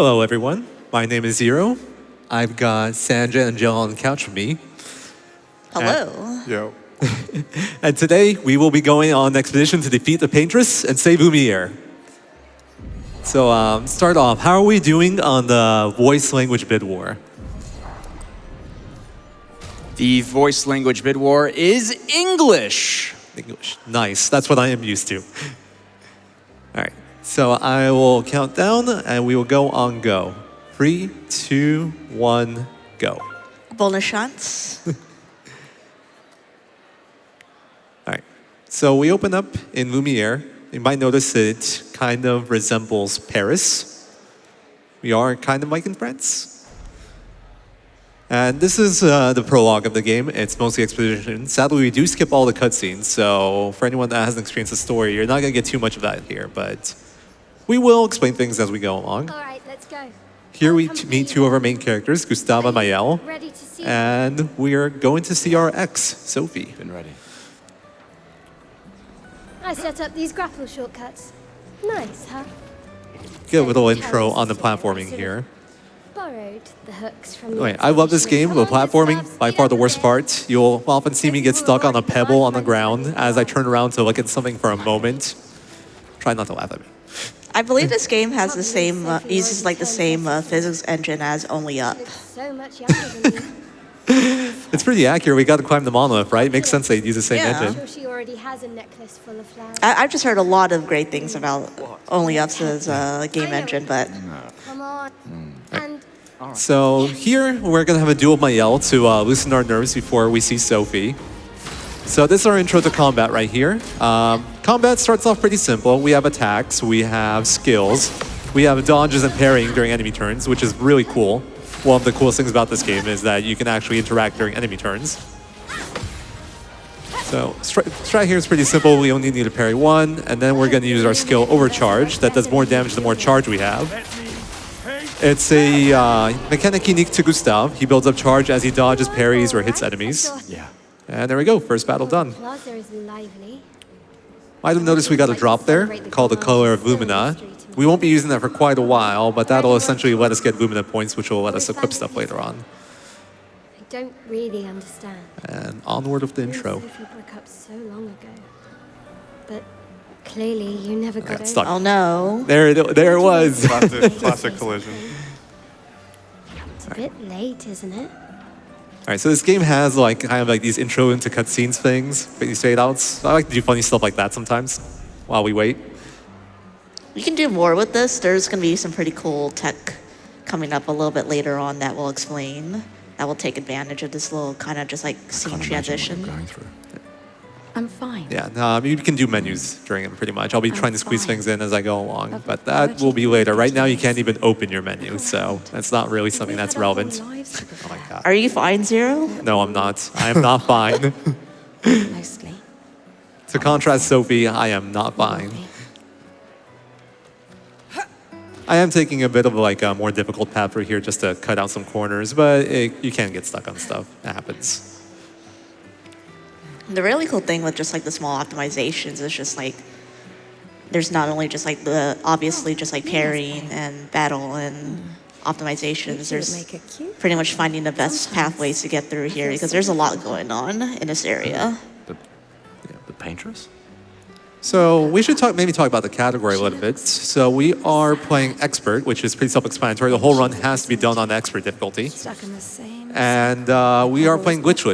Hello, everyone. My name is Zero. I've got Sanjan and Jill on the couch with me. Hello. Yo. And today, we will be going on an expedition to defeat the Paintress and save Lumiere. So, start off, how are we doing on the voice language bid war? The voice language bid war is English. English. Nice. That's what I am used to. All right. So I will count down and we will go on go. 3, 2, 1, go. Bonus shots. All right. So we open up in Lumiere. You might notice it kind of resembles Paris. We are kind of like in France. And this is the prologue of the game. It's mostly exposition. Sadly, we do skip all the cutscenes, so for anyone that hasn't experienced the story, you're not going to get too much of that here, but we will explain things as we go along. All right, let's go. Here we meet two of our main characters, Gustav and Mayel, Ready to see and we are going to see our ex, Sophie. Been ready. I set up these grapple shortcuts. Nice, huh? Get a little intro on the platforming here. Borrowed the hooks from the Wait, I love this game, the platforming, by far the worst part. You'll often see me get stuck on a pebble on the ground as I turn around to look at something for a moment. Try not to laugh at me. I believe this game has the same, uses like the same physics engine as Only Up. Looks so much younger than me. It's pretty accurate. We got to climb the monolith, right? Makes sense they'd use the same Yeah. I'm engine. sure she already has a necklace full of flowers. I've just heard a lot of great things about Only Up's game engine, but Come on. And So here, we're going to have a duel with Mayel to loosen our nerves before we see Sophie. So this is our intro to combat right here. Combat starts off pretty simple. We have attacks, we have skills, we have dodges and parrying during enemy turns, which is really cool. One of the coolest things about this game is that you can actually interact during enemy turns. So strat here is pretty simple. We only need to parry one, and then we're going to use our skill Overcharge. That does more damage the more charge we have. It's a mechanic unique to Gustav. He builds up charge as he dodges, parries, or hits enemies. Yeah. And there we go, first battle done. Plaza is lively. Might have noticed we got a drop there called the Color of Lumina. We won't be using that for quite a while, but that'll essentially let us get Lumina points, which will let us equip stuff later on. I don't really understand. And onward with the intro. Sophie broke up so long ago. But clearly you never got got over stuck. oh no. There it was. Classic collision. It's a bit late, isn't it? All right, so this game has like kind of like these intro into cutscenes things, these fade outs. I like to do funny stuff like that sometimes while we wait. We can do more with this. There's going to be some pretty cool tech coming up a little bit later on that will explain, that will take advantage of this little kind of just like scene transition. Going through. I'm fine. Yeah, you can do menus during it pretty much. I'll be trying to squeeze things in as I go along, but that will be later. Right now, you can't even open your menu, so that's not really something that's relevant. Oh my God. Are you fine, Zero? No, I'm not. I am not fine. Mostly. To contrast Sophie, I am not fine. I am taking a bit of like a more difficult path through here just to cut out some corners, but you can get stuck on stuff. It happens. The really cool thing with just like the small optimizations is just like there's not only just like the obviously just like parrying and battle and optimizations. There's pretty much finding the best pathways to get through here because there's a lot going on in this area. The Paintress? So we should maybe talk about the category a little bit. So we are playing Expert, which is pretty self-explanatory. The whole run has to be done on Expert difficulty. Stuck in the same. And we are playing Glitch,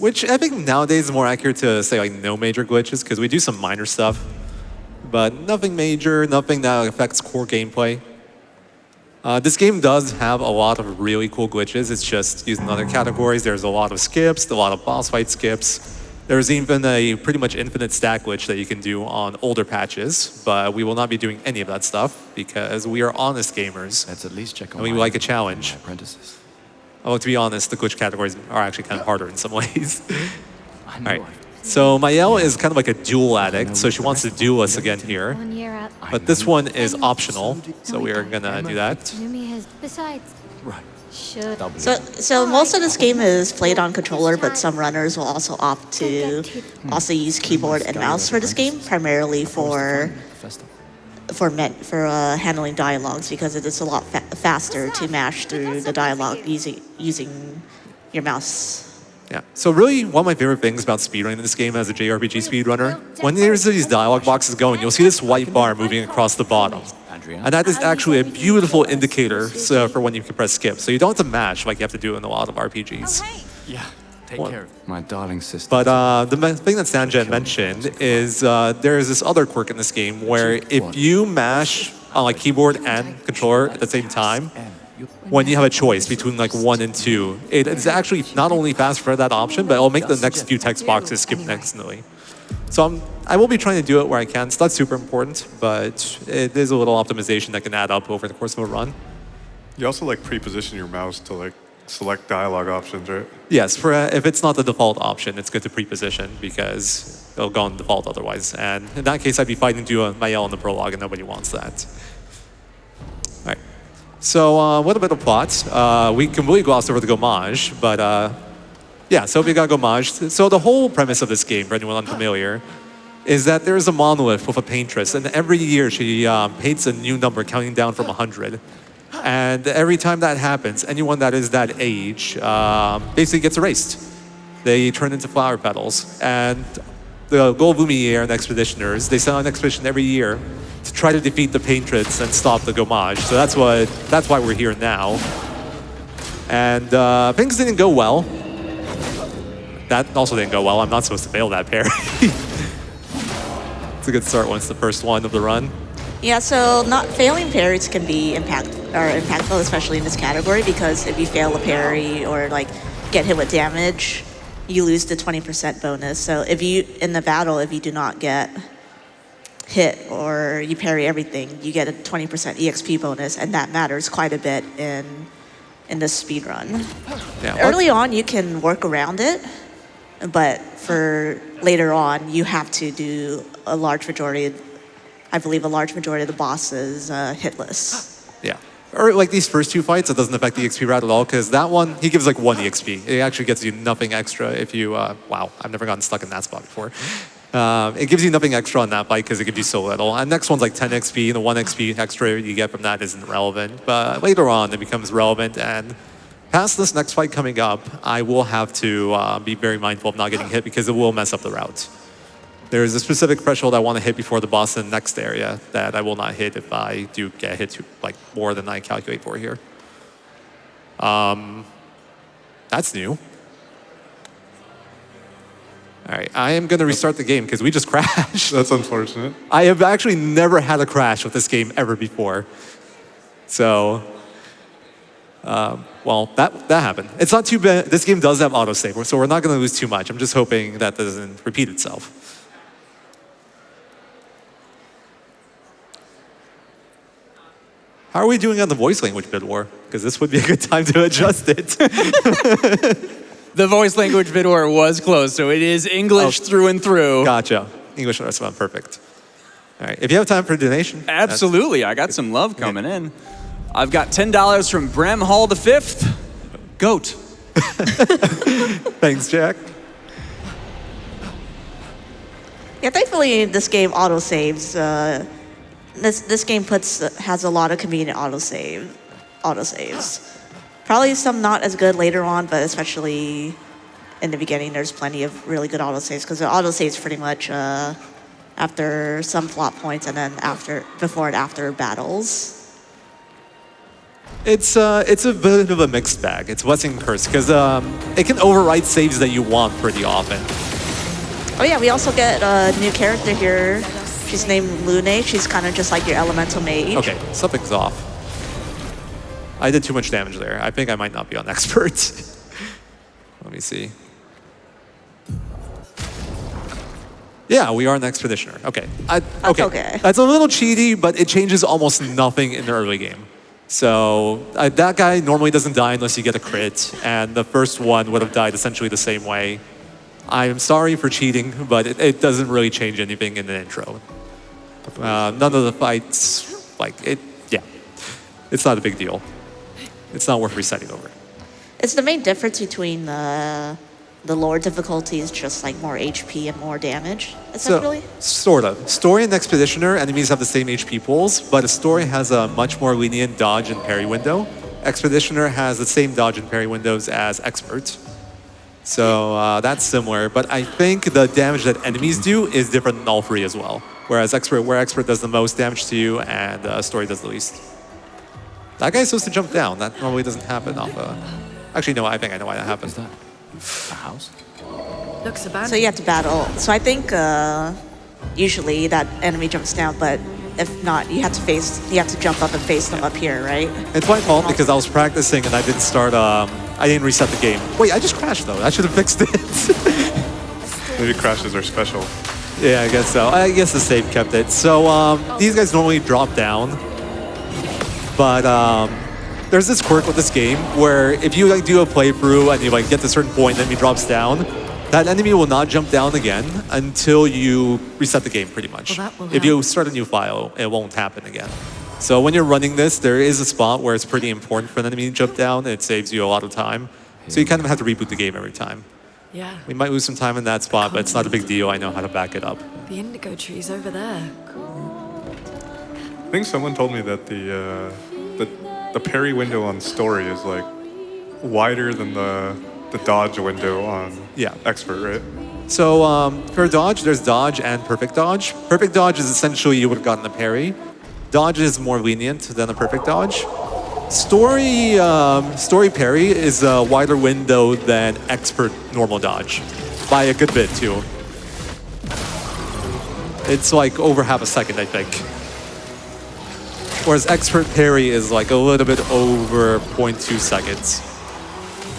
which I think nowadays is more accurate to say like no major glitches because we do some minor stuff, but nothing major, nothing that affects core gameplay. This game does have a lot of really cool glitches. It's just using other categories. There's a lot of skips, a lot of boss fight skips. There's even a pretty much infinite stack glitch that you can do on older patches, but we will not be doing any of that stuff because we are honest gamers. Let's at least check on And we like a challenge. apprentices. Oh, to be honest, the glitch categories are actually kind of harder in some ways. I All know. right. So Mayel is kind of like a duel addict, so she wants to duel us again here. 1 year out. But this one is optional, so we are gonna do that. Lumi has. Besides, Right. should. So most of this game is played on controller, but some runners will also opt to also use keyboard and mouse for this game, primarily for handling dialogues because it is a lot faster to mash through the dialogue using your mouse. Yeah. So really, one of my favorite things about speedrunning this game as a JRPG speedrunner, when there's these dialogue boxes going, you'll see this white bar moving across the bottom. And that is actually a beautiful indicator for when you can press skip. So you don't have to mash like you have to do in a lot of RPGs. Yeah, take care of My darling sister. But the thing that Sanjan mentioned is there is this other quirk in this game where if you mash on like keyboard and controller at the same time, when you have a choice between like 1 and 2, it is actually not only fast for that option, but it'll make the next few text boxes skip instantly. So I will be trying to do it where I can. It's not super important, but it is a little optimization that can add up over the course of a run. You also like pre-position your mouse to like select dialogue options, right? Yes, for if it's not the default option, it's good to pre-position because it'll go on default otherwise. And in that case, I'd be fighting to my L in the prologue, and nobody wants that. All right. So what about the plot? We completely glossed over the Gommage, but yeah, so we got Gommage. So the whole premise of this game, for anyone unfamiliar, is that there is a monolith with a paintress, and every year she paints a new number counting down from 100. And every time that happens, anyone that is that age basically gets erased. They turn into flower petals. And the Gold Lumiere and Expeditioners, they send out an expedition every year to try to defeat the paintress and stop the Gommage. So that's why we're here now. And things didn't go well. That also didn't go well. I'm not supposed to fail that parry. It's a good start when it's the first one of the run. Yeah, so not failing parries can be impactful, especially in this category, because if you fail a parry or like get hit with damage, you lose the 20% bonus. So if you in the battle, if you do not get hit or you parry everything, you get a 20% EXP bonus, and that matters quite a bit in this speed run. Yeah, Early on, you can work around it, but for later on, you have to do a large majority. I believe a large majority of the bosses hitless. Yeah. Or like these first two fights, it doesn't affect the EXP route at all, because that one, he gives like 1 EXP. It actually gets you nothing extra if you, wow, I've never gotten stuck in that spot before. It gives you nothing extra on that fight because it gives you so little. And next one's like 10 XP, and the 1 XP extra you get from that isn't relevant. But later on, it becomes relevant, and past this next fight coming up, I will have to be very mindful of not getting hit because it will mess up the route. There's a specific threshold I want to hit before the boss in the next area that I will not hit if I do get hit to like more than I calculate for here. That's new. All right, I am going to restart the game because we just crashed. That's unfortunate. I have actually never had a crash with this game ever before. So, well, that happened. It's not too bad. This game does have autosave, so we're not going to lose too much. I'm just hoping that doesn't repeat itself. How are we doing on the voice language bid war? Because this would be a good time to adjust it. The voice language bid war was closed, so it is English through and through. Gotcha. English restaurant, perfect. All right, if you have time for a donation. Absolutely, I got some love coming in. I've got $10 from Bram Hall V. Goat. Thanks, Jack. Yeah, thankfully this game autosaves. This game has a lot of convenient autosaves. Probably some not as good later on, but especially in the beginning, there's plenty of really good autosaves because the autosaves pretty much after some plot points and then before and after battles. It's a bit of a mixed bag. It's blessing and curse because it can overwrite saves that you want pretty often. Oh yeah, we also get a new character here. She's named Lune. She's kind of just like your elemental mage. Okay, something's off. I did too much damage there. I think I might not be on expert. Let me see. Yeah, we are an expeditioner. Okay. Okay. That's a little cheaty, but it changes almost nothing in the early game. So that guy normally doesn't die unless you get a crit, and the first one would have died essentially the same way. I am sorry for cheating, but it doesn't really change anything in the intro. None of the fights, it's not a big deal. It's not worth resetting over. It's the main difference between the the lower difficulty is just like more HP and more damage, essentially. Sort of. Story and Expeditioner, enemies have the same HP pools, but a Story has a much more lenient dodge and parry window. Expeditioner has the same dodge and parry windows as Expert. So that's similar, but I think the damage that enemies do is different in all three as well. Whereas Expert does the most damage to you, and Story does the least. That guy's supposed to jump down. That normally doesn't happen off Actually, no, I think I know why that happens. A house? Looks abandoned. So you have to battle. So I think usually that enemy jumps down, but if not, you have to jump up and face them up here, right? It's my fault because I was practicing and I didn't start. I didn't reset the game. Wait, I just crashed though. I should have fixed it. Maybe crashes are special. Yeah, I guess so. I guess the save kept it. So these guys normally drop down, but there's this quirk with this game where if you like do a playthrough and you like get to a certain point, and then he drops down, that enemy will not jump down again until you reset the game, pretty much. Well, that will if you help. start a new file, it won't happen again. So when you're running this, there is a spot where it's pretty important for an enemy to jump down. It saves you a lot of time. So you kind of have to reboot the game every time. Yeah. We might lose some time in that spot, but it's not a big deal. I know how to back it up. The indigo tree's over there. I think someone told me that the parry window on Story is like wider than the dodge window on Expert, right? So for dodge, there's dodge and perfect dodge. Perfect dodge is essentially you would have gotten a parry. Dodge is more lenient than a perfect dodge. Story parry is a wider window than Expert normal dodge, by a good bit too. It's like over half a second, I think. Whereas Expert parry is like a little bit over 0.2 seconds.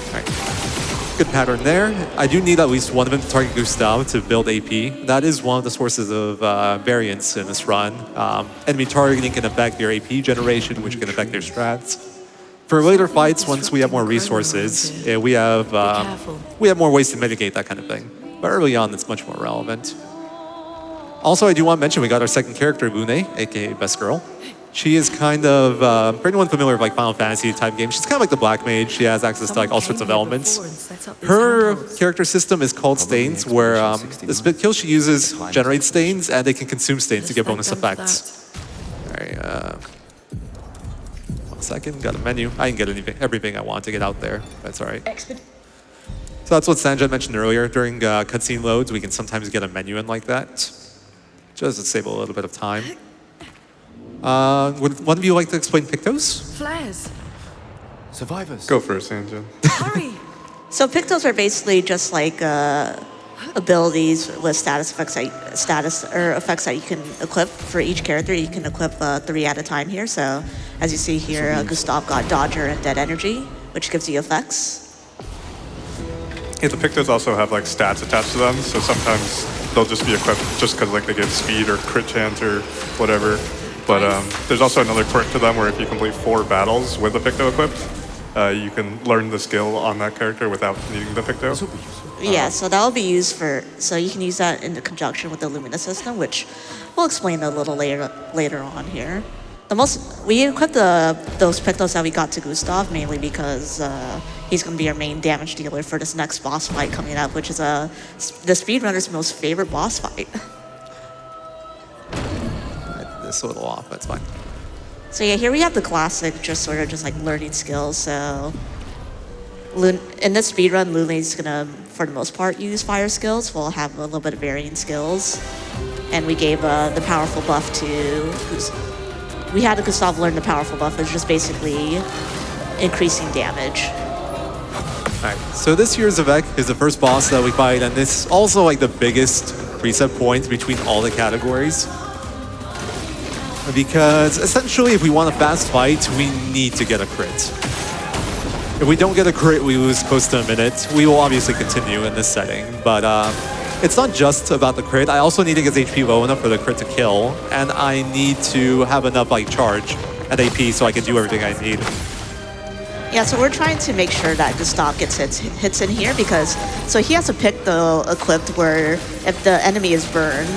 All right. Good pattern there. I do need at least one of them to target Gustav to build AP. That is one of the sources of variance in this run. Enemy targeting can affect your AP generation, which can affect your strats. For later fights, once we have more resources, we have more ways to mitigate that kind of thing. But early on, it's much more relevant. Also, I do want to mention we got our second character, Lune, aka Best Girl. She is kind of, for anyone familiar with like Final Fantasy type games, she's kind of like the Black Mage. She has access to like all sorts of elements. Her character system is called Stains, where the spit kill she uses generates stains, and they can consume stains to get bonus effects. All right, 1 second, got a menu. I didn't get everything I want to get out there. That's all right. So that's what Sanjan mentioned earlier. During cutscene loads, we can sometimes get a menu in like that, just to save a little bit of time. Would one of you like to explain Pictos? Flares. Survivors. Go for it, Sanjan. Hurry. So Pictos are basically just like abilities with status effects that you can equip for each character. You can equip 3 at a time here. So as you see here, Gustav got Dodger and Dead Energy, which gives you effects. Yeah, the Pictos also have like stats attached to them, so sometimes they'll just be equipped just because like they give speed or crit chance or whatever. But there's also another quirk to them where if you complete 4 battles with the Picto equipped, you can learn the skill on that character without needing the Picto. Yeah, so that will be used so you can use that in conjunction with the Lumina system, which we'll explain a little later on here. We equipped those Pictos that we got to Gustav mainly because he's going to be our main damage dealer for this next boss fight coming up, which is the speedrunner's most favorite boss fight. This a little off, that's fine. So yeah, here we have the classic, just like learning skills. So in this speedrun, Lune's gonna, for the most part, use fire skills. We'll have a little bit of varying skills. And we gave the powerful buff to, we had Gustav learn the powerful buff, which is just basically increasing damage. Alright, so this year's Avec is the first boss that we fight, and it's also like the biggest preset point between all the categories. Because essentially, if we want a fast fight, we need to get a crit. If we don't get a crit, we lose close to a minute. We will obviously continue in this setting, but it's not just about the crit. I also need to get HP low enough for the crit to kill, and I need to have enough like charge and AP so I can do everything I need. Yeah, so we're trying to make sure that Gustav gets hits in here because so he has to pick the equipped where if the enemy is burned,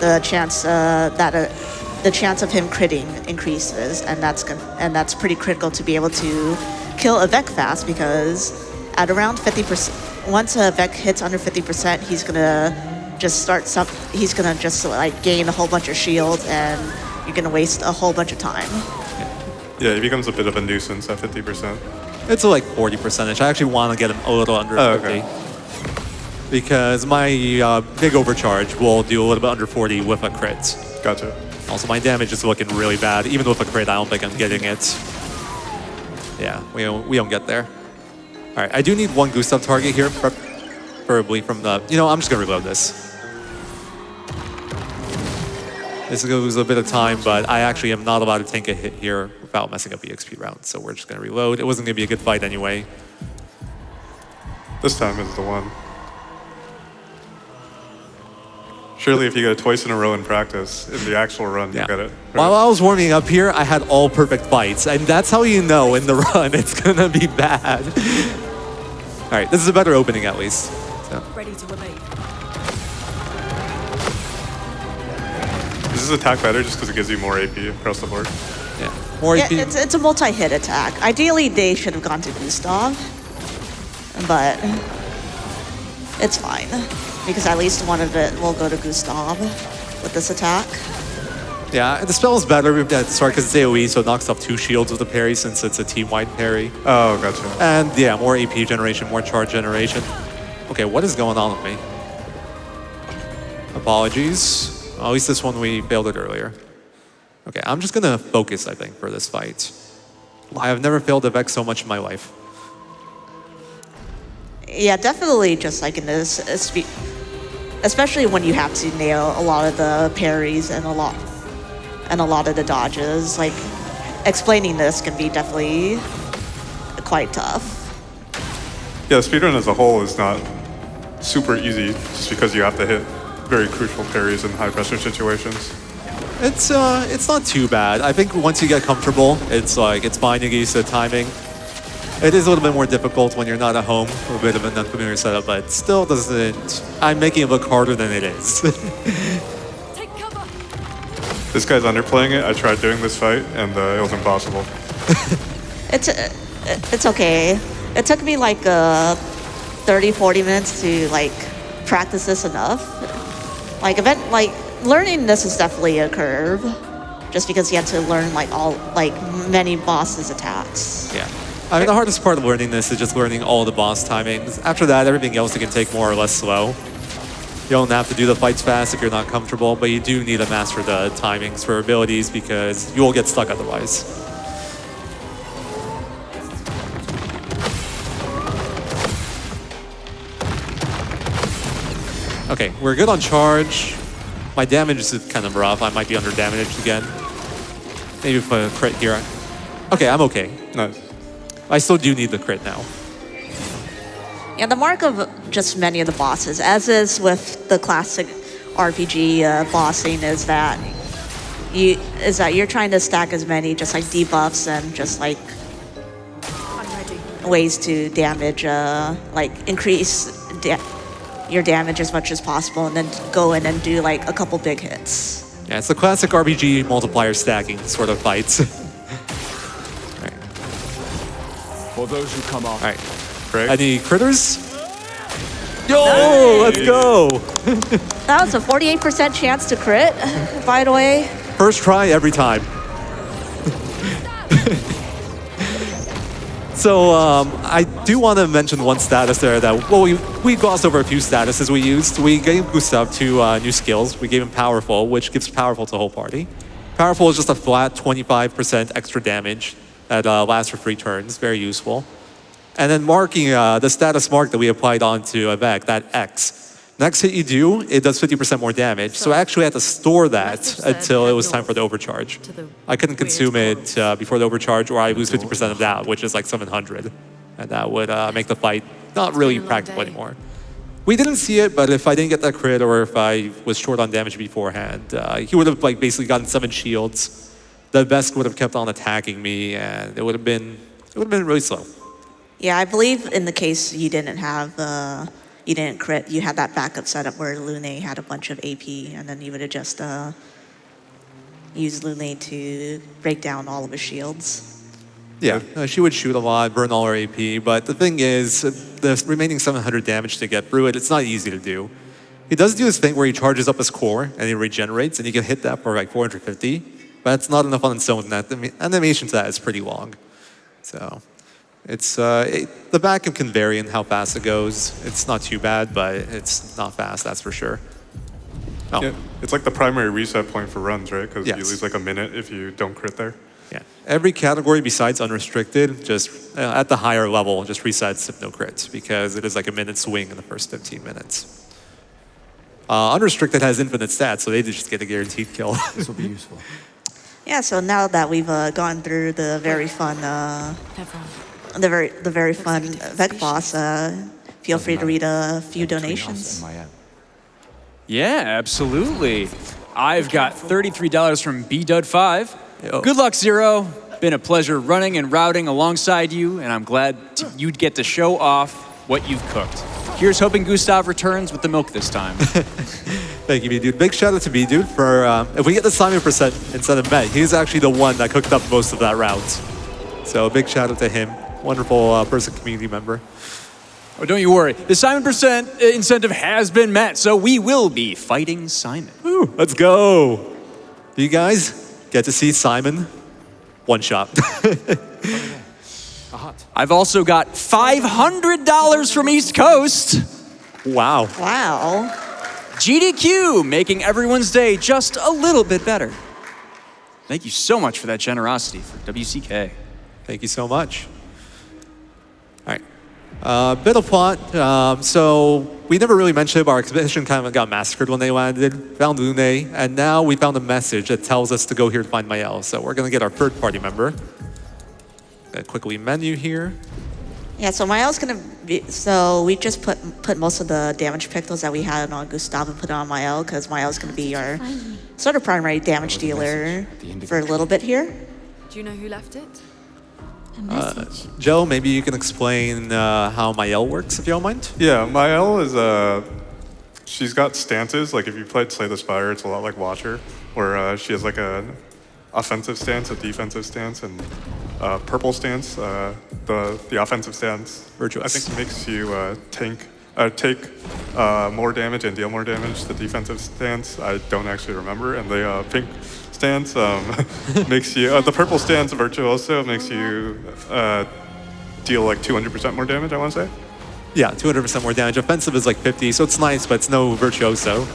the chance of him critting increases, and that's pretty critical to be able to kill Avec fast because at around 50%. once Vec hits under 50%, he's gonna just he's gonna just like gain a whole bunch of shields, and you're gonna waste a whole bunch of time. Yeah, he becomes a bit of a nuisance at 50%. It's like 40%. I actually want to get him a little under 50. Okay. Because my big overcharge will do a little bit under 40 with a crit. Gotcha. Also, my damage is looking really bad. Even with a crit, I don't think I'm getting it. Yeah, we don't get there. All right, I do need one Gustav target here, preferably from the... You know, I'm just going to reload this. This goes a bit of time, but I actually am not allowed to tank a hit here without messing up the XP round. So we're just going to reload. It wasn't going to be a good fight anyway. This time is the one. Surely if you get it twice in a row in practice, in the actual run, you get it. Right? While I was warming up here, I had all perfect fights. And that's how you know in the run it's going to be bad. All right, this is a better opening at least. So. Ready to evade. Is this attack better just because it gives you more AP across the board? Yeah, more AP. Yeah, it's a multi-hit attack. Ideally, they should have gone to Gustav, but it's fine. Because at least one of it will go to Gustav with this attack. Yeah, the spell is better at the start because it's AoE, so it knocks off 2 shields with the parry since it's a team-wide parry. Oh, gotcha. And yeah, more AP generation, more charge generation. Okay, what is going on with me? Apologies. At least this one we failed it earlier. Okay, I'm just gonna focus, I think, for this fight. I have never failed a Vex so much in my life. Yeah, definitely just like in this, especially when you have to nail a lot of the parries and a lot of the dodges. Like, explaining this can be definitely quite tough. Yeah, speedrun as a whole is not super easy just because you have to hit very crucial parries in high pressure situations. It's not too bad. I think once you get comfortable, it's fine. You get used to the timing. It is a little bit more difficult when you're not at home, a bit of an unfamiliar setup, but still doesn't... I'm making it look harder than it is. Take cover. This guy's underplaying it. I tried doing this fight, and it was impossible. It's okay. It took me like 30-40 minutes to like practice this enough. Like learning this is definitely a curve, just because you have to learn many bosses' attacks. Yeah. I mean, the hardest part of learning this is just learning all the boss timings. After that, everything else you can take more or less slow. You don't have to do the fights fast if you're not comfortable, but you do need to master the timings for abilities because you will get stuck otherwise. Okay, we're good on charge. My damage is kind of rough. I might be under damaged again. Maybe put a crit here. Okay, I'm okay. Nice. I still do need the crit now. Yeah, the mark of just many of the bosses, as is with the classic RPG bossing, is that you're trying to stack as many just like debuffs and just like ways to damage, increase your damage as much as possible, and then go in and do like a couple big hits. Yeah, it's the classic RPG multiplier stacking sort of fights. For those who come off. All right. Great. Any critters? Yo, let's go. That was a 48% chance to crit, by the way. First try every time. So I do want to mention one status there that, well, we glossed over a few statuses we used. We gave Gustav 2 new skills. We gave him Powerful, which gives Powerful to the whole party. Powerful is just a flat 25% extra damage that lasts for 3 turns, very useful. And then marking the status mark that we applied onto Avec, that X. Next hit you do, it does 50% more damage. So I actually had to store that until it was time for the overcharge. I couldn't consume it before the overcharge, or I lose 50% of that, which is like 700. And that would make the fight not really practical anymore. We didn't see it, but if I didn't get that crit, or if I was short on damage beforehand, he would have basically gotten 7 shields. The Vesk would have kept on attacking me, and it would have been really slow. Yeah, I believe in the case you didn't crit, you had that backup setup where Lune had a bunch of AP, and then you would have just used Lune to break down all of his shields. Yeah, she would shoot a lot, burn all her AP, but the thing is, the remaining 700 damage to get through it, it's not easy to do. He does do this thing where he charges up his core and he regenerates, and you can hit that for like 450, but it's not enough on its own, and that the animation to that is pretty long. So, it's the backup can vary in how fast it goes. It's not too bad, but it's not fast, that's for sure. Oh. Yeah, it's like the primary reset point for runs, right? Because Yes. you lose like a minute if you don't crit there. Yeah, every category besides unrestricted, just at the higher level, just resets if no crits, because it is like a minute swing in the first 15 minutes. Unrestricted has infinite stats, so they just get a guaranteed kill. This will be useful. Yeah, so now that we've gone through the very fun, the very fun Vec boss, feel free to read a few donations. Yeah, absolutely. I've got $33 from BDud5. Yo. Good luck, Zero. Been a pleasure running and routing alongside you, and I'm glad you'd get to show off what you've cooked. Here's hoping Gustav returns with the milk this time. Thank you, B-Dude. Big shout out to B-Dude for, if we get the Simon percent instead of Met, he's actually the one that cooked up most of that route. So big shout out to him. Wonderful person, community member. Oh, don't you worry. The Simon percent incentive has been met, so we will be fighting Simon. Woo, let's go. You guys get to see Simon one shot. I've also got $500 from East Coast. Wow. Wow. GDQ, making everyone's day just a little bit better. Thank you so much for that generosity for WCK. Thank you so much. All right. Bit of plot. So we never really mentioned it, but our expedition kind of got massacred when they landed. Found Lune, and now we found a message that tells us to go here to find Mael. So we're going to get our third party member. Gonna quickly menu here. Yeah, so Mael's gonna be, so we just put most of the damage pictals that we had on Gustav and put it on Mael, because Mael's gonna be our sort of primary damage dealer for a little bit here. Do you know who left it? A message. Joe, maybe you can explain how Mael works, if you don't mind. Yeah, Mael is she's got stances. Like if you played Slay the Spire, it's a lot like Watcher, where she has like an offensive stance, a defensive stance, and purple stance. The offensive stance, Virtuous. I think, makes you take more damage and deal more damage. The defensive stance, I don't actually remember, and the pink stance makes you. The purple stance, Virtuoso, makes you deal like 200% more damage. I want to say. Yeah, 200% more damage. Offensive is like 50, so it's nice, but it's no Virtuoso. All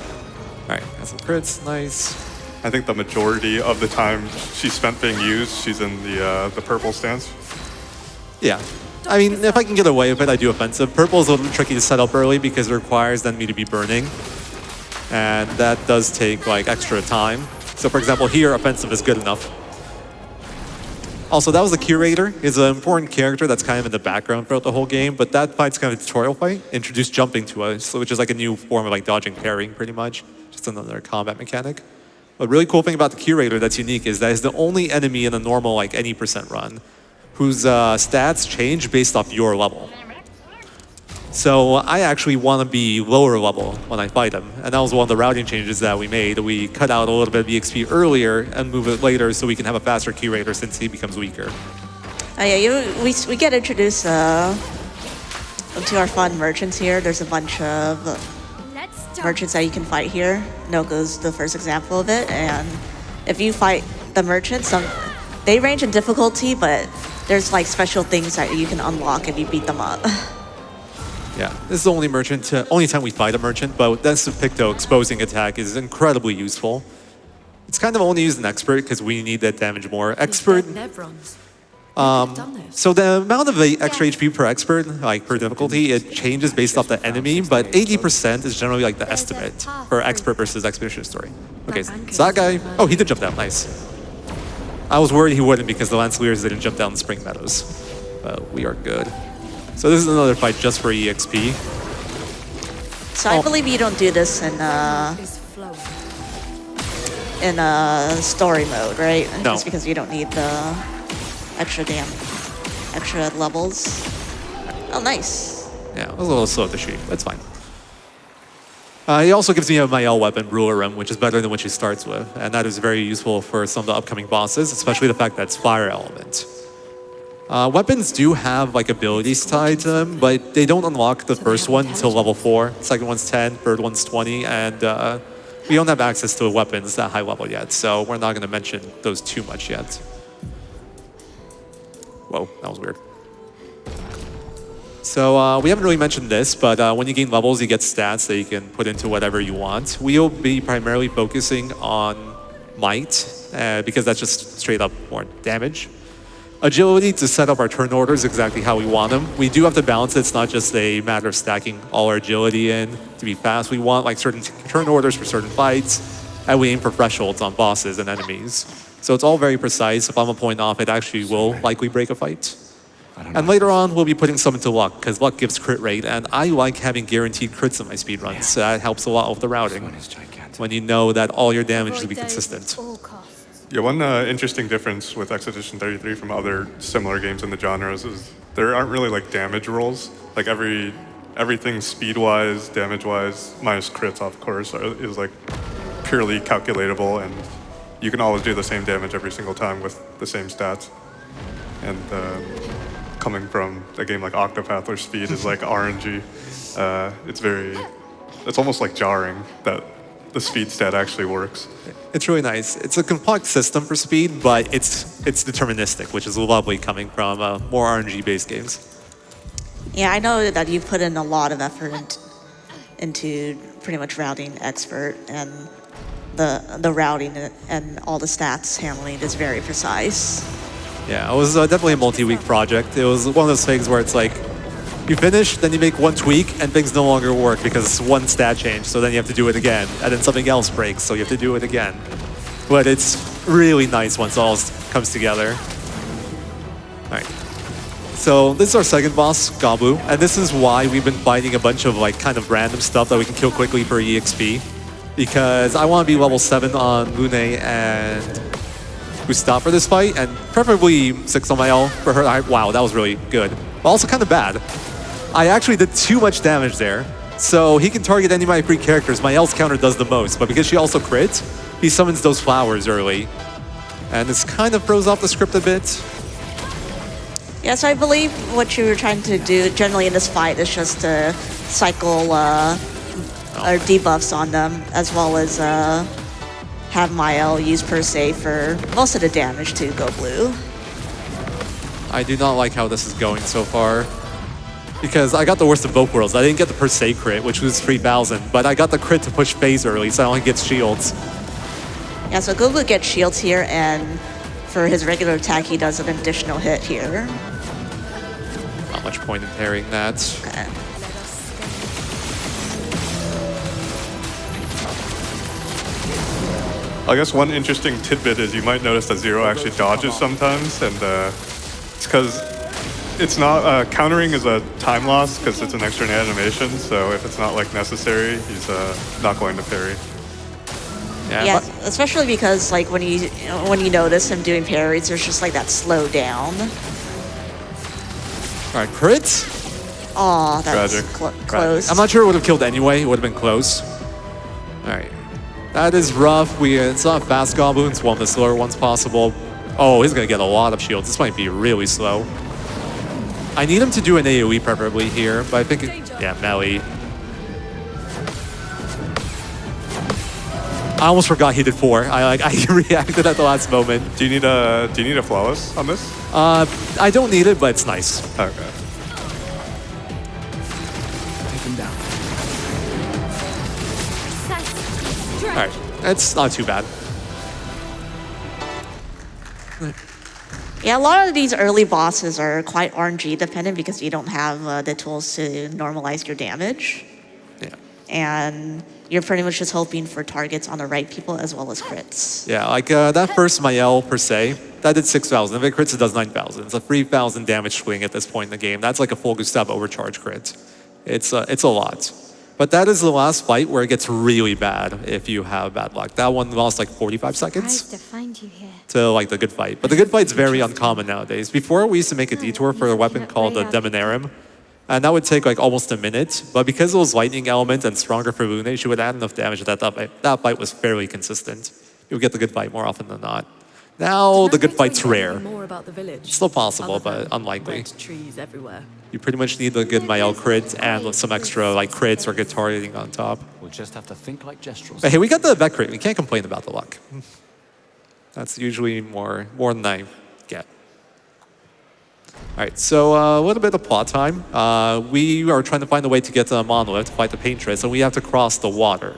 right, got some crits, nice. I think the majority of the time she's spent being used, she's in the purple stance. Yeah. I mean, if I can get away with it, I do offensive. Purple is a little tricky to set up early because it requires then me to be burning. And that does take like extra time. So for example, here, offensive is good enough. Also, that was the Curator. He's an important character that's kind of in the background throughout the whole game, but that fight's kind of a tutorial fight. Introduced jumping to us, which is like a new form of like dodging parrying pretty much. Just another combat mechanic. A really cool thing about the Curator that's unique is that it's the only enemy in a normal like any percent run whose stats change based off your level. So I actually want to be lower level when I fight him, and that was one of the routing changes that we made. We cut out a little bit of EXP earlier and move it later so we can have a faster Curator since he becomes weaker. Yeah, we get introduced to our fun merchants here. There's a bunch of merchants that you can fight here. Noko's the first example of it, and if you fight the merchants, they range in difficulty, but there's like special things that you can unlock if you beat them up. Yeah, this is the only merchant, only time we fight a merchant, but that's the Picto exposing attack is incredibly useful. It's kind of only used in Expert because we need that damage more. Expert, so the amount of the extra HP per Expert, like per difficulty, it changes based off the enemy, but 80% is generally like the estimate for Expert versus Expedition Story. Okay, so that guy, oh, he did jump down, nice. I was worried he wouldn't because the Lanceleers didn't jump down the Spring Meadows, but we are good. So this is another fight just for EXP. So I believe you don't do this in story mode, right? No. Just because you don't need the extra levels. Oh, nice. Yeah, it was a little slow to shoot. That's fine. He also gives me a Mael weapon, Ruler Rim, which is better than what she starts with, and that is very useful for some of the upcoming bosses, especially the fact that it's fire element. Weapons do have like abilities tied to them, but they don't unlock the first one until level 4. Second one's 10, third one's 20, and we don't have access to weapons that high level yet, so we're not going to mention those too much yet. Whoa, that was weird. So we haven't really mentioned this, but when you gain levels, you get stats that you can put into whatever you want. We'll be primarily focusing on might, because that's just straight up more damage. Agility to set up our turn orders exactly how we want them. We do have to balance it. It's not just a matter of stacking all our agility in to be fast. We want like certain turn orders for certain fights, and we aim for thresholds on bosses and enemies. So it's all very precise. If I'm a point off, it actually will likely break a fight. And later on, we'll be putting some into luck, because luck gives crit rate, and I like having guaranteed crits in my speedruns. So that helps a lot with the routing, when you know that all your damage will be consistent. Yeah, one interesting difference with Expedition 33 from other similar games in the genres is there aren't really like damage rolls. Like everything speed-wise, damage-wise, minus crits, of course, is like purely calculatable, and you can always do the same damage every single time with the same stats. And coming from a game like Octopath where speed is like RNG, it's almost like jarring that the speed stat actually works. It's really nice. It's a complex system for speed, but it's deterministic, which is lovely coming from more RNG-based games. Yeah, I know that you've put in a lot of effort into pretty much routing expert, and the routing and all the stats handling is very precise. Yeah, it was definitely a multi-week project. It was one of those things where it's like, you finish, then you make one tweak, and things no longer work because it's one stat change, so then you have to do it again, and then something else breaks, so you have to do it again. But it's really nice once it all comes together. Alright. So this is our second boss, Gabu, and this is why we've been fighting a bunch of like kind of random stuff that we can kill quickly for EXP. Because I want to be level 7 on Lune and Gustav for this fight, and preferably 6 on my L for her. Wow, that was really good. But also kind of bad. I actually did too much damage there. So he can target any of my free characters. My L's counter does the most, but because she also crits, he summons those flowers early. And this kind of throws off the script a bit. Yeah, so I believe what you were trying to do generally in this fight is just to cycle or debuffs on them, as well as have Mael use per se for most of the damage to go blue. I do not like how this is going so far, because I got the worst of both worlds. I didn't get the per se crit, which was 3,000, but I got the crit to push phase early, so I only get shields. Yeah, so Goku gets shields here, and for his regular attack, he does an additional hit here. Not much point in parrying that. Okay. I guess one interesting tidbit is you might notice that Zero actually dodges sometimes, and it's because it's not countering is a time loss because it's an extra animation. So if it's not like necessary, he's not going to parry. Yeah, especially because like when you notice him doing parries, there's just like that slow down. All right, crits. Oh, that's close. I'm not sure it would have killed anyway. It would have been close. All right. That is rough. It's not fast Gabu, it's one of the slower ones possible. Oh, he's gonna get a lot of shields. This might be really slow. I need him to do an AoE preferably here, but I think, yeah, melee. I almost forgot he did 4. I reacted at the last moment. Do you need a flawless on this? I don't need it, but it's nice. Okay. Take him down. All right, it's not too bad. Yeah, a lot of these early bosses are quite RNG dependent because you don't have the tools to normalize your damage. Yeah. And you're pretty much just hoping for targets on the right people as well as crits. Yeah, like that first Mael per se, that did 6,000. If it crits, it does 9,000. It's a 3,000 damage swing at this point in the game. That's like a full Gustav overcharge crit. It's a lot. But that is the last fight where it gets really bad if you have bad luck. That one lost like 45 seconds To find you here. to like the good fight. But the good fight's very uncommon nowadays. Before, we used to make a detour for a weapon called the Demonarum. And that would take like almost a minute. But because it was lightning element and stronger for Lune, she would add enough damage that that fight was fairly consistent. You would get the good fight more often than not. Now the good Did fight's Naruto tell you rare. more about the village? Still possible, Other but than unlikely. red trees everywhere. You pretty much need the good Mael crit and some extra like crits or good targeting on top. We'll just have to think like Jestrels. But hey, we got the vet crit. We can't complain about the luck. That's usually more than I get. All right, so a little bit of plot time. We are trying to find a way to get to the monolith to fight the paintress, and we have to cross the water.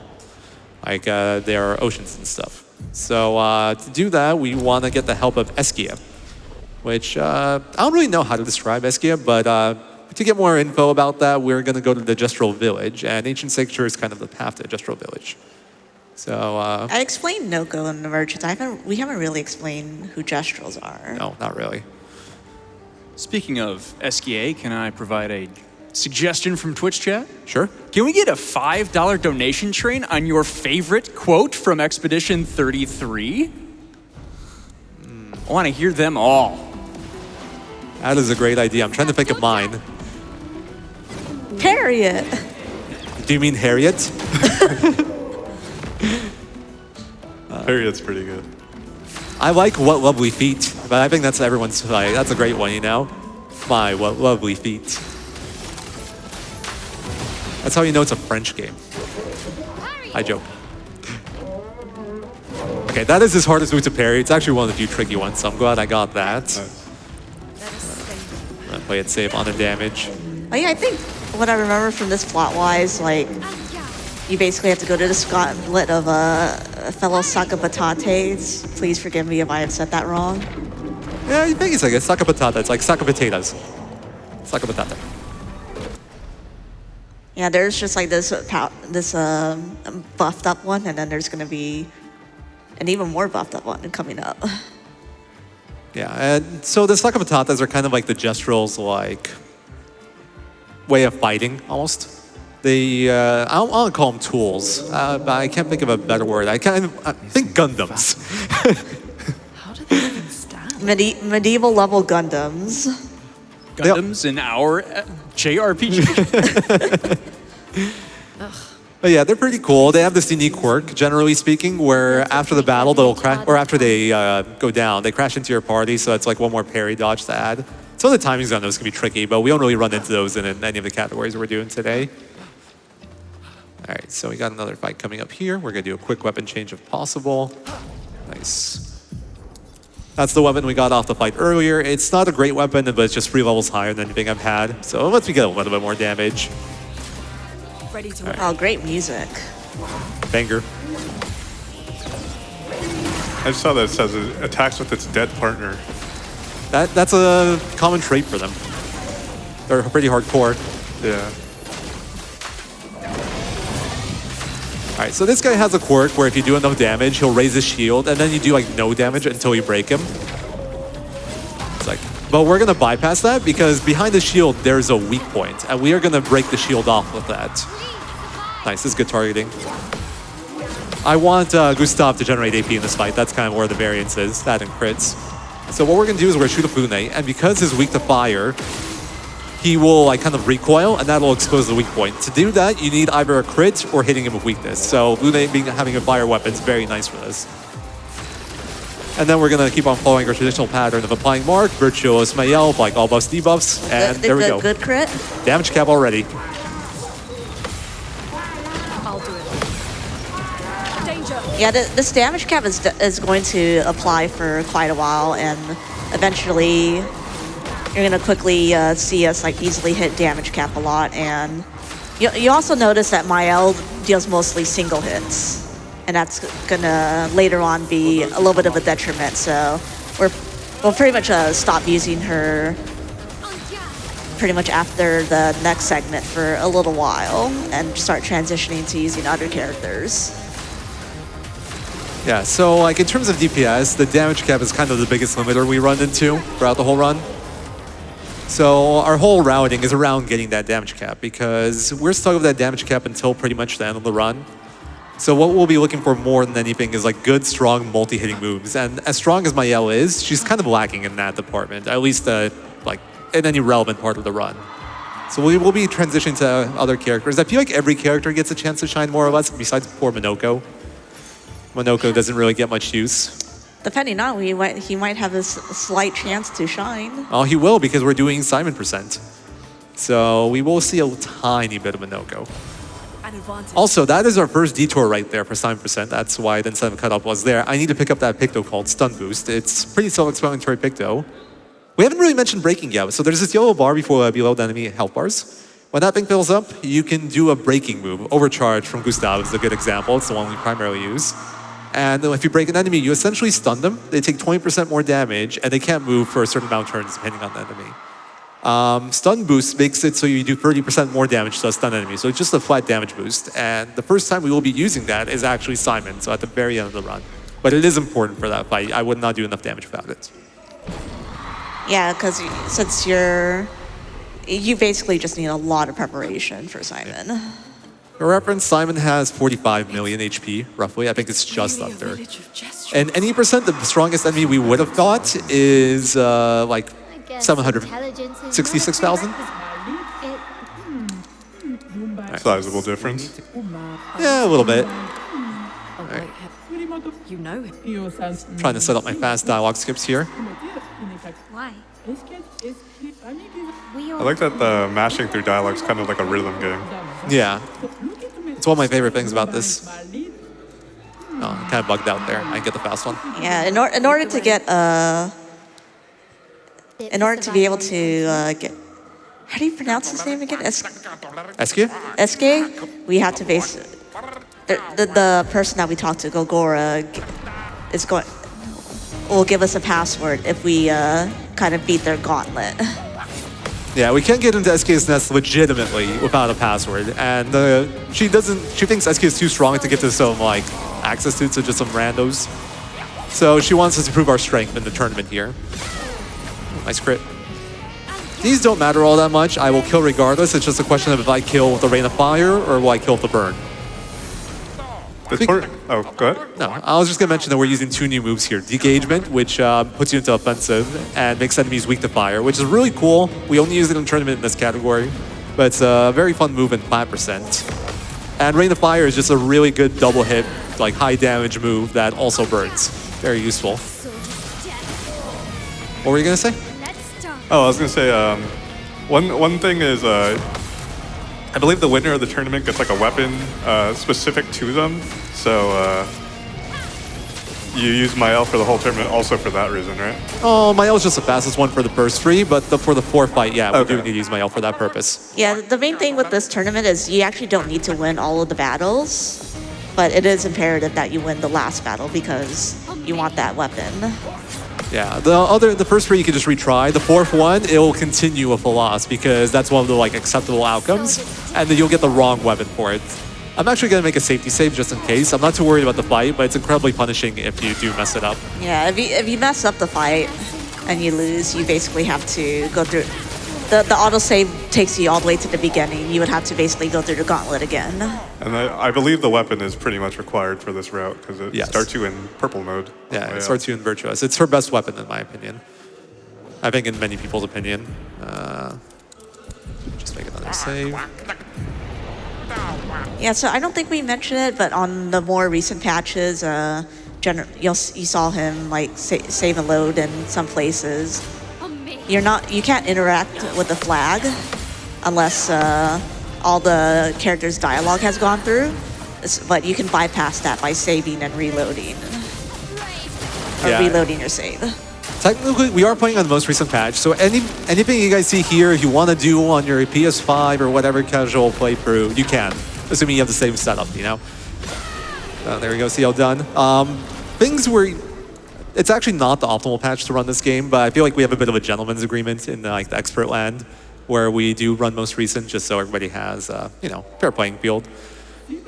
Like there are oceans and stuff. So to do that, we want to get the help of Eskia, which I don't really know how to describe Eskia, but to get more info about that, we're going to go to the Jestral village, and Ancient Sanctuary is kind of the path to the Jestral village. So I explained Noko and the merchants. We haven't really explained who Jestrals are. no, not really. Speaking of SKA, can I provide a suggestion from Twitch chat? Sure. Can we get a $5 donation train on your favorite quote from Expedition 33? I want to hear them all. That is a great idea. I'm trying to think of mine. Harriet! Do you mean Harriet? Harriet's pretty good. I like What Lovely Feet, but I think that's everyone's, like, that's a great one, you know? My, what lovely feet. That's how you know it's a French game. I joke. Okay, that is his hardest move to parry. It's actually one of the few tricky ones, so I'm glad I got that. Nice. I'm gonna play it safe on the damage. Oh yeah, I think what I remember from this plot-wise, like, you basically have to go to the gauntlet of fellow Sakapatates. Please forgive me if I have said that wrong. Yeah, you think it's like a Sakapatata. It's like Sakapatatas. Sakapatata. Yeah, there's just like this buffed up one, and then there's gonna be an even more buffed up one coming up. Yeah, and so the Sakapatatas are kind of like the Jestral's like way of fighting, almost. They, I don't want to call them tools, but I can't think of a better word. I think Gundams. How do they even stand? Medieval level Gundams. Gundams in our JRPG. But yeah, they're pretty cool. They have this unique quirk, generally speaking, where after the battle, they'll crash, or after they go down, they crash into your party, so it's like one more parry dodge to add. Some of the timings on those can be tricky, but we don't really run into those in any of the categories we're doing today. All right, so we got another fight coming up here. We're gonna do a quick weapon change if possible. Nice. That's the weapon we got off the fight earlier. It's not a great weapon, but it's just 3 levels higher than anything I've had. So it lets me get a little bit more damage. Ready to Oh, great music. Banger. I just saw that it says it attacks with its dead partner. That's a common trait for them. They're pretty hardcore. Yeah. All right, so this guy has a quirk where if you do enough damage, he'll raise his shield, and then you do like no damage until you break him. It's like, but we're gonna bypass that because behind the shield there's a weak point, and we are gonna break the shield off with that. Nice, this is good targeting. I want Gustav to generate AP in this fight. That's kind of where the variance is, that and crits. So what we're gonna do is we're gonna shoot a Fune, and because he's weak to fire, he will like kind of recoil, and that'll expose the weak point. To do that, you need either a crit or hitting him with weakness. So Fune having a fire weapon is very nice for this. And then we're gonna keep on following our traditional pattern of applying mark, virtuous Mael, like all buffs, debuffs, and there we go. Good crit. Damage cap already. I'll do it. Danger! Yeah, this damage cap is going to apply for quite a while, and eventually you're gonna quickly see us like easily hit damage cap a lot. And you also notice that Mael deals mostly single hits, and that's gonna later on be a little bit of a detriment. So we'll pretty much stop using her pretty much after the next segment for a little while and start transitioning to using other characters. Yeah, so like in terms of DPS, the damage cap is kind of the biggest limiter we run into throughout the whole run. So our whole routing is around getting that damage cap because we're stuck with that damage cap until pretty much the end of the run. So what we'll be looking for more than anything is like good, strong, multi-hitting moves. And as strong as Mael is, she's kind of lacking in that department, at least like in any relevant part of the run. So we will be transitioning to other characters. I feel like every character gets a chance to shine more or less, besides poor Minoko. Minoko doesn't really get much use. Depending on, he might have a slight chance to shine. Oh, he will because we're doing Simon percent. So we will see a tiny bit of a no-go. An advantage. Also, that is our first detour right there for Simon percent. That's why the incentive cutoff was there. I need to pick up that Picto called Stun Boost. It's pretty self-explanatory Picto. We haven't really mentioned breaking yet. So there's this yellow bar below the enemy health bars. When that thing fills up, you can do a breaking move. Overcharge from Gustav is a good example. It's the one we primarily use. And if you break an enemy, you essentially stun them. They take 20% more damage, and they can't move for a certain amount of turns depending on the enemy. Stun boost makes it so you do 30% more damage to a stun enemy. So it's just a flat damage boost. And the first time we will be using that is actually Simon, so at the very end of the run. But it is important for that fight. I would not do enough damage without it. Yeah, because since you basically just need a lot of preparation for Simon. Yeah. For reference, Simon has 45 million HP, roughly. I think it's just Really a under. village of Jestrons. And any percent, the strongest enemy we would have thought is like I guess 766,000. Sizable difference. Yeah, a little bit. Oh, wait, you know him. Trying to set up my fast dialogue skips here. Why? I like that the mashing through dialogue is kind of like a rhythm game. Yeah. It's one of my favorite things about this. Oh, kind of bugged out there. I get the fast one. Yeah, in order to get in order to be able to get, how do you pronounce his name again? SQ? SK? We have to base the person that we talked to, Gogora, will give us a password if we kind of beat their gauntlet. Yeah, we can't get into SK's nest legitimately without a password, and she thinks SK is too strong to get to some like access to just some randos. So she wants us to prove our strength in the tournament here. Nice crit. These don't matter all that much. I will kill regardless. It's just a question of if I kill with the Rain of Fire or will I kill with the Burn. Oh, go ahead. No, I was just going to mention that we're using two new moves here. Degagement, which puts you into offensive and makes enemies weak to fire, which is really cool. We only use it in tournament in this category, but it's a very fun move in 5%. And Rain of Fire is just a really good double hit, like high damage move that also burns. Very useful. What were you going to say? Oh, I was going to say, one thing is, I believe the winner of the tournament gets like a weapon specific to them. So you use Mael for the whole tournament also for that reason, right? Oh, Mael's just the fastest one for the burst 3, but for the 4th fight, yeah, we do need to use Mael for that purpose. Yeah, the main thing with this tournament is you actually don't need to win all of the battles, but it is imperative that you win the last battle because you want that weapon. Yeah, the first 3 you can just retry. The 4th one, it will continue with a loss because that's one of the like acceptable outcomes, and then you'll get the wrong weapon for it. I'm actually gonna make a safety save just in case. I'm not too worried about the fight, but it's incredibly punishing if you do mess it up. Yeah, if you mess up the fight and you lose, you basically have to go through. The autosave takes you all the way to the beginning. You would have to basically go through the gauntlet again. And I believe the weapon is pretty much required for this route because it starts you in purple mode. Yeah, it starts you in Virtuous. It's her best weapon in my opinion. I think in many people's opinion. Just make another save. Yeah, so I don't think we mentioned it, but on the more recent patches, you saw him like save and load in some places. You can't interact with the flag unless all the characters' dialogue has gone through, but you can bypass that by saving and reloading. Or reloading your save. Technically, we are playing on the most recent patch, so anything you guys see here, if you want to do on your PS5 or whatever casual playthrough, you can, assuming you have the same setup, you know? There we go, CL done. Things where it's actually not the optimal patch to run this game, but I feel like we have a bit of a gentleman's agreement in like the expert land, where we do run most recent just so everybody has, you know, fair playing field.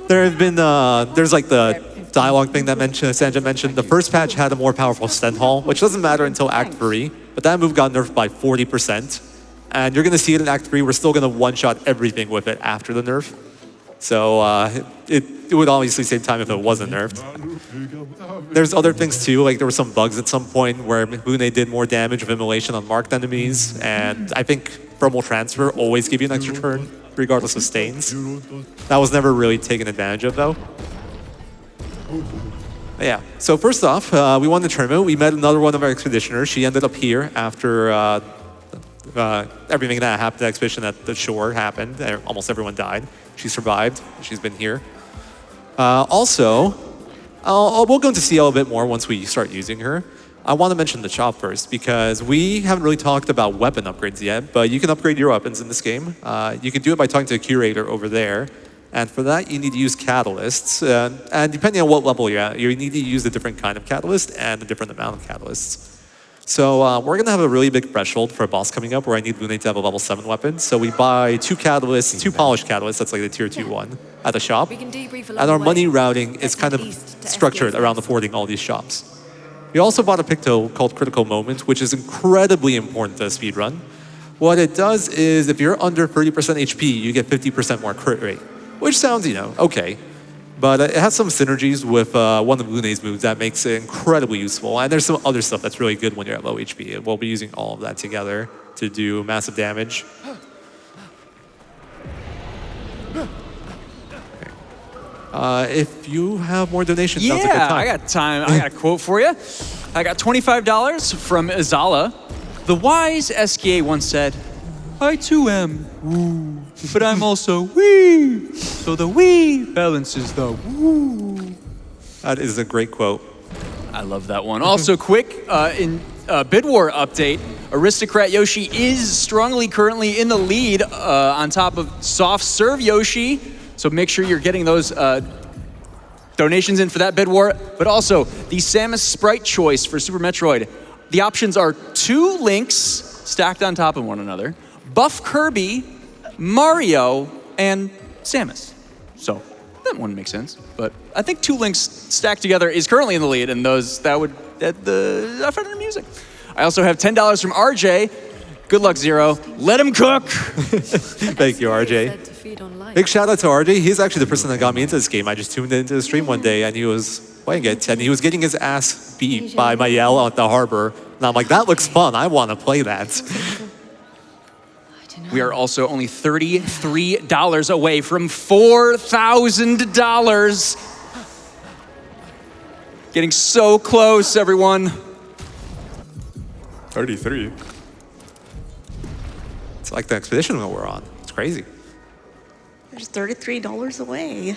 There have been, there's like the dialogue thing that Sanjan mentioned. The first patch had a more powerful Sten Hall, which doesn't matter until Act 3, but that move got nerfed by 40%. And you're gonna see it in Act 3, we're still gonna one-shot everything with it after the nerf. So it would obviously save time if it wasn't nerfed. There's other things too, like there were some bugs at some point where Mune did more damage with immolation on marked enemies, and I think thermal transfer always give you an extra turn, regardless of stains. That was never really taken advantage of though. Yeah, so first off, we won the tournament. We met another one of our expeditioners. She ended up here after everything that happened at the expedition at the shore happened. Almost everyone died. She survived. She's been here. Also, we'll go into CL a bit more once we start using her. I want to mention the shop first because we haven't really talked about weapon upgrades yet, but you can upgrade your weapons in this game. You can do it by talking to a curator over there. And for that, you need to use catalysts. And depending on what level you're at, you need to use a different kind of catalyst and a different amount of catalysts. So we're going to have a really big threshold for a boss coming up where I need Lunate to have a level 7 weapon. So we buy 2 catalysts, 2 polished catalysts, that's like the tier 2 one, at the shop. And our money routing is kind of structured around affording all these shops. We also bought a Picto called Critical Moment, which is incredibly important to a speedrun. What it does is if you're under 30% HP, you get 50% more crit rate. Which sounds, okay. But it has some synergies with one of Lunate's moves that makes it incredibly useful. And there's some other stuff that's really good when you're at low HP. We'll be using all of that together to do massive damage. If you have more donations, now's a good time. I got time. I got a quote for you. I got $25 from Izala. The wise SKA once said, I too am woo, but I'm also wee. So the wee balances the woo. That is a great quote. I love that one. Also quick, in Bid War update, Aristocrat Yoshi is strongly currently in the lead on top of Soft Serve Yoshi. So make sure you're getting those donations in for that Bid War. But also, the Samus Sprite choice for Super Metroid. The options are 2 Links stacked on top of one another, Buff Kirby, Mario, and Samus. So that one makes sense. But I think 2 Links stacked together is currently in the lead, and I find it amusing. I also have $10 from RJ. Good luck, Zero. Let him cook. Thank you, RJ. Big shout out to RJ. He's actually the person that got me into this game. I just tuned into the stream one day, and he was playing it, and he was getting his ass beat by my yell at the harbor. And I'm like, that looks fun. I want to play that. We are also only $33 away from $4,000. Getting so close, everyone. 33. It's like the expedition that we're on. It's crazy. There's $33 away.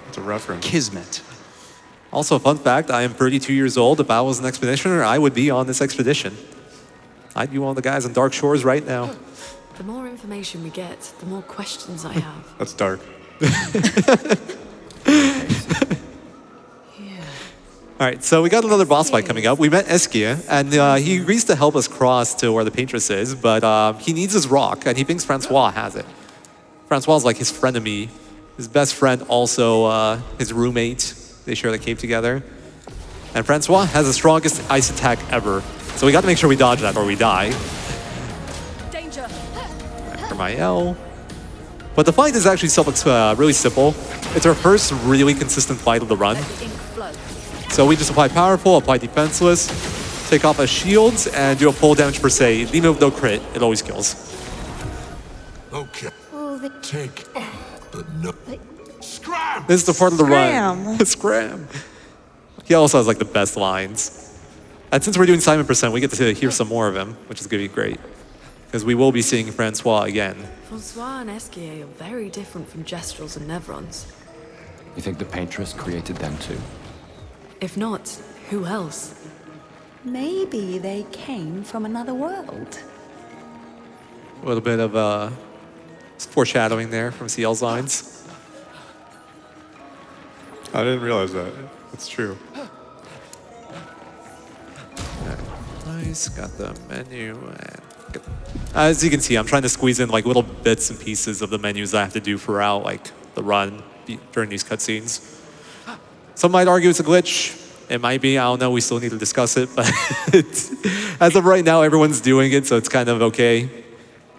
It's a reference. Kismet. Also, fun fact, I am 32 years old. If I was an expeditioner, I would be on this expedition. I'd be one of the guys on Dark Shores right now. The more information we get, the more questions I have. That's dark. All right, so we got another boss fight coming up. We met Eskia, and he agrees to help us cross to where the Paintress is, but he needs his rock, and he thinks Francois has it. Francois is like his frenemy, his best friend, also his roommate. They share the cave together. And Francois has the strongest ice attack ever, so we got to make sure we dodge that or we die. Danger. After my L. But the fight is actually really simple. It's our first really consistent fight of the run. So we just apply powerful, apply defenseless, take off as shields, and do a full damage per se. Even with no crit, it always kills. Okay. All the Take the no. Scram! This is the part of the Scram. run. Scram. He also has like the best lines. And since we're doing Simon %, we get to hear some more of him, which is going to be great. Because we will be seeing Francois again. Francois and Esquier are very different from Jestrels and Nevrons. You think the Paintress created them too? If not, who else? Maybe they came from another world. A little bit of foreshadowing there from CL's lines. I didn't realize that. It's true. Nice, got the menu. As you can see, I'm trying to squeeze in like little bits and pieces of the menus I have to do throughout like the run during these cutscenes. Some might argue it's a glitch. It might be, I don't know, we still need to discuss it, but as of right now, everyone's doing it, so it's kind of okay.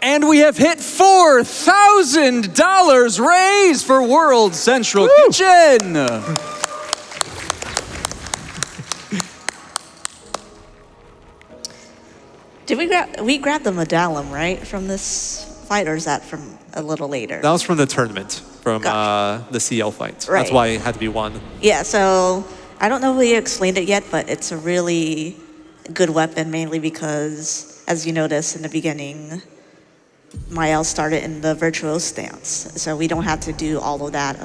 And we have hit $4,000 raised for World Central Kitchen. Did we grab the medallion, right, from this fight, or is that from a little later? That was from the tournament, from Gotcha. the CL fight. Right. That's why it had to be one. Yeah, so I don't know if we explained it yet, but it's a really good weapon, mainly because, as you noticed in the beginning, Mael started in the virtuose stance, so we don't have to do all of that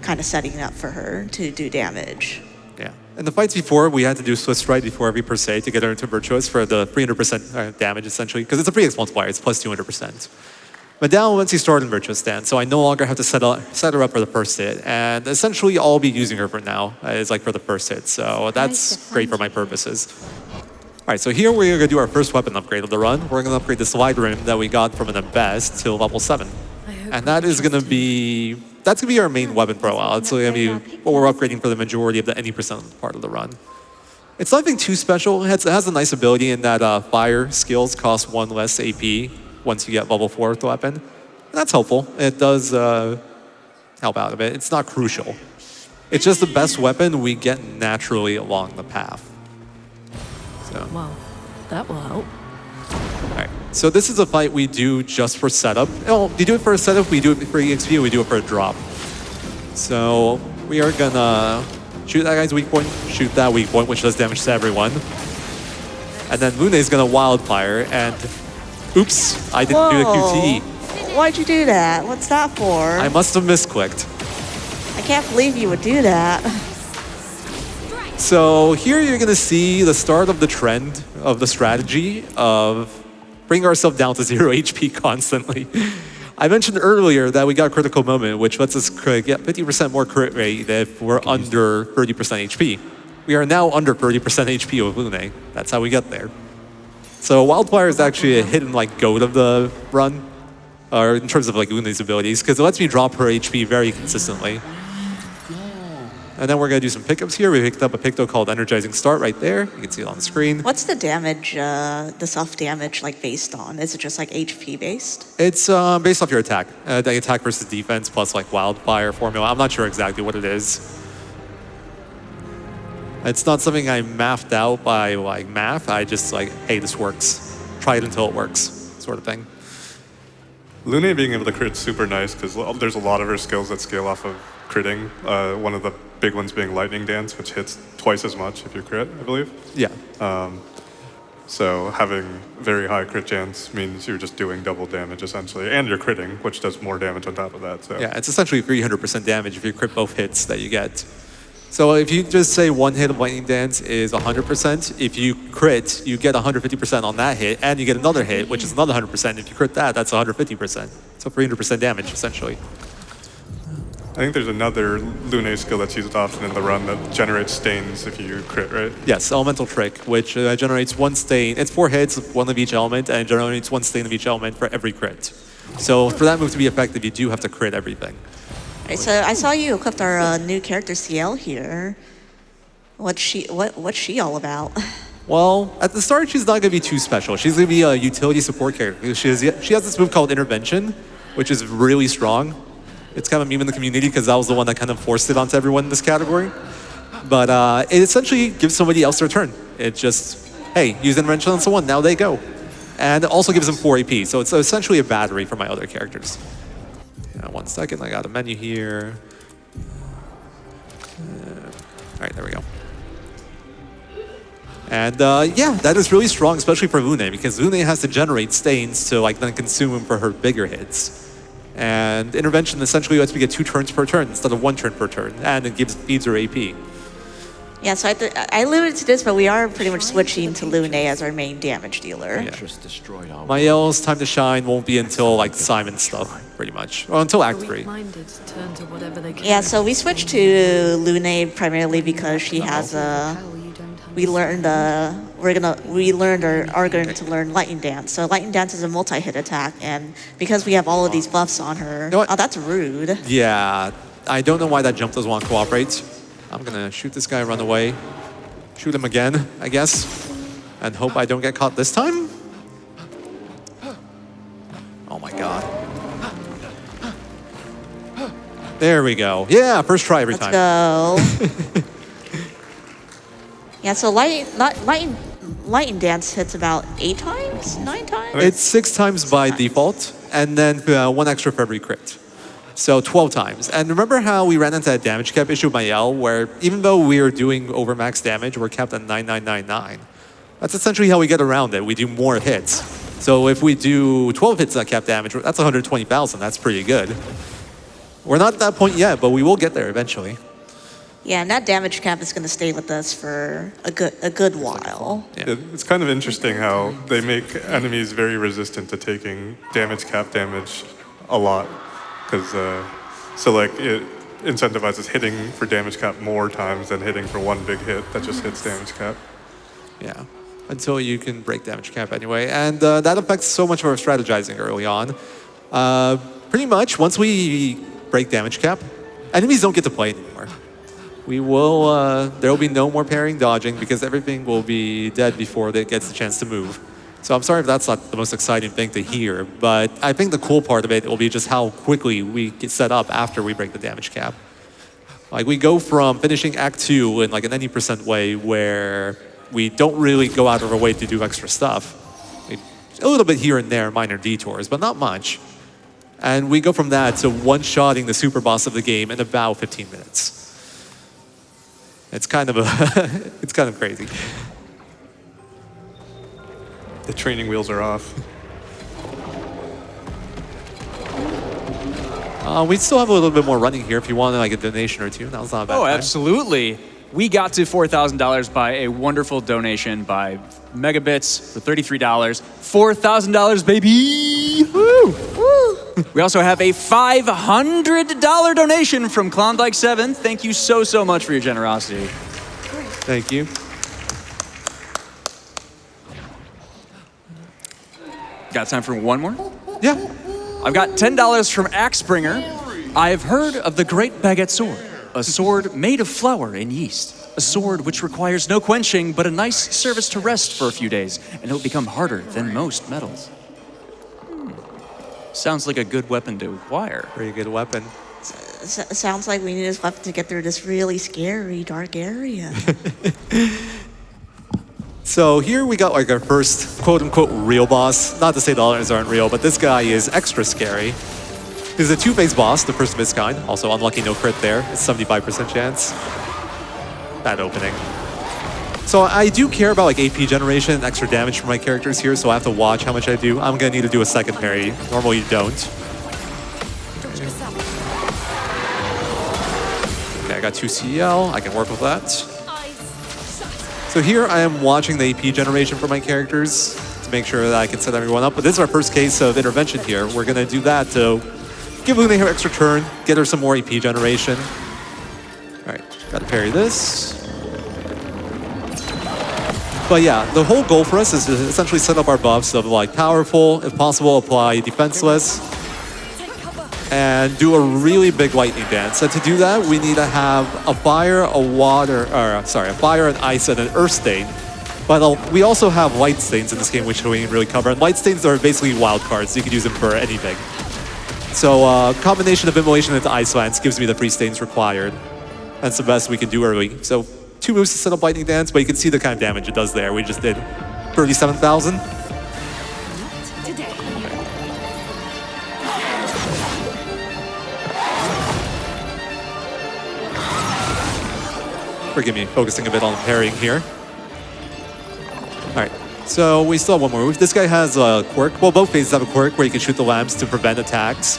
kind of setting up for her to do damage. Yeah. In the fights before, we had to do Swiss Stride before every per se to get her into virtuous for the 300% damage, essentially, because it's a 3x multiplier, it's plus 200%. But now, once you start in virtuous stance, so I no longer have to set her up for the first hit, and essentially I'll be using her for now, is like for the first hit, so that's great for my purposes. All right, so here we're gonna do our first weapon upgrade of the run. We're gonna upgrade the slide rim that we got from an best to level 7. And that is gonna be, that's gonna be our main weapon for a while. It's gonna be what we're upgrading for the majority of the any percent part of the run. It's nothing too special. It has a nice ability in that fire skills cost 1 less AP once you get level 4 with the weapon. And that's helpful. It does help out a bit. It's not crucial. It's just the best weapon we get naturally along the path. So. Well, that will help. Alright, so this is a fight we do just for setup. Oh, we do it for a setup, we do it for EXP, we do it for a drop. So we are gonna shoot that guy's weak point, shoot that weak point, which does damage to everyone. And then Lune is gonna wildfire, and oops, I didn't do the QTE. Why'd you do that? What's that for? I must have misclicked. I can't believe you would do that. So here you're gonna see the start of the trend of the strategy of bringing ourselves down to 0 HP constantly. I mentioned earlier that we got a critical moment, which lets us get 50% more crit rate if we're under 30% HP. We are now under 30% HP with Lune. That's how we get there. So Wildfire is actually a hidden like goat of the run, or in terms of like Lune's abilities, because it lets me drop her HP very consistently. And then we're going to do some pickups here. We picked up a picto called Energizing Start right there. You can see it on the screen. What's the damage, the self-damage, like, based on? Is it just, like, HP based? It's based off your attack. The attack versus defense plus, like, Wildfire formula. I'm not sure exactly what it is. It's not something I mapped out by, like, math. I just, like, hey, this works. Try it until it works, sort of thing. Lune being able to crit is super nice because there's a lot of her skills that scale off of critting. One of the big ones being Lightning Dance, which hits twice as much if you crit, I believe. Yeah. So having very high crit chance means you're just doing double damage essentially, and you're critting, which does more damage on top of that. So yeah, it's essentially 300% damage if you crit both hits that you get. So if you just say one hit of Lightning Dance is 100%, if you crit, you get 150% on that hit, and you get another hit, which is another 100%. If you crit that, that's 150%. So 300% damage, essentially. I think there's another Lune skill that's used often in the run that generates stains if you crit, right? Yes, Elemental Trick, which generates 1 stain. It's 4 hits, 1 of each element, and it generates 1 stain of each element for every crit. So for that move to be effective, you do have to crit everything. Right, so I saw you equipped our new character CL here. What's she all about? Well, at the start, she's not going to be too special. She's going to be a utility support character. She has this move called Intervention, which is really strong. It's kind of a meme in the community because that was the one that kind of forced it onto everyone in this category. But it essentially gives somebody else their turn. It just, hey, use Intervention on someone, now they go. And it also gives them 4 AP, so it's essentially a battery for my other characters. 1 second, I got a menu here. All right, there we go. And yeah, that is really strong, especially for Lune, because Lune has to generate stains to like then consume them for her bigger hits. And Intervention essentially lets me get 2 turns per turn instead of 1 turn per turn, and it feeds her AP. Yeah, so I alluded to this, but we are pretty much switching to Lune as our main damage dealer. Yeah. Mael's time to shine won't be until like Simon stuff, pretty much, or until Act 3. Yeah, so we switched to Lune primarily because she has we are going to learn Lightning Dance. So Lightning Dance is a multi-hit attack, and because we have all of these buffs on her, you know what? Oh, that's rude. Yeah, I don't know why that jump doesn't want to cooperate. I'm gonna shoot this guy, run away, shoot him again, I guess, and hope I don't get caught this time. Oh my god. There we go. Yeah, first try every time. Let's go. Yeah, so Lightning Dance hits about 8 times? 9 times? It's 6 times by default, and then 1 extra for every crit. So 12 times. And remember how we ran into that damage cap issue with my L, where even though we are doing over max damage, we're capped at 9999. That's essentially how we get around it. We do more hits. So if we do 12 hits at cap damage, that's 120,000. That's pretty good. We're not at that point yet, but we will get there eventually. Yeah, and that damage cap is going to stay with us for a good while. Yeah. It's kind of interesting how they make enemies very resistant to taking damage cap damage a lot. Because, so like, it incentivizes hitting for damage cap more times than hitting for one big hit that just hits damage cap. Yeah, until you can break damage cap anyway. And that affects so much of our strategizing early on. Pretty much, once we break damage cap, enemies don't get to play anymore. We will, there will be no more parrying, dodging, because everything will be dead before it gets the chance to move. So I'm sorry if that's not the most exciting thing to hear, but I think the cool part of it will be just how quickly we get set up after we break the damage cap. Like, we go from finishing Act 2 in like an any % way where we don't really go out of our way to do extra stuff. A little bit here and there, minor detours, but not much. And we go from that to one-shotting the super boss of the game in about 15 minutes. It's kind of it's kind of crazy. The training wheels are off. We still have a little bit more running here if you want like a donation or two. That was not a bad time. Absolutely. We got to $4,000 by a wonderful donation by Megabits for $33. $4,000, baby! Woo! Woo! We also have a $500 donation from Klondike7. Thank you so much for your generosity. Thank you. Got time for one more? Yeah. I've got $10 from Axebringer. I've heard of the Great Baguette Sword, a sword made of flour and yeast. A sword which requires no quenching, but a nice service to rest for a few days, and it'll become harder than most metals. Sounds like a good weapon to acquire. Pretty good weapon. Sounds like we need this weapon to get through this really scary, dark area. So here we got like our first quote-unquote real boss. Not to say the others aren't real, but this guy is extra scary. He's a two-phase boss, the first of his kind. Also unlucky no crit there. It's 75% chance. Bad opening. So I do care about like AP generation and extra damage for my characters here, so I have to watch how much I do. I'm gonna need to do a second parry. Normally you don't. Okay, I got 2 CL. I can work with that. So here I am watching the AP generation for my characters to make sure that I can set everyone up. But this is our first case of intervention here. We're gonna do that to give Luna her extra turn, get her some more AP generation. All right, gotta parry this. But yeah, the whole goal for us is to essentially set up our buffs of like powerful, if possible, apply defenseless, and do a really big lightning dance. And to do that, we need to have a fire, a fire, an ice, and an earth stain. But we also have light stains in this game, which we didn't really cover. And light stains are basically wild cards. You can use them for anything. So combination of immolation and ice lance gives me the free stains required. That's the best we can do early. So 2 moves to set up lightning dance, but you can see the kind of damage it does there. We just did 37,000. Forgive me, focusing a bit on parrying here. All right, so we still have one more move. This guy has a quirk. Well, both phases have a quirk where you can shoot the lamps to prevent attacks,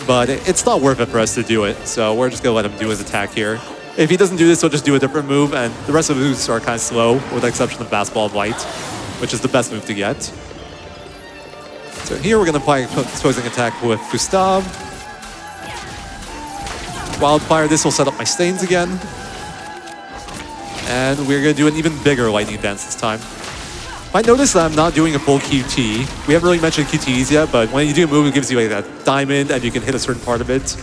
but it's not worth it for us to do it. So we're just gonna let him do his attack here. If he doesn't do this, he'll just do a different move, and the rest of the moves are kind of slow, with the exception of Basketball of Light, which is the best move to get. So here we're gonna apply exposing attack with Gustav. Wildfire, this will set up my stains again. And we're gonna do an even bigger lightning dance this time. I noticed that I'm not doing a full QT. We haven't really mentioned QTs yet, but when you do a move, it gives you like that diamond, and you can hit a certain part of it.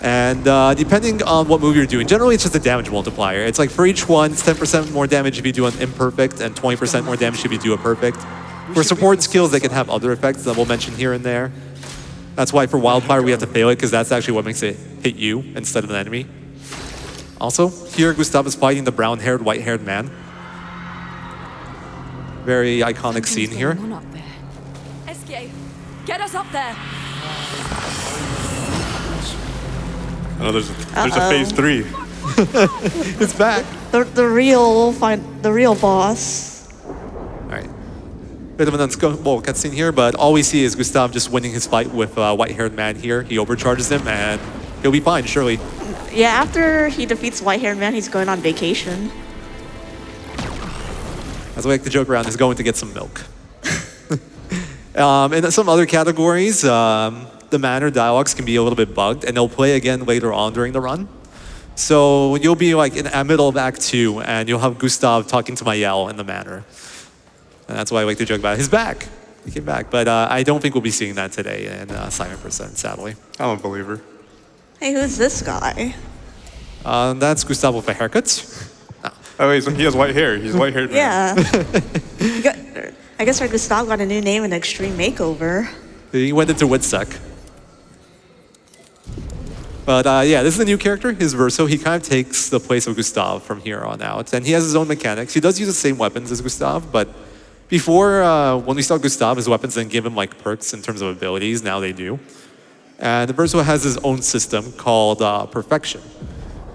And depending on what move you're doing, generally it's just a damage multiplier. It's like for each one, it's 10% more damage if you do an imperfect, and 20% more damage if you do a perfect. For support skills, they can have other effects that we'll mention here and there. That's why for Wildfire, we have to fail it, because that's actually what makes it hit you instead of an enemy. Also, here Gustav is fighting the brown-haired, white-haired man. Very iconic scene here. Get us up there. know there's a phase 3. It's back. The real boss. All right. Bit of an unscopable cutscene here, but all we see is Gustav just winning his fight with a white-haired man here. He overcharges him, and he'll be fine, surely. Yeah, after he defeats white-haired man, he's going on vacation. As we like to joke around, he's going to get some milk. In some other categories, the manner dialogues can be a little bit bugged, and they'll play again later on during the run. So you'll be like in the middle of Act 2, and you'll have Gustav talking to Mayel in the manner. And that's why I like to joke about it. He's back. He came back. But I don't think we'll be seeing that today in Simon Percent, sadly. I'm a believer. Hey, who's this guy? That's Gustav with a haircut. No. Oh, he has white hair. He's white-haired. Yeah. I guess our Gustav got a new name in Extreme Makeover. He went into Woodsuck. But yeah, this is a new character, his Verso. He kind of takes the place of Gustav from here on out. And he has his own mechanics. He does use the same weapons as Gustav, but before, when we saw Gustav, his weapons didn't give him like perks in terms of abilities. Now they do. And the Verso has his own system called Perfection.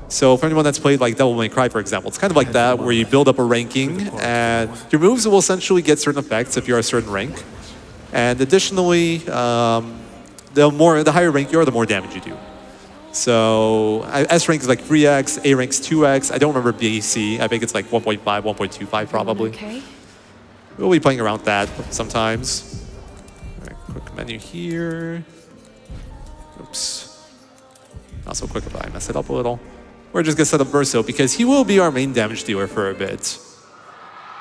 So for anyone that's played like Devil May Cry, for example, it's kind of like that, where you build up a ranking, and your moves will essentially get certain effects if you're a certain rank. And additionally, the higher rank you are, the more damage you do. So S rank is like 3x, A rank's 2x. I don't remember BC. I think it's like 1.5, 1.25 probably. Okay. We'll be playing around that sometimes. All right, quick menu here. Oops. Not so quick if I mess it up a little. We're just gonna set up Verso because he will be our main damage dealer for a bit.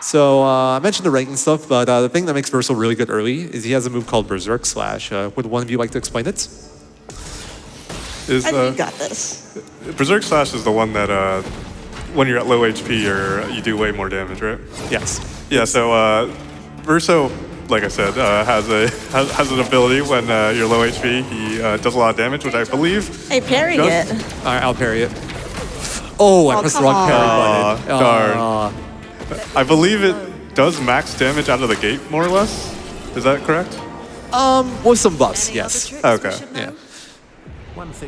So I mentioned the ranking stuff, but the thing that makes Verso really good early is he has a move called Berserk Slash. Would one of you like to explain it? I think you got this. Berserk Slash is the one that when you're at low HP, you do way more damage, right? Yes. Yeah. So Verso, like I said, has an ability when you're low HP. He does a lot of damage, which I believe. Hey, parry it. All right, I'll parry it. Oh, I pressed the wrong parry button. Darn. I believe it does max damage out of the gate, more or less. Is that correct? With some buffs, yes. Okay. Yeah.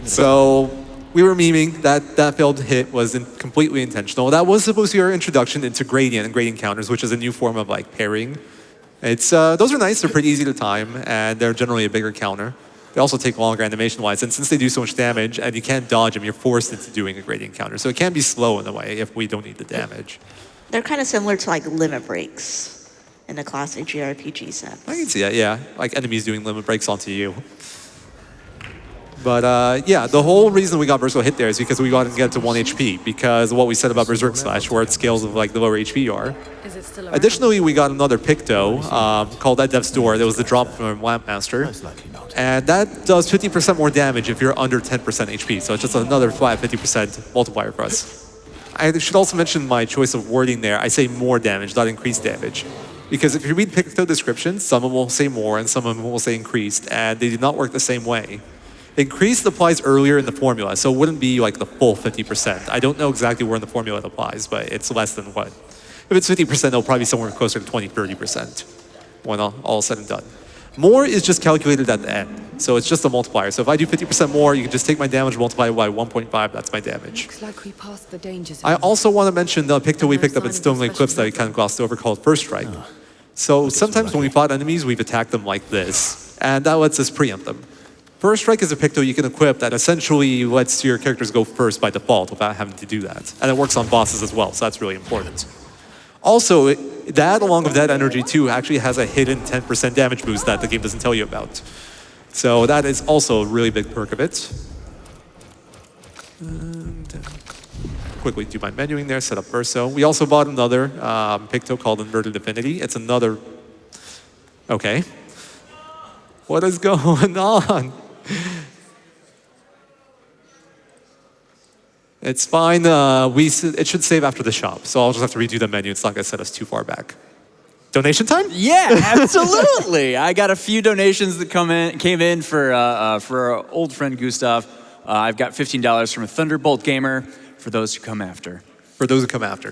So we were memeing that failed hit was completely intentional. That was supposed to be our introduction into gradient and gradient counters, which is a new form of like parrying. It's those are nice. They're pretty easy to time, and they're generally a bigger counter. They also take longer animation-wise, and since they do so much damage and you can't dodge them, you're forced into doing a gradient counter. So it can be slow in a way if we don't need the damage. They're kind of similar to like limit breaks in the classic JRPG sense. I can see that, yeah. Like enemies doing limit breaks onto you. But yeah, the whole reason we got Verso hit there is because we got to get to 1 HP, because of what we said about Berserk Slash, where it scales with like the lower HP you are. Additionally, we got another Picto called At Death's Door. That was the drop from Lampmaster. And that does 50% more damage if you're under 10% HP. So it's just another flat 50% multiplier for us. I should also mention my choice of wording there. I say more damage, not increased damage. Because if you read Picto descriptions, some of them will say more and some of them will say increased, and they do not work the same way. Increased applies earlier in the formula, so it wouldn't be like the full 50%. I don't know exactly where in the formula it applies, but it's less than what? If it's 50%, it'll probably be somewhere closer to 20, 30% when all said and done. More is just calculated at the end, so it's just a multiplier. So if I do 50% more, you can just take my damage, multiply it by 1.5, that's my damage. Looks like we passed the danger zone. I also want to mention the Picto we picked up in Stoneway Cliffs that we kind of glossed over called First Strike. So sometimes when we fought enemies, we've attacked them like this, and that lets us preempt them. First Strike is a Picto you can equip that essentially lets your characters go first by default without having to do that. And it works on bosses as well, so that's really important. Also, that along with that energy too actually has a hidden 10% damage boost that the game doesn't tell you about. So that is also a really big perk of it. And quickly do my menuing there, set up Verso. We also bought another Picto called Inverted Affinity. It's another, okay. What is going on? It's fine. It should save after the shop, so I'll just have to redo the menu. It's not going to set us too far back. Donation time? Yeah, absolutely. I got a few donations that came in for our old friend Gustav. I've got $15 from a Thunderbolt Gamer for those who come after. For those who come after.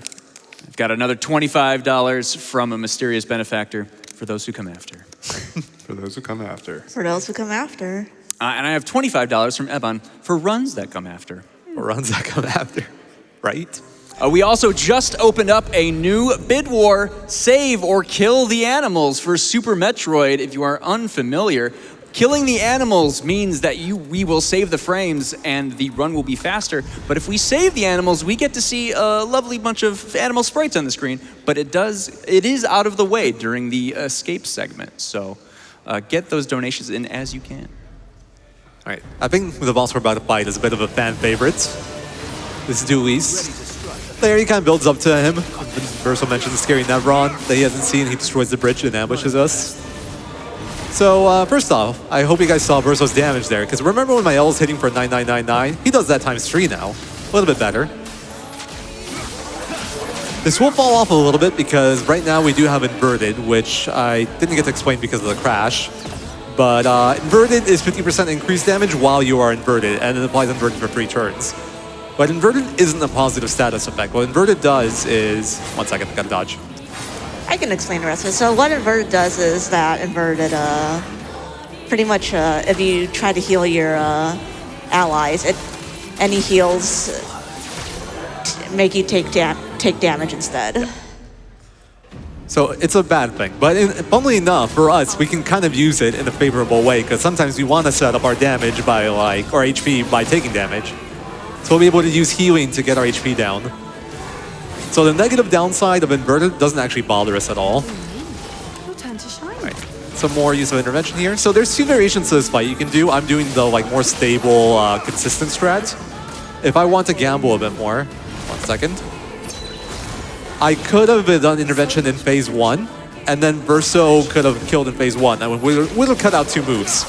I've got another $25 from a mysterious benefactor for those who come after. For those who come after. For those who come after. And I have $25 from Eban for runs that come after. Runs that come after, right? We also just opened up a new bid war, Save or Kill the Animals for Super Metroid. If you are unfamiliar, killing the animals means that we will save the frames and the run will be faster. But if we save the animals, we get to see a lovely bunch of animal sprites on the screen. But it is out of the way during the escape segment. So get those donations in as you can. All right, I think the boss we're about to fight is a bit of a fan favorite. This is Duelist. There he kind of builds up to him. Verso mentioned the scary Nevron that he hasn't seen. He destroys the bridge and ambushes us. So first off, I hope you guys saw Verso's damage there, because remember when my L was hitting for 9999? He does that times 3 now. A little bit better. This will fall off a little bit because right now we do have Inverted, which I didn't get to explain because of the crash. But Inverted is 50% increased damage while you are inverted, and it applies Inverted for 3 turns. But Inverted isn't a positive status effect. What Inverted does is... One second, I gotta dodge. I can explain the rest of it. So what Inverted does is that Inverted, pretty much, if you try to heal your allies, any heals make you take damage instead. Yeah. So it's a bad thing. But funnily enough, for us, we can kind of use it in a favorable way, because sometimes we want to set up our damage by or HP by taking damage. So we'll be able to use healing to get our HP down. So the negative downside of Inverted doesn't actually bother us at all. Your turn to shine. All right. Some more use of intervention here. So there's 2 variations to this fight you can do. I'm doing the more stable, consistent strat. If I want to gamble a bit more, 1 second. I could have done intervention in phase 1, and then Verso could have killed in phase 1. I would have cut out 2 moves.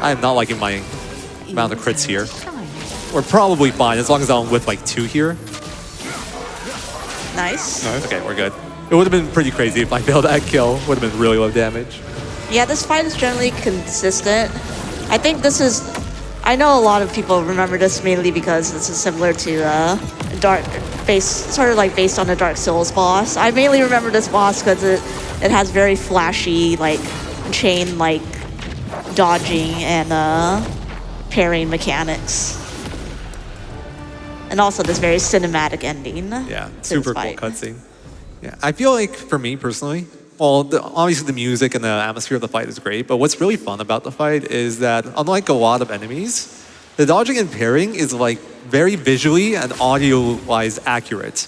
I am not liking my amount of crits here. We're probably fine as long as I'm with 2 here. Nice. Okay, we're good. It would have been pretty crazy if I failed that kill. Would have been really low damage. Yeah, this fight is generally consistent. I think this is... I know a lot of people remember this mainly because this is similar to sort of based on the Dark Souls boss. I mainly remember this boss because it has very flashy, chain, dodging and parrying mechanics. And also this very cinematic ending. Yeah, super cool cutscene. Yeah, I feel like for me personally, well, obviously the music and the atmosphere of the fight is great, but what's really fun about the fight is that unlike a lot of enemies, the dodging and parrying is very visually and audio-wise accurate.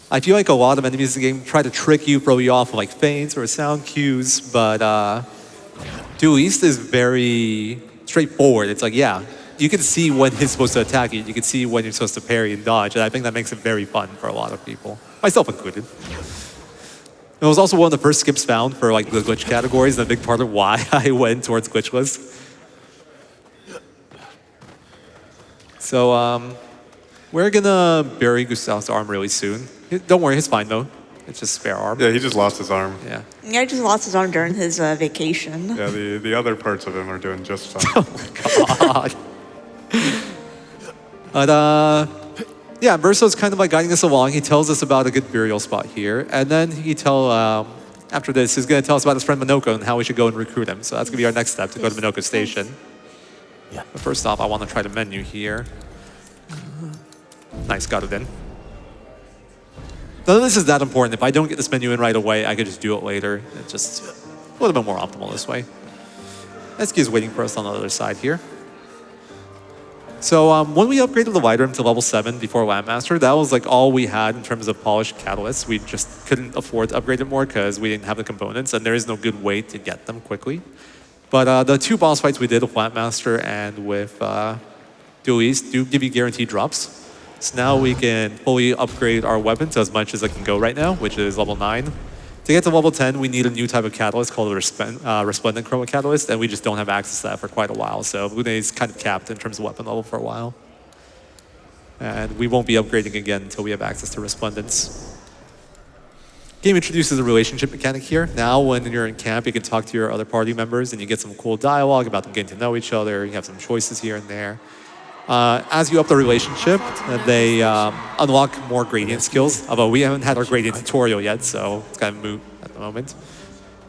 I feel like a lot of enemies in the game try to trick you, throw you off with feints or sound cues, but Duelist is very straightforward. It's yeah, you can see when he's supposed to attack you. You can see when you're supposed to parry and dodge, and I think that makes it very fun for a lot of people, myself included. It was also one of the first skips found for the glitch categories, and a big part of why I went towards glitchless. So we're gonna bury Gustav's arm really soon. Don't worry, he's fine though. It's just spare arm. Yeah, he just lost his arm. Yeah. Yeah, he just lost his arm during his vacation. Yeah, the other parts of him are doing just fine. Oh my god. But yeah, Verso's kind of guiding us along. He tells us about a good burial spot here, and then after this, he's gonna tell us about his friend Minoko and how we should go and recruit him. So that's gonna be our next step, to go to Minoko Station. Yeah. But first off, I want to try the menu here. Nice, got it in. None of this is that important. If I don't get this menu in right away, I could just do it later. It's just a little bit more optimal this way. SK is waiting for us on the other side here. So when we upgraded the Light Room to level 7 before Landmaster, that was all we had in terms of polished catalysts. We just couldn't afford to upgrade it more because we didn't have the components, and there is no good way to get them quickly. But the 2 boss fights we did with Landmaster and with Duelist do give you guaranteed drops. So now we can fully upgrade our weapon to as much as it can go right now, which is level 9. To get to level 10, we need a new type of catalyst called a Resplendent Chroma Catalyst, and we just don't have access to that for quite a while. So Lune is kind of capped in terms of weapon level for a while. And we won't be upgrading again until we have access to Resplendence. Game introduces a relationship mechanic here. Now when you're in camp, you can talk to your other party members and you get some cool dialogue about them getting to know each other. You have some choices here and there. As you up the relationship, they unlock more gradient skills, although we haven't had our gradient tutorial yet, so it's kind of moot at the moment.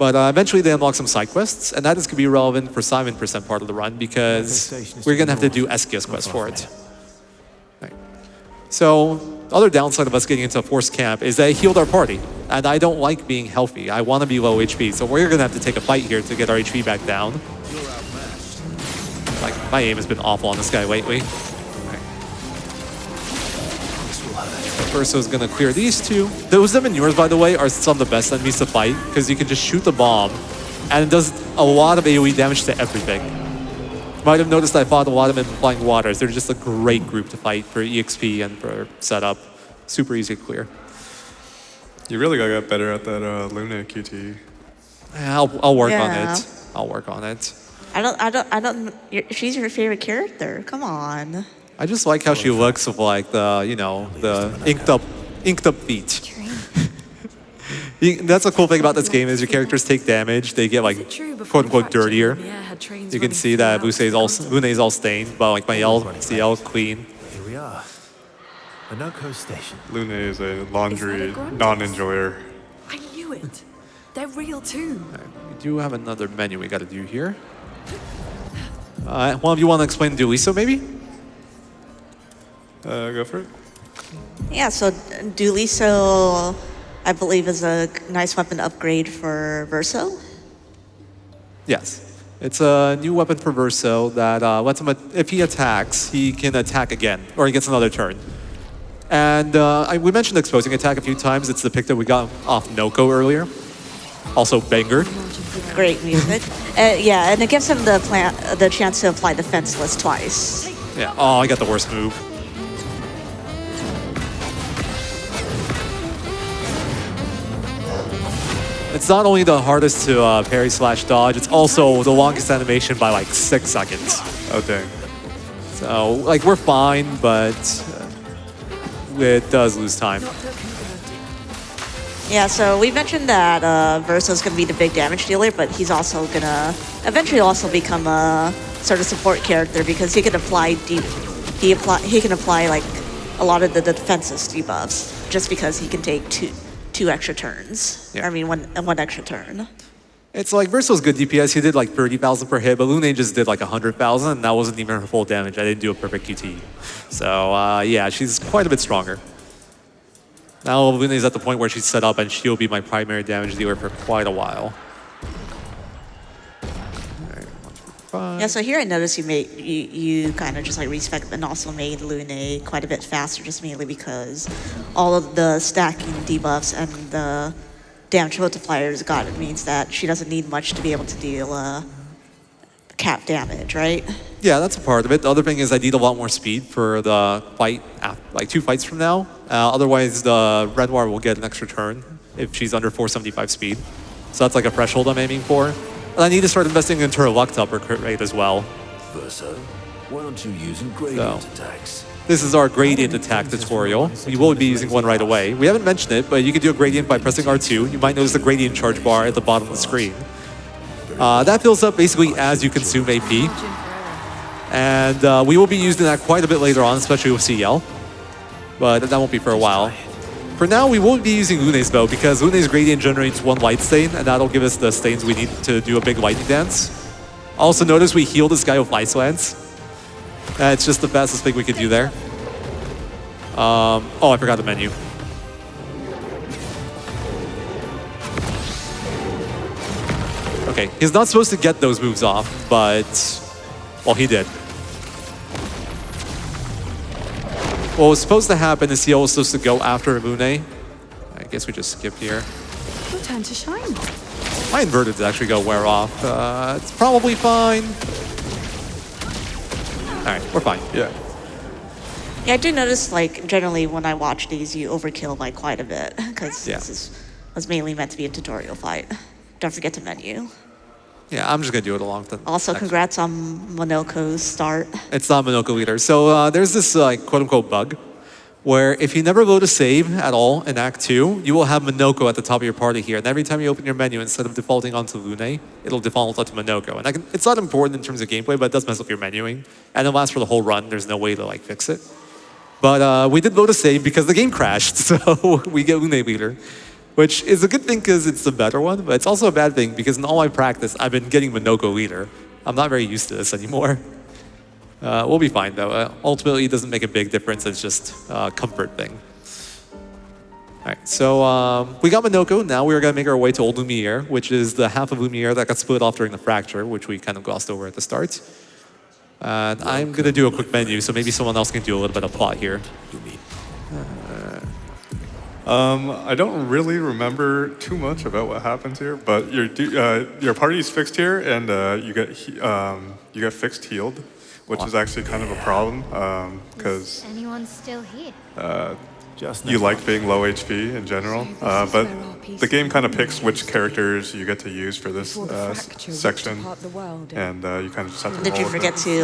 But eventually they unlock some side quests, and that is going to be relevant for Simon % part of the run because we're going to have to do SKS quests for it. Right. So the other downside of us getting into a forced camp is that it healed our party, and I don't like being healthy. I want to be low HP, so we're going to have to take a fight here to get our HP back down. Like, my aim has been awful on this guy lately. Verso is going to clear these two. Those Minions, by the way, are some of the best enemies to fight because you can just shoot the bomb and it does a lot of AoE damage to everything. You might have noticed I fought a lot of them in Flying Waters. They're just a great group to fight for EXP and for setup. Super easy to clear. You really gotta get better at that Luna QT. I'll work on it. I'll work on it. She's your favorite character. Come on. I just like how she looks with like the, you know, the inked up feet. That's a cool thing about this game is your characters take damage. They get like quote unquote dirtier. You can see that Luna is all stained, but like my CL clean. Here we are. Minoko Station. Luna is a laundry non-enjoyer. I knew it. They're real too. Right, we do have another menu we got to do here. One of you want to explain Duliso maybe? Go for it. Yeah, so Duliso, I believe, is a nice weapon upgrade for Verso. Yes. It's a new weapon for Verso that lets him, if he attacks, he can attack again, or he gets another turn. And we mentioned exposing attack a few times. It's the pick that we got off Noko earlier. Also banger. Great music. Yeah, and it gives him the chance to apply Defenseless twice. Yeah, oh, I got the worst move. It's not only the hardest to parry / dodge, it's also the longest animation by like 6 seconds. Oh, dang. So, like, we're fine, but it does lose time. Yeah, so we mentioned that Verso's going to be the big damage dealer, but he's also going to eventually also become a sort of support character because he can apply he can apply like a lot of the defensive debuffs just because he can take two extra turns. Yeah. I mean, one extra turn. It's like Verso's good DPS. He did like 30,000 per hit, but Lune just did like 100,000, and that wasn't even her full damage. I didn't do a perfect QT. So yeah, she's quite a bit stronger. Now Lune's at the point where she's set up, and she'll be my primary damage dealer for quite a while. Yeah, so here I noticed you kind of just like respec and also made Lune quite a bit faster, just mainly because all of the stacking debuffs and the damage multipliers got it means that she doesn't need much to be able to deal cap damage, right? Yeah, that's a part of it. The other thing is I need a lot more speed for the fight, like 2 fights from now. Otherwise, the Red War will get an extra turn if she's under 475 speed. So that's like a threshold I'm aiming for. And I need to start investing into her luck to up her crit rate as well. Verso, why aren't you using gradient attacks? This is our gradient attack tutorial. We will be using one right away. We haven't mentioned it, but you can do a gradient by pressing R2. You might notice the gradient charge bar at the bottom of the screen. That fills up basically as you consume AP. And we will be using that quite a bit later on, especially with CL. But that won't be for a while. For now, we won't be using Lune's though, because Lune's gradient generates 1 light stain, and that'll give us the stains we need to do a big lightning dance. Also notice we heal this guy with Ice Lance. It's just the fastest thing we could do there. Oh, I forgot the menu. Okay, he's not supposed to get those moves off, but well, he did. What was supposed to happen is CL was supposed to go after Lune. I guess we just skipped here. Your turn to shine. My inverted is actually gonna wear off. It's probably fine. All right, we're fine. Yeah. Yeah, I do notice, like, generally when I watch these, you overkill by quite a bit, because this was mainly meant to be a tutorial fight. Don't forget to menu. Yeah, I'm just gonna do it along the Also, congrats on Monoko's start. It's not Monoko leader. So there's this like quote-unquote bug where if you never load a save at all in Act 2, you will have Monoko at the top of your party here. And every time you open your menu, instead of defaulting onto Lune, it'll default onto Monoko. And it's not important in terms of gameplay, but it does mess up your menuing. And it lasts for the whole run. There's no way to like fix it. But we did load a save because the game crashed. So we get Lune leader, which is a good thing because it's the better one, but it's also a bad thing because in all my practice, I've been getting Minoko leader. I'm not very used to this anymore. We'll be fine though. Ultimately, it doesn't make a big difference. It's just a comfort thing. All right, so we got Minoko. Now we're gonna make our way to Old Lumiere, which is the half of Lumiere that got split off during the fracture, which we kind of glossed over at the start. And I'm gonna do a quick menu, so maybe someone else can do a little bit of plot here. I don't really remember too much about what happens here, but your party's fixed here, and you get fixed healed, which is actually kind of a problem because Anyone still here? you like being low HP in general, but the game kind of picks which characters you get to use for this section, and you kind of just have to. Did you forget to?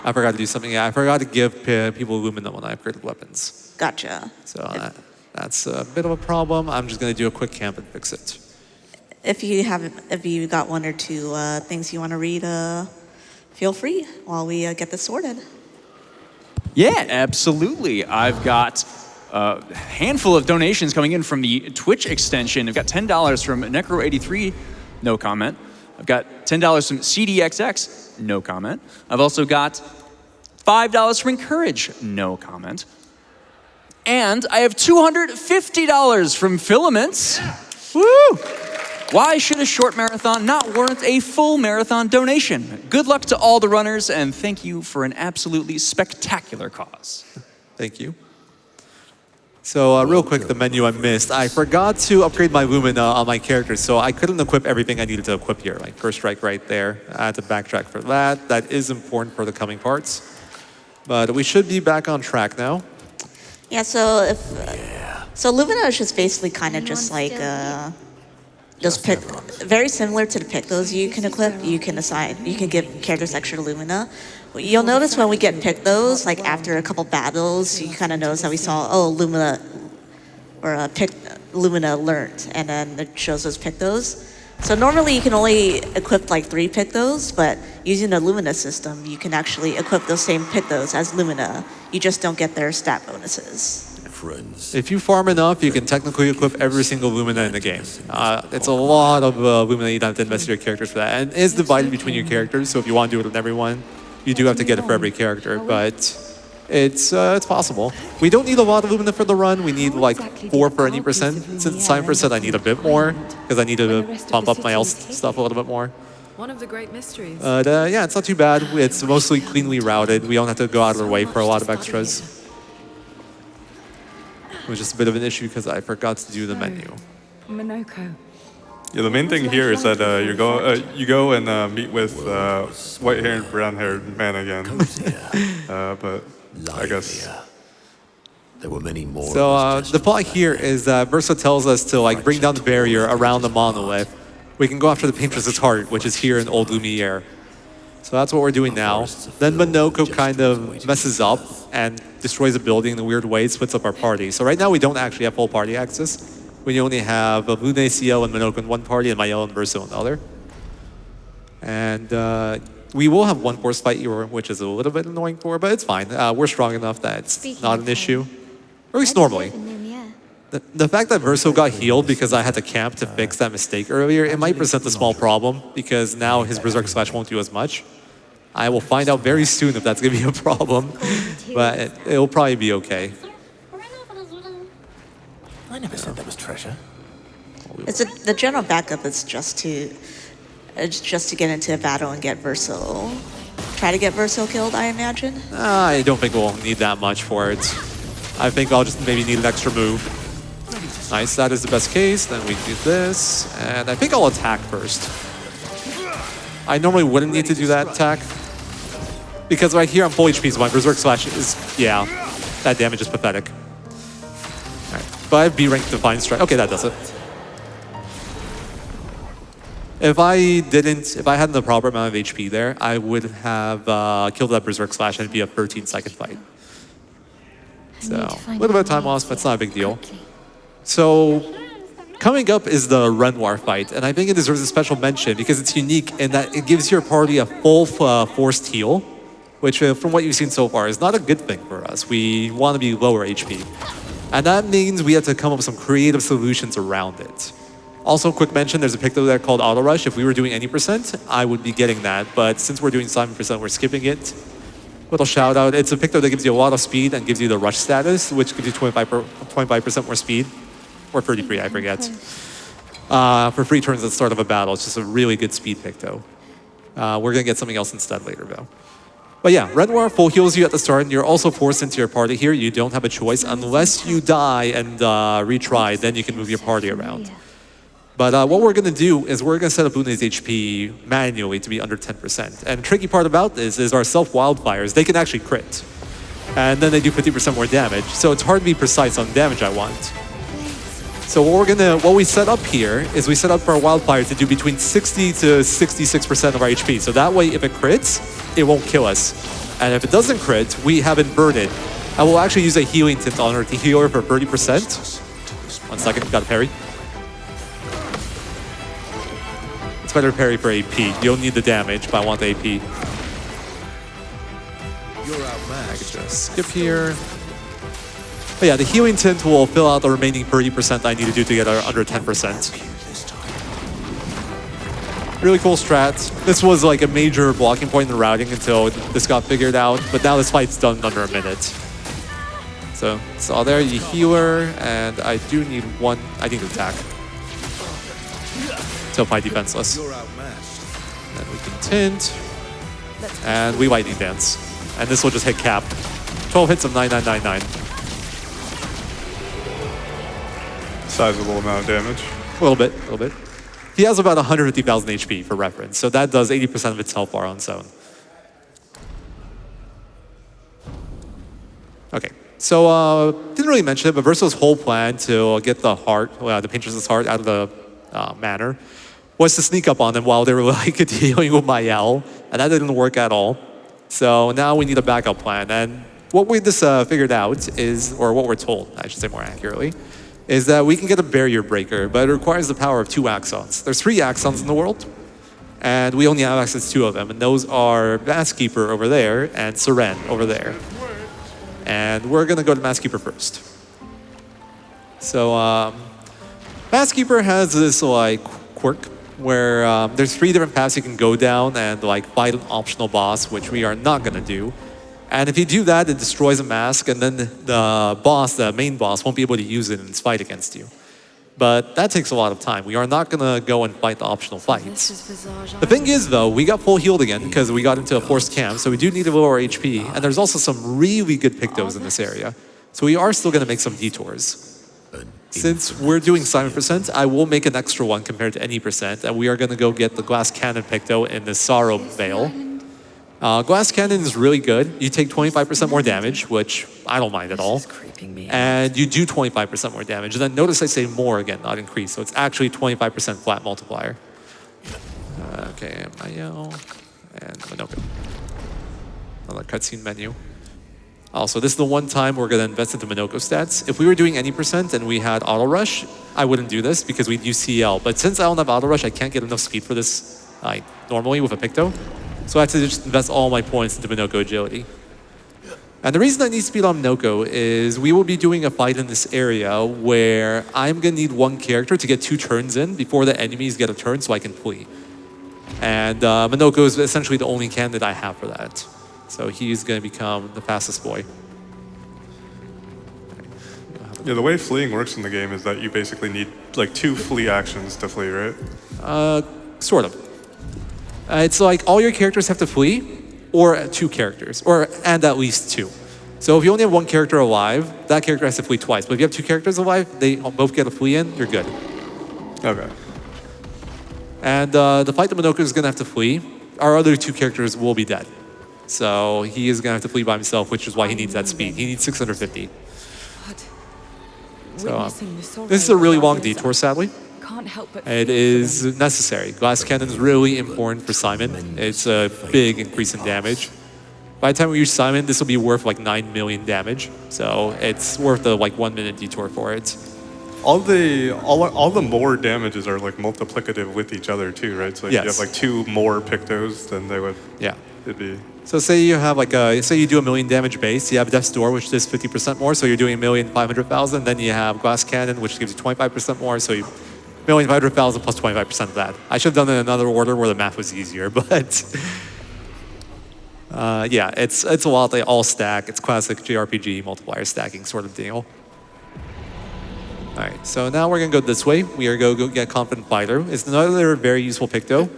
I forgot to do something. Yeah, I forgot to give people Lumina when I upgraded weapons. Gotcha. So that's a bit of a problem. I'm just gonna do a quick camp and fix it. If you got one or two things you want to read, feel free while we get this sorted. Yeah, absolutely. I've got a handful of donations coming in from the Twitch extension. I've got $10 from Necro83, no comment. I've got $10 from CDXX, no comment. I've also got $5 from Encourage, no comment. And I have $250 from Filaments. Woo! Why should a short marathon not warrant a full marathon donation? Good luck to all the runners, and thank you for an absolutely spectacular cause. Thank you. So real quick, the menu I missed. I forgot to upgrade my Lumina on my characters, so I couldn't equip everything I needed to equip here. Like First Strike right there. I had to backtrack for that. That is important for the coming parts. But we should be back on track now. Yeah. So so Lumina is just basically kind of just like just pick, very similar to the Pictos you can equip. You can assign, you can give characters extra Lumina. You'll notice when we get Pictos, like after a couple battles, you kind of notice that we saw, oh, Lumina, or Lumina learned, and then it shows those Pictos. So normally you can only equip like 3 Pictos, but using the Lumina system, you can actually equip those same Pictos as Lumina. You just don't get their stat bonuses. If you farm enough, you can technically equip every single Lumina in the game. It's a lot of Lumina you have to invest in your characters for that. And it's divided between your characters, so if you want to do it with everyone, you do have to get it for every character, but it's possible. We don't need a lot of Lumina for the run. We need like 4 for any percent. Since Cypher said I need a bit more, because I need to pump up my else stuff a little bit more. One of the great mysteries. Yeah, it's not too bad. It's mostly cleanly routed. We don't have to go out of our way for a lot of extras. It was just a bit of an issue because I forgot to do the menu. Minoko. Yeah, the main thing here is that you go and meet with white-haired, brown-haired man again. But I guess there were many more. So the plot here is that Verso tells us to like bring down the barrier around the monolith. We can go after the Paintress's heart, which is here in Old Lumiere. So that's what we're doing now. Then Minoko kind of messes up and destroys a building in a weird way, splits up our party. So right now we don't actually have full party access. We only have Lune, CL, and Minoko in one party, and Mael and Verso in the other. And we will have one force fight here, which is a little bit annoying for her, but it's fine. We're strong enough that it's not an issue. Or at least normally. The fact that Verso got healed because I had to camp to fix that mistake earlier, it might present a small problem because now his Berserk Slash won't do as much. I will find out very soon if that's going to be a problem, but it'll probably be okay. I never said that was treasure. The general backup is just to get into a battle and get Verso. Try to get Verso killed, I imagine. I don't think we'll need that much for it. I think I'll just maybe need an extra move. Nice, that is the best case. Then we do this, and I think I'll attack first. I normally wouldn't need to do that attack, because right here I'm full HP, so my Berserk Slash is, yeah, that damage is pathetic. Alright, but I have B-rank Divine Strike. Okay, that does it. If I hadn't the proper amount of HP there, I would have killed that Berserk Slash and it'd be a 13-second fight. So, a little bit of time lost, but it's not a big deal. So, coming up is the Renoir fight, and I think it deserves a special mention because it's unique in that it gives your party a full forced heal, which from what you've seen so far is not a good thing for us. We want to be lower HP. And that means we have to come up with some creative solutions around it. Also, quick mention, there's a pick there called Auto Rush. If we were doing any percent, I would be getting that. But since we're doing 7%, we're skipping it. Little shout out. It's a pick that gives you a lot of speed and gives you the rush status, which gives you 25% more speed. Or 33, I forget. For free turns at the start of a battle. It's just a really good speed pick, though. We're going to get something else instead later, though. But yeah, Red Noir full heals you at the start, and you're also forced into your party here. You don't have a choice. Unless you die and retry, then you can move your party around. But what we're going to do is we're going to set up Lune's HP manually to be under 10%. And the tricky part about this is our self-wildfires, they can actually crit. And then they do 50% more damage. So it's hard to be precise on damage I want. So what we set up here is we set up our wildfire to do between 60 to 66% of our HP. So that way, if it crits, it won't kill us. And if it doesn't crit, we have it burdened. I will actually use a healing tint on her to heal her for 30%. 1 second, got a parry. It's better to parry for AP. You don't need the damage, but I want the AP. You're outmatched. I could just skip here. But yeah, the healing tint will fill out the remaining 30% I need to do to get under 10%. Really cool strat. This was like a major blocking point in the routing until this got figured out, but now this fight's done in under a minute. So there, you heal her, and I do need one. I need to attack. So fight defenseless. You're outmatched. Then we can tint, and we lightning dance. And this will just hit cap. 12 hits of 9999. Sizable amount of damage. A little bit. He has about 150,000 HP for reference, so that does 80% of its health bar on its own. Okay, so didn't really mention it, but Verso's whole plan to get the heart, the Paintress's heart out of the manor, was to sneak up on them while they were like dealing with my Yell, and that didn't work at all. So now we need a backup plan, and what we just figured out is, or what we're told, I should say more accurately, is that we can get a barrier breaker, but it requires the power of 2 Axons. There's 3 Axons in the world, and we only have access to 2 of them, and those are Masskeeper over there and Seren over there. And we're gonna go to Masskeeper first. So Masskeeper has this like quirk where there's 3 different paths you can go down and like fight an optional boss, which we are not gonna do. And if you do that, it destroys a mask, and then the boss, the main boss, won't be able to use it in its fight against you. But that takes a lot of time. We are not gonna go and fight the optional fights. The thing is, though, we got full healed again because we got into a forced camp, so we do need to lower HP, and there's also some really good pictos in this area. So we are still gonna make some detours. Since we're doing 7%, I will make an extra one compared to any percent, and we are gonna go get the Glass Cannon picto in the Sorrow Veil. Glass Cannon is really good. You take 25% more damage, which I don't mind at all. And you do 25% more damage. And then notice I say more again, not increase. So it's actually 25% flat multiplier. Okay, Mayo and Minoko. Another cutscene menu. Also, this is the one time we're going to invest into Minoko stats. If we were doing any percent and we had Auto Rush, I wouldn't do this because we'd use CL. But since I don't have Auto Rush, I can't get enough speed for this normally with a Picto. So I have to just invest all my points into Minoko agility. And the reason I need speed on Minoko is we will be doing a fight in this area where I'm going to need one character to get 2 turns in before the enemies get a turn so I can flee. And Minoko is essentially the only candidate I have for that. So he's going to become the fastest boy. Yeah, the way fleeing works in the game is that you basically need like 2 flee actions to flee, right? Sort of. It's like all your characters have to flee, or 2 characters, and at least 2. So if you only have 1 character alive, that character has to flee twice. But if you have 2 characters alive, they both get a flee in, you're good. Okay. And the fight that Minoko is going to have to flee, our other 2 characters will be dead. So he is going to have to flee by himself, which is why he needs that speed. He needs 650. So this is a really long detour, sadly. It is necessary. Glass Cannon is really important for Simon. It's a big increase in damage. By the time we reach Simon, this will be worth like 9 million damage. So it's worth the like 1 minute detour for it. All the more damages are like multiplicative with each other too, right? So if you have like 2 more Pictos, then they would. Yeah. It'd be. So say you have like say you do 1,000,000 damage base, you have Death's Door, which does 50% more, so you're doing 1,500,000. Then you have Glass Cannon, which gives you 25% more, so you 1,500,000 plus 25% of that. I should have done it in another order where the math was easier, but yeah, it's a lot. They all stack. It's classic JRPG multiplier stacking sort of deal. All right, so now we're gonna go this way. We are gonna go get Confident Fighter. It's another very useful pick though.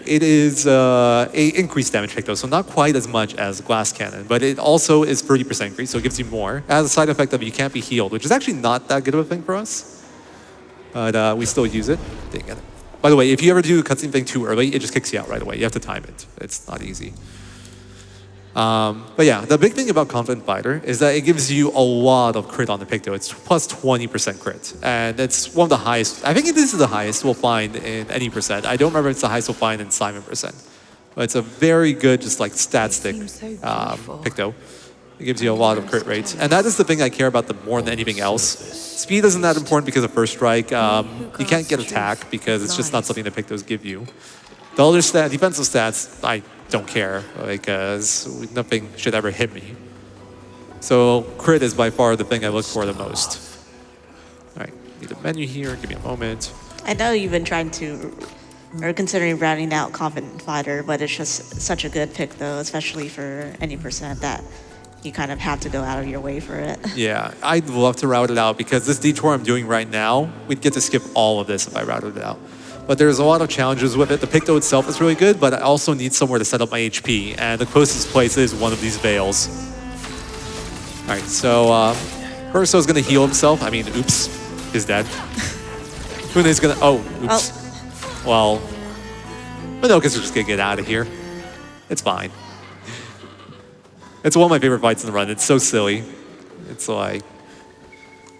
It is a increased damage pick though, so not quite as much as Glass Cannon, but it also is 30% increase, so it gives you more. It has a side effect of you can't be healed, which is actually not that good of a thing for us. But we still use it. Dang it. By the way, if you ever do a cutscene thing too early, it just kicks you out right away. You have to time it. It's not easy. But yeah, the big thing about Confident Fighter is that it gives you a lot of crit on the pick though. It's plus 20% crit. And it's one of the highest. I think this is the highest we'll find in any percent. I don't remember if it's the highest we'll find in Simon percent. But it's a very good, just like stat stick pick though. It gives you a lot of crit rates. And that is the thing I care about more than anything else. Speed isn't that important because of First Strike. You can't get attack because it's just not something that Pictos give you. The other defensive stats, I don't care because nothing should ever hit me. So crit is by far the thing I look for the most. All right, need a menu here, give me a moment. I know you've been trying to, or considering rounding out Confident Fighter, but it's just such a good pick though, especially for any percent that you kind of have to go out of your way for it. Yeah, I'd love to route it out because this detour I'm doing right now, we'd get to skip all of this if I routed it out. But there's a lot of challenges with it. The Picto itself is really good, but I also need somewhere to set up my HP, and the closest place is one of these veils. All right, so Urso's gonna heal himself. I mean, oops, he's dead. Fune's gonna, oops. Well, Minoka's just gonna get out of here. It's fine. It's one of my favorite fights in the run. It's so silly. It's like,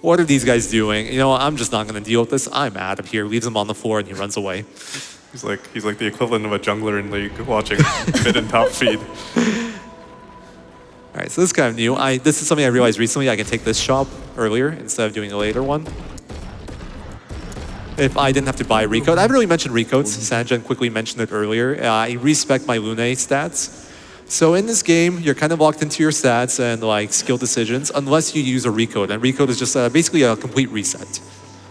what are these guys doing? You know, I'm just not going to deal with this. I'm out of here. Leaves him on the floor and he runs away. He's like the equivalent of a jungler in League watching mid and top feed. All right, so this is kind of new. This is something I realized recently. I can take this shop earlier instead of doing a later one. If I didn't have to buy recode. I haven't really mentioned recodes. Sanjan quickly mentioned it earlier. I respec my Lune stats. So in this game, you're kind of locked into your stats and like skill decisions unless you use a recode. And recode is just basically a complete reset.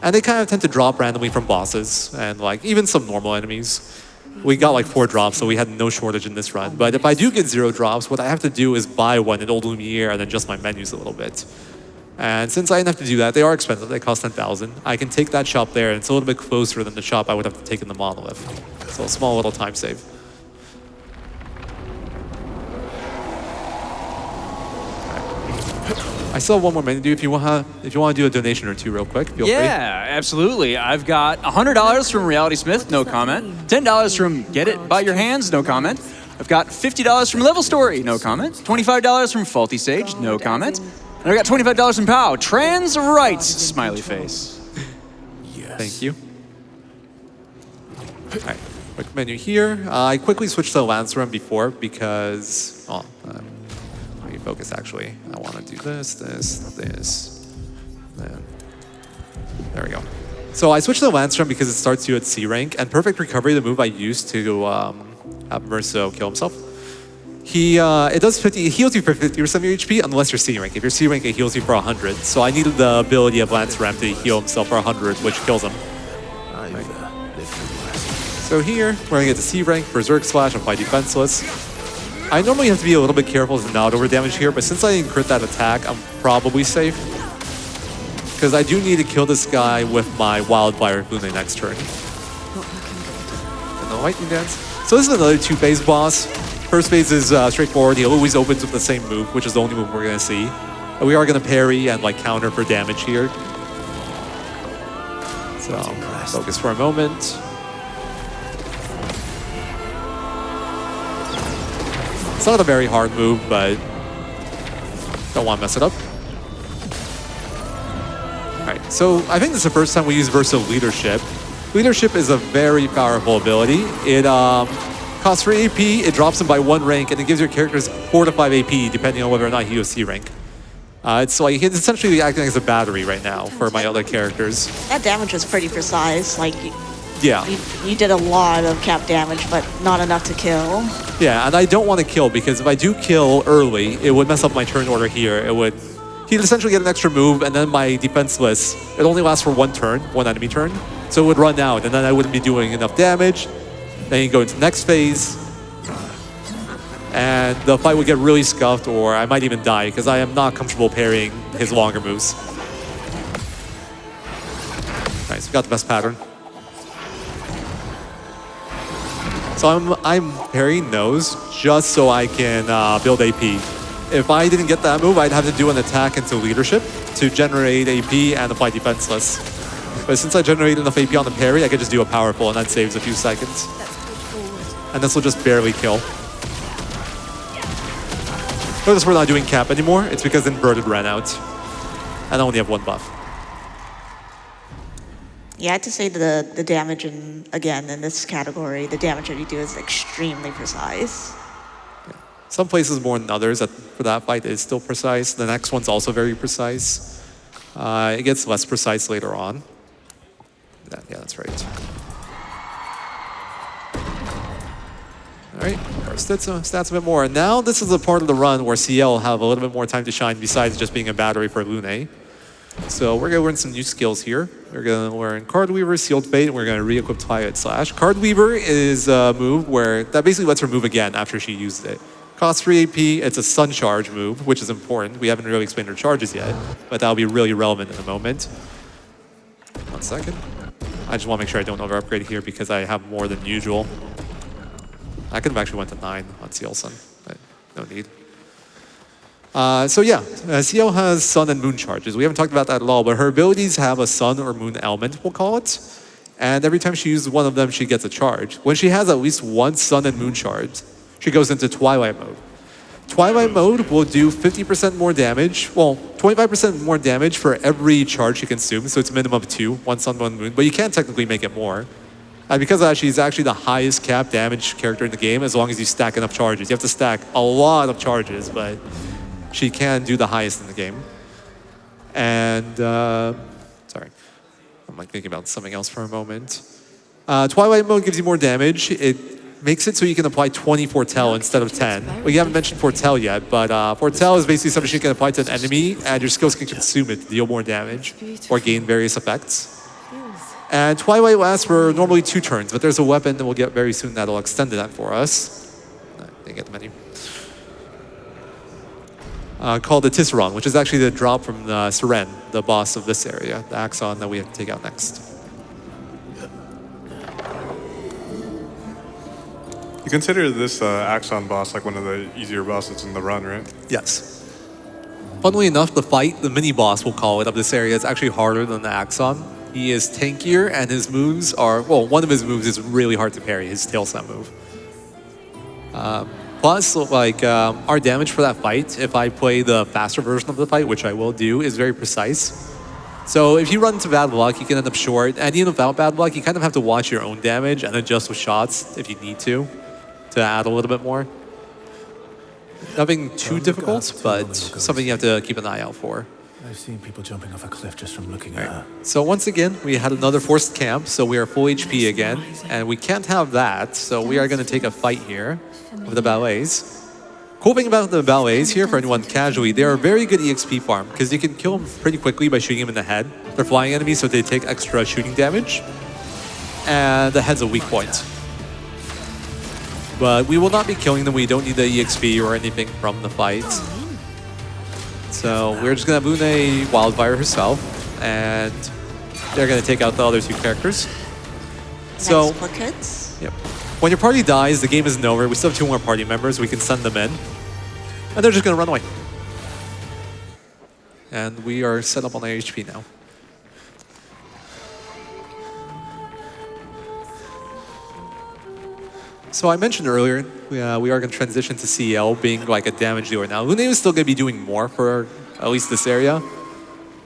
And they kind of tend to drop randomly from bosses and like even some normal enemies. We got like 4 drops, so we had no shortage in this run. But if I do get 0 drops, what I have to do is buy one in Old Lumiere and then adjust my menus a little bit. And since I didn't have to do that, they are expensive. They cost 10,000. I can take that shop there, and it's a little bit closer than the shop I would have to take in the Monolith. So a small little time save. I still have one more minute to do. If you want to do a donation or two real quick, feel free. Yeah, absolutely. I've got $100 from Reality Smith, no comment. $10 from Get It By Your Hands, no comment. I've got $50 from Level Story, no comment. $25 from Faulty Sage, no comment. And I've got $25 from Pow, Trans Rights, smiley face. Yes. Thank you. All right, quick menu here. I quickly switched to the Lance run before because, let me focus actually. I want to do this, then. There we go. So I switched to the Lance run because it starts you at C rank, and Perfect Recovery, the move I used to have Merso kill himself. It heals you for 50% of your HP unless you're C rank. If you're C rank, it heals you for 100. So I needed the ability of Lance Ram to heal himself for 100, which kills him. Right. So here, we're gonna get to C rank, Berserk Slash, and fight defenseless. I normally have to be a little bit careful to not over damage here, but since I didn't crit that attack, I'm probably safe. Because I do need to kill this guy with my Wildfire Lune next turn. And the Lightning Dance. So this is another 2-phase boss. First phase is straightforward. He always opens with the same move, which is the only move we're gonna see. And we are gonna parry and like counter for damage here. So focus for a moment. It's not a very hard move, but don't want to mess it up. All right, so I think this is the first time we use Verso Leadership. Leadership is a very powerful ability. It costs 3 AP, it drops him by 1 rank, and it gives your characters 4 to 5 AP, depending on whether or not he was C rank. It's essentially acting as a battery right now for my other characters. That damage was pretty precise. Like, Yeah. You did a lot of cap damage, but not enough to kill. Yeah, and I don't want to kill because if I do kill early, it would mess up my turn order here. He'd essentially get an extra move, and then my defenseless, it only lasts for one turn, one enemy turn. So it would run out, and then I wouldn't be doing enough damage. Then you go into the next phase, and the fight would get really scuffed, or I might even die because I am not comfortable parrying his longer moves. Nice, we got the best pattern. So I'm parrying those just so I can build AP. If I didn't get that move, I'd have to do an attack into leadership to generate AP and apply defenseless. But since I generated enough AP on the parry, I could just do a powerful and that saves a few seconds. And this will just barely kill. Notice we're not doing cap anymore. It's because Inverted ran out. And I only have one buff. Yeah, I have to say the damage again in this category, the damage that you do is extremely precise. Yeah. Some places more than others. For that fight, it's still precise. The next one's also very precise. It gets less precise later on. Yeah, that's right. All right, our stats a bit more. And now this is the part of the run where CL will have a little bit more time to shine besides just being a battery for Lune. So we're going to learn some new skills here. We're going to learn Card Weaver, Sealed Fate, and we're going to re-equip Twilight Slash. Card Weaver is a move that basically lets her move again after she used it. Costs 3 AP, it's a Sun Charge move, which is important. We haven't really explained her charges yet, but that'll be really relevant in a moment. 1 second. I just want to make sure I don't over-upgrade here because I have more than usual. I could have actually went to 9 on Ciel Sun, but no need. So yeah, Ciel has Sun and Moon charges. We haven't talked about that at all, but her abilities have a Sun or Moon element, we'll call it. And every time she uses one of them, she gets a charge. When she has at least one Sun and Moon charge, she goes into Twilight mode. Twilight mode will do 50% more damage, well, 25% more damage for every charge she consumes, so it's a minimum of 2, 1 Sun, 1 Moon, but you can technically make it more. And because of that, she's actually the highest cap damage character in the game as long as you stack enough charges. You have to stack a lot of charges, but she can do the highest in the game. And, sorry, I'm like thinking about something else for a moment. Twilight mode gives you more damage. It makes it so you can apply 20 Foretell instead of 10. Well, you haven't mentioned Foretell yet, but Foretell is basically something you can apply to an enemy, and your skills can consume it to deal more damage or gain various effects. And Twilight lasts for normally 2 turns, but there's a weapon that we'll get very soon that'll extend that for us. Didn't get the menu. Called the Tisserand, which is actually the drop from the Seren, the boss of this area, the Axon that we have to take out next. You consider this Axon boss like one of the easier bosses in the run, right? Yes. Funnily enough, the fight, the mini-boss, we'll call it, of this area is actually harder than the Axon. He is tankier, and his moves are, well, one of his moves is really hard to parry, his tail snap move. Plus, like, our damage for that fight, if I play the faster version of the fight, which I will do, is very precise. So if you run into bad luck, you can end up short, and even without bad luck, you kind of have to watch your own damage and adjust with shots if you need to add a little bit more. Nothing too difficult, but something you have to keep an eye out for. I've seen people jumping off a cliff just from looking at her. So once again, we had another forced camp, so we are full HP again, and we can't have that, so we are going to take a fight here with the ballets. Cool thing about the ballets here, for anyone casually, they are a very good EXP farm, because you can kill them pretty quickly by shooting them in the head. They're flying enemies, so they take extra shooting damage, and the head's a weak point. But we will not be killing them, we don't need the EXP or anything from the fight. So we're just going to Lune Wildfire herself, and they're going to take out the other 2 characters. So, yep. When your party dies, the game isn't over. We still have 2 more party members. We can send them in, and they're just going to run away. And we are set up on our HP now. So I mentioned earlier, we are going to transition to CL being like a damage dealer. Now, Lune is still going to be doing more for at least this area.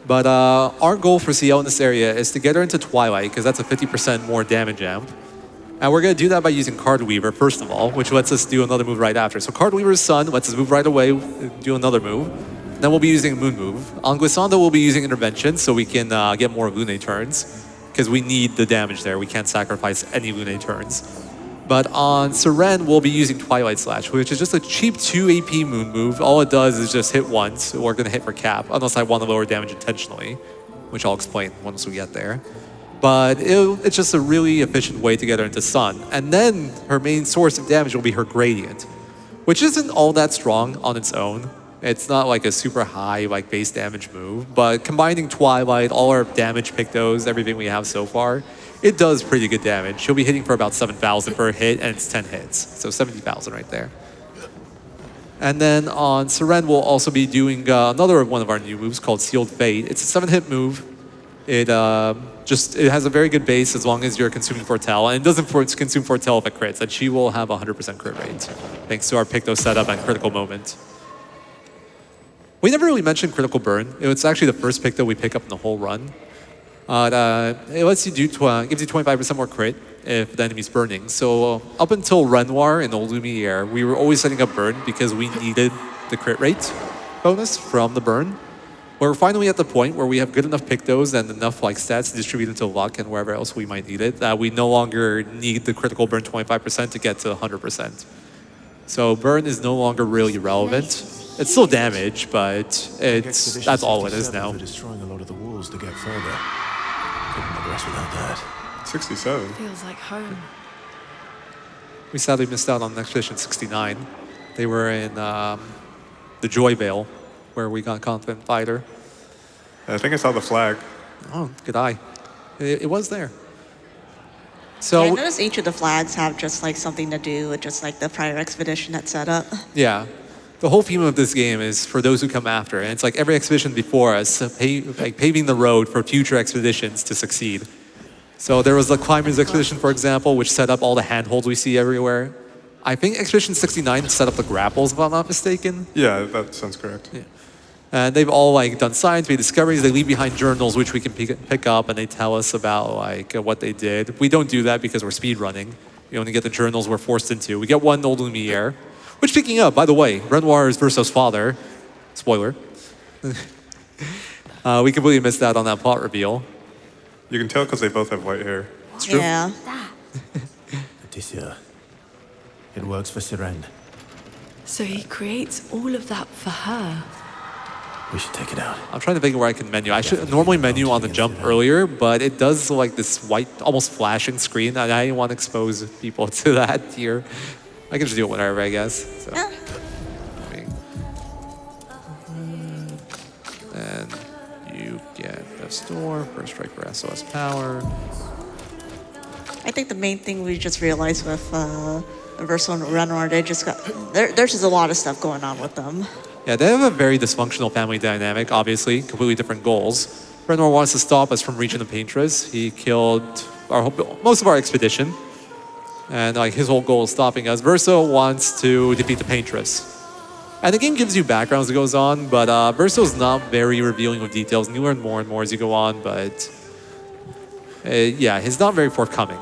But our goal for CL in this area is to get her into Twilight, because that's a 50% more damage amp. And we're going to do that by using Card Weaver, first of all, which lets us do another move right after. So Card Weaver's Sun lets us move right away, do another move. Then we'll be using a Moon move. On Glissando, we'll be using Intervention, so we can get more Lune turns. because we need the damage there. We can't sacrifice any Lune turns. But on Seren, we'll be using Twilight Slash, which is just a cheap 2 AP moon move. All it does is just hit once. We're going to hit for cap, unless I want to lower damage intentionally, which I'll explain once we get there. But it's just a really efficient way to get her into Sun. And then her main source of damage will be her Gradient, which isn't all that strong on its own. It's not like a super high like base damage move, but combining Twilight, all our damage Pictos, everything we have so far, it does pretty good damage. She'll be hitting for about 7,000 per hit, and it's 10 hits. So 70,000 right there. And then on Seren, we'll also be doing another one of our new moves called Sealed Fate. It's a 7-hit move. It has a very good base as long as you're consuming Foretell, and it doesn't consume Foretell if it crits, and she will have a 100% crit rate, thanks to our Picto setup and Critical Moment. We never really mentioned Critical Burn. It's actually the first Picto we pick up in the whole run. It lets you gives you 25% more crit if the enemy's burning. So up until Renoir and Old Lumiere, we were always setting up Burn because we needed the crit rate bonus from the Burn. We're finally at the point where we have good enough Pictos and enough like stats to distribute into luck and wherever else we might need it, that we no longer need the Critical Burn 25% to get to 100%. So Burn is no longer really relevant. It's still damage, but that's all it is now. Destroying a lot of the walls to get further. Couldn't progress without that. 67. Feels like home. We sadly missed out on Expedition 69. They were in the Joy Vale, where we got Confident Fighter. I think I saw the flag. Oh, good eye. It was there. So yeah, I noticed each of the flags have just like something to do with just like the prior expedition that's set up. Yeah. The whole theme of this game is for those who come after, and it's like every expedition before us, paving the road for future expeditions to succeed. So there was the Climbers Expedition, for example, which set up all the handholds we see everywhere. I think Expedition 69 set up the grapples, if I'm not mistaken. Yeah, that sounds correct. Yeah. And they've all like done science, made discoveries. They leave behind journals, which we can pick up, and they tell us about like what they did. We don't do that because we're speed running. We only get the journals we're forced into. We get one Old Lumiere. Which, picking up, by the way, Renoir is Verso's father. Spoiler. We completely missed out on that plot reveal. You can tell because they both have white hair. It's true. Yeah. Odysseus. It works for Seren. So he creates all of that for her. We should take it out. I'm trying to think where I can menu. I should normally menu on the jump earlier, but it does like this white, almost flashing screen, and I didn't want to expose people to that here. I can just do it whenever, I guess. So. And you get the store, first strike for SOS power. I think the main thing we just realized with Verso and Renoir, they just got there's just a lot of stuff going on with them. Yeah, they have a very dysfunctional family dynamic, obviously, completely different goals. Renoir wants to stop us from reaching the Paintress. He killed most of our expedition. And like his whole goal is stopping us. Verso wants to defeat the Paintress. And the game gives you background as it goes on, but Verso's not very revealing of details. And you learn more and more as you go on, but yeah, he's not very forthcoming.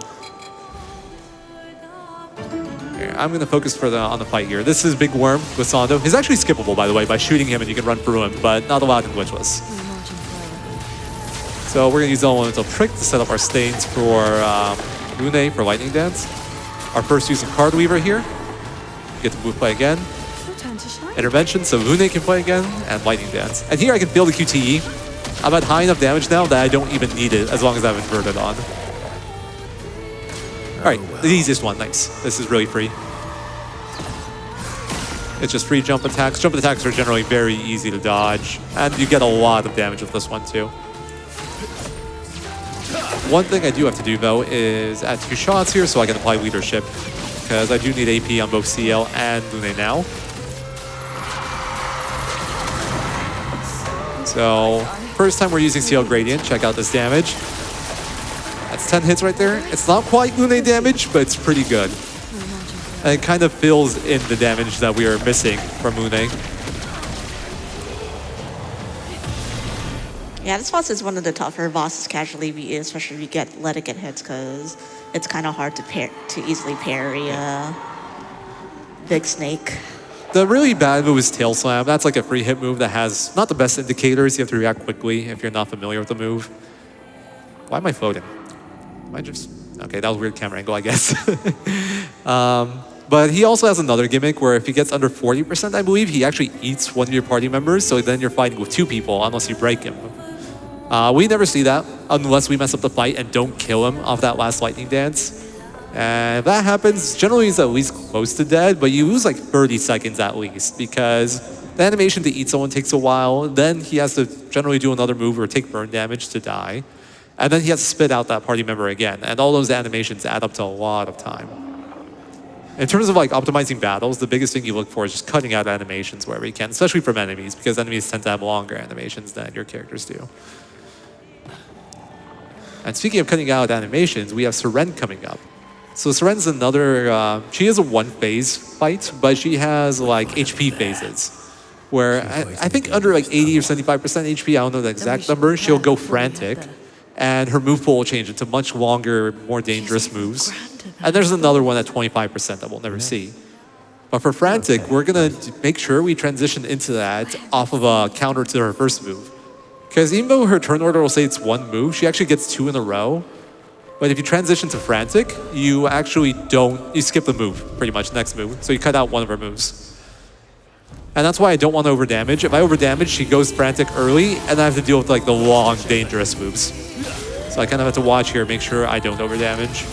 Here, I'm gonna focus on the fight here. This is Big Worm with Sando. He's actually skippable, by the way, by shooting him and you can run through him, but not allowed in glitchless. So we're gonna use Elemental Prick to set up our stains for Lune for Lightning Dance. Our first use of Card Weaver here. Get to move play again. Intervention, so Lune can play again, and Lightning Dance. And here I can feel the QTE. I'm at high enough damage now that I don't even need it as long as I have inverted on. Alright, the easiest one, nice. This is really free. It's just free jump attacks. Jump attacks are generally very easy to dodge, and you get a lot of damage with this one too. One thing I do have to do, though, is add 2 shots here so I can apply leadership, because I do need AP on both CL and Lune now. So, first time we're using CL Gradient, check out this damage. That's 10 hits right there. It's not quite Lune damage, but it's pretty good. And it kind of fills in the damage that we are missing from Lune. Yeah, this boss is one of the tougher bosses casually, especially if you let it get hits, because it's kind of hard to easily parry Big Snake. The really bad move is Tail Slam. That's like a free hit move that has not the best indicators. You have to react quickly if you're not familiar with the move. Why am I floating? I just, okay, that was a weird camera angle, I guess. But he also has another gimmick where if he gets under 40%, I believe, he actually eats one of your party members, so then you're fighting with 2 people unless you break him. We never see that unless we mess up the fight and don't kill him off that last lightning dance. And if that happens, generally he's at least close to dead, but you lose like 30 seconds at least because the animation to eat someone takes a while. Then he has to generally do another move or take burn damage to die. And then he has to spit out that party member again. And all those animations add up to a lot of time. In terms of like optimizing battles, the biggest thing you look for is just cutting out animations wherever you can, especially from enemies, because enemies tend to have longer animations than your characters do. And speaking of cutting out animations, we have Seren coming up. So Seren's another, she is a 1-phase fight, but she has like HP phases, where I think under like 80 or 75% HP, I don't know the exact number, she'll go frantic, and her move pool will change into much longer, more dangerous moves. And there's another one at 25% that we'll never see. But for frantic, we're gonna make sure we transition into that off of a counter to her first move. Because even though her turn order will say it's 1 move, she actually gets 2 in a row. But if you transition to frantic, you actually don't, you skip the move, pretty much, next move. So you cut out one of her moves. And that's why I don't want to overdamage. If I overdamage, she goes frantic early, and I have to deal with like the long, dangerous moves. So I kind of have to watch here, make sure I don't overdamage.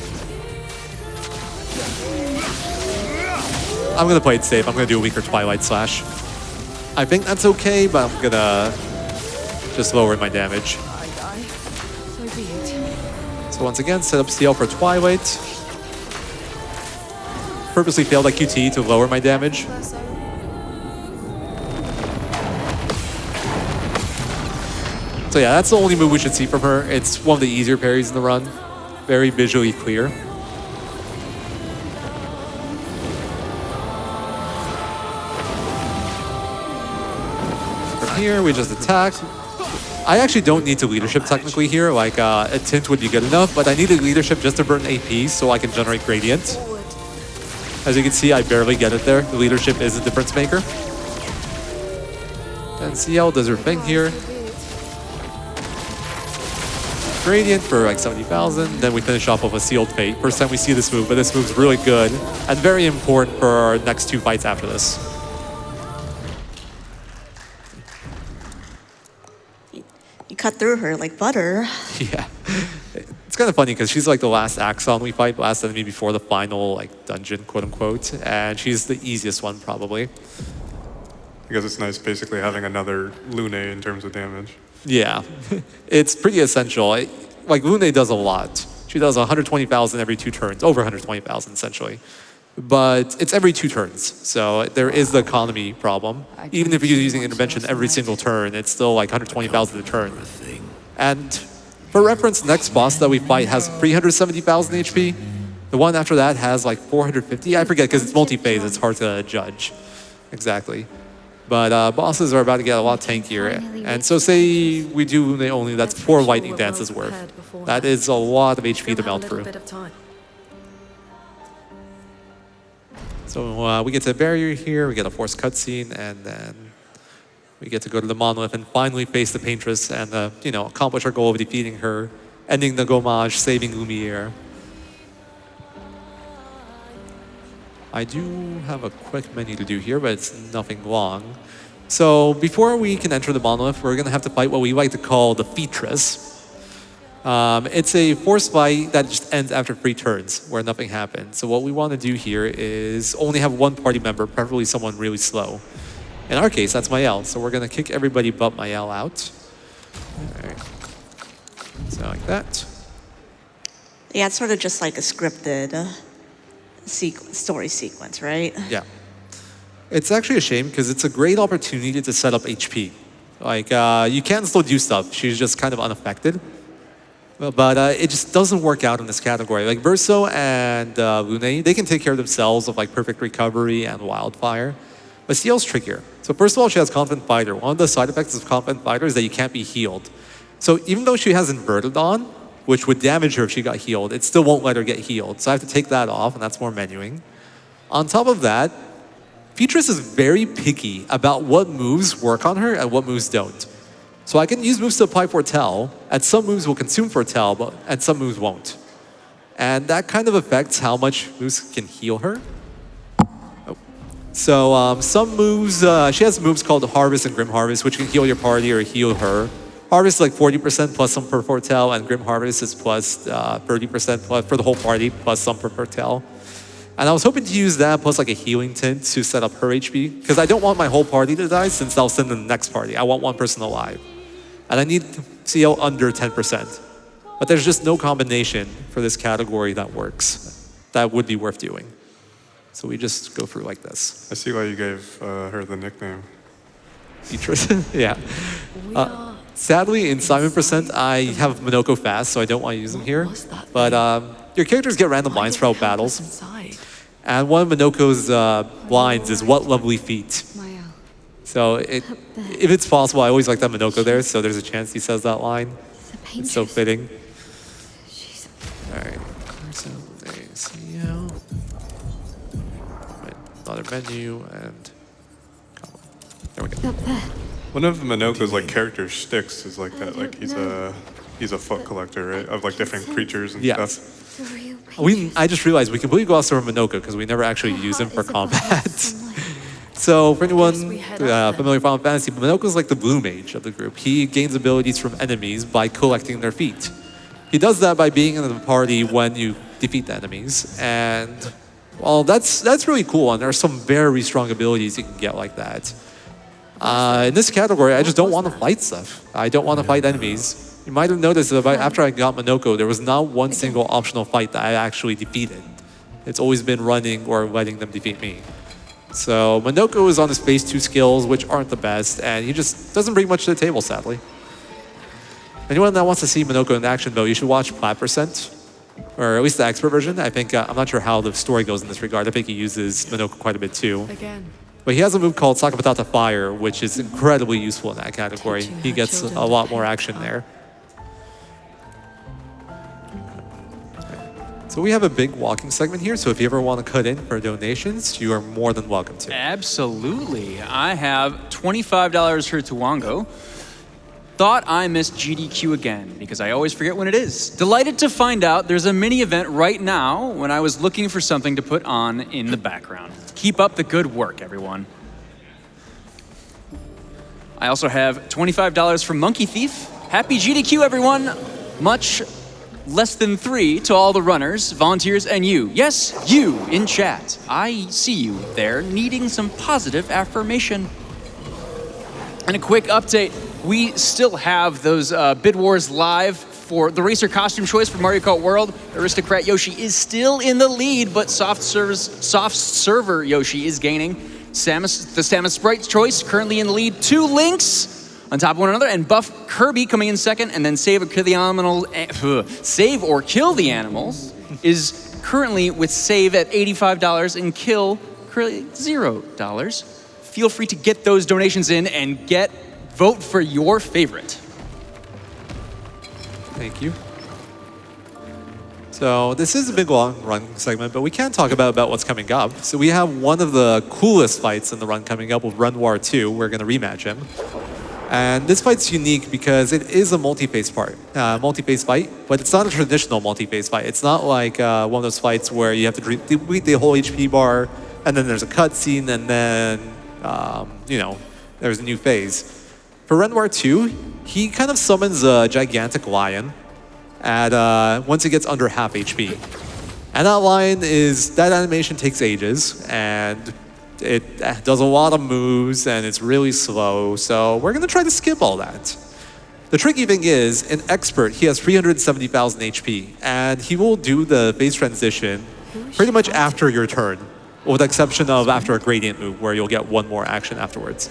I'm gonna play it safe. I'm gonna do a weaker Twilight Slash. I think that's okay, but I'm gonna just lower my damage. So once again, set up CL for Twilight. Purposely failed at QT to lower my damage. So yeah, that's the only move we should see from her. It's one of the easier parries in the run. Very visually clear. From here, we just attack. I actually don't need to leadership technically here, like a tint would be good enough, but I needed leadership just to burn AP so I can generate gradient. As you can see, I barely get it there. The leadership is a difference maker. And CL does her thing here. Gradient for like 70,000, then we finish off with a Sealed Fate. First time we see this move, but this move's really good and very important for our next 2 fights after this. You cut through her like butter. Yeah. It's kind of funny because she's like the last Axon we fight, last enemy before the final like dungeon, quote unquote, and she's the easiest one probably. Because it's nice basically having another Lune in terms of damage. Yeah, it's pretty essential. Like Lune does a lot. She does 120,000 every 2 turns, over 120,000 essentially. But it's every 2 turns, so there is the economy problem. Even if you're using intervention every single turn, it's still like 120,000 a turn. And for reference, the next boss that we fight has 370,000 HP. The one after that has like 450. I forget because it's multi-phase, it's hard to judge exactly. But bosses are about to get a lot tankier. And so say we do Lune only, that's 4 lightning dances worth. That is a lot of HP to melt through. So we get to a barrier here, we get a forced cutscene, and then we get to go to the monolith and finally face the Paintress and you know, accomplish our goal of defeating her, ending the Gommage, saving Lumiere. I do have a quick menu to do here, but it's nothing long. So before we can enter the monolith, we're gonna have to fight what we like to call the Featress. It's a forced fight that just ends after 3 turns, where nothing happens. So what we want to do here is only have 1 party member, preferably someone really slow. In our case, that's Mael. So we're going to kick everybody but Mael out. All right. So like that. Yeah, it's sort of just like a scripted story sequence, right? Yeah. It's actually a shame because it's a great opportunity to set up HP. Like, you can still do stuff. She's just kind of unaffected. But it just doesn't work out in this category. Like Verso and Lune, they can take care of themselves with like perfect recovery and wildfire. But CL's trickier. So first of all, she has Confident Fighter. One of the side effects of Confident Fighter is that you can't be healed. So even though she has Inverted on, which would damage her if she got healed, it still won't let her get healed. So I have to take that off, and that's more menuing. On top of that, Featress is very picky about what moves work on her and what moves don't. So I can use moves to apply Foretell, and some moves will consume Foretell, and some moves won't. And that kind of affects how much moves can heal her. Oh. So some moves, she has moves called Harvest and Grim Harvest, which can heal your party or heal her. Harvest is like 40% plus some per foretell, and Grim Harvest is plus 30% plus for the whole party, plus some per foretell. And I was hoping to use that plus like a healing tint to set up her HP, because I don't want my whole party to die since I'll send in the next party. I want one person alive. And I need CL under 10%. But there's just no combination for this category that works. That would be worth doing. So we just go through like this. I see why you gave her the nickname. Beatrice? Yeah. Sadly, in Simon Percent, I have Minoko fast, so I don't want to use them here. But your characters get random blinds throughout battles. And one of Minoko's blinds is What Lovely Feet. So if it's possible, I always like that Minoko there, so there's a chance he says that line. It's so fitting. All right. So ACL. Another menu, and there we go. One of Minoko's like character sticks is like that. Like he's a foot collector, right? Of like different creatures and stuff. I just realized we completely glossed over Minoko because we never actually use him for combat. So for anyone familiar with Final Fantasy, Minoko's like the blue mage of the group. He gains abilities from enemies by collecting their feet. He does that by being in the party when you defeat the enemies. And well, that's really cool, and there are some very strong abilities you can get like that. In this category, I just don't want to fight stuff. I don't want to fight enemies. You might have noticed that after I got Minoko, there was not one single optional fight that I actually defeated. It's always been running or letting them defeat me. So Minoko is on his phase 2 skills, which aren't the best, and he just doesn't bring much to the table, sadly. Anyone that wants to see Minoko in action, though, you should watch Plat Percent, or at least the expert version. I think, I'm not sure how the story goes in this regard. I think he uses Minoko quite a bit too. But he has a move called Sakapatata Fire, which is incredibly useful in that category. He gets a lot more action there. So we have a big walking segment here, so if you ever want to cut in for donations, you are more than welcome to. Absolutely. I have $25 for Tuwango. Thought I missed GDQ again, because I always forget when it is. Delighted to find out there's a mini event right now when I was looking for something to put on in the background. Keep up the good work, everyone. I also have $25 from Monkey Thief. Happy GDQ, everyone. Much less than 3 to all the runners, volunteers, and you. Yes, you in chat. I see you there needing some positive affirmation. And a quick update. We still have those bid wars live for the racer costume choice for Mario Kart World. Aristocrat Yoshi is still in the lead, but soft server Yoshi is gaining. The Samus Sprite choice currently in the lead. 2 Links on top of one another, and Buff Kirby coming in second, and then Save or Kill the Animals is currently with Save at $85 and Kill currently $0. Feel free to get those donations in and vote for your favorite. Thank you. So this is a big long run segment, but we can talk about what's coming up. So we have one of the coolest fights in the run coming up with Run War 2. We're going to rematch him. And this fight's unique because it is a multi-phase fight, but it's not a traditional multi-phase fight. It's not like one of those fights where you have to deplete the whole HP bar, and then there's a cutscene, and then, there's a new phase. For Renoir 2, he kind of summons a gigantic lion once it gets under half HP. And that animation takes ages, and it does a lot of moves, and it's really slow, so we're going to try to skip all that. The tricky thing is, in Expert, he has 370,000 HP, and he will do the phase transition pretty much after your turn, with the exception of after a gradient move, where you'll get one more action afterwards.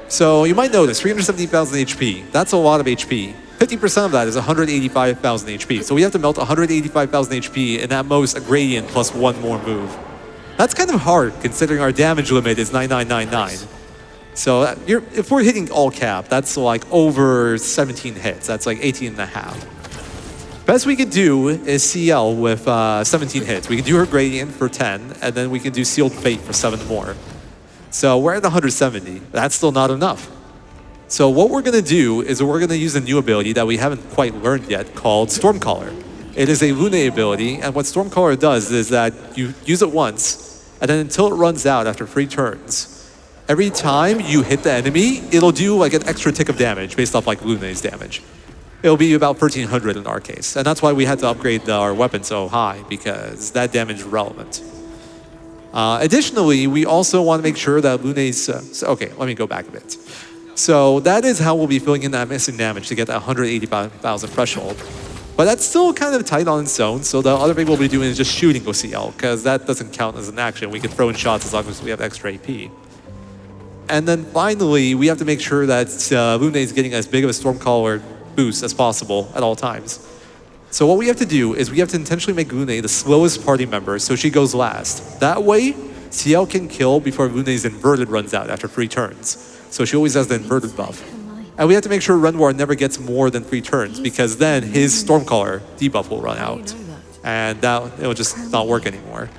So you might notice, 370,000 HP, that's a lot of HP. 50% of that is 185,000 HP, so we have to melt 185,000 HP, and at most a gradient plus one more move. That's kind of hard, considering our damage limit is 9999. So if we're hitting all cap, that's like over 17 hits. That's like 18 and a half. Best we could do is CL with 17 hits. We can do her gradient for 10, and then we can do Sealed Fate for 7 more. So we're at 170. That's still not enough. So what we're going to do is we're going to use a new ability that we haven't quite learned yet called Stormcaller. It is a Lune ability, and what Stormcaller does is that you use it once, and then until it runs out after 3 turns, every time you hit the enemy, it'll do like an extra tick of damage based off like Lune's damage. It'll be about 1300 in our case, and that's why we had to upgrade our weapon so high, because that damage is relevant. Additionally, we also want to make sure that Lune's... okay, let me go back a bit. So that is how we'll be filling in that missing damage to get that 185,000 threshold. But that's still kind of tight on its own, so the other thing we'll be doing is just shooting OCL, because that doesn't count as an action. We can throw in shots as long as we have extra AP. And then finally, we have to make sure that Lune is getting as big of a Stormcaller boost as possible at all times. So what we have to do is we have to intentionally make Lune the slowest party member so she goes last. That way, CL can kill before Lune's inverted runs out after 3 turns. So she always has the inverted buff. And we have to make sure Renoir never gets more than 3 turns, because then his Stormcaller debuff will run out. And it'll just not work anymore.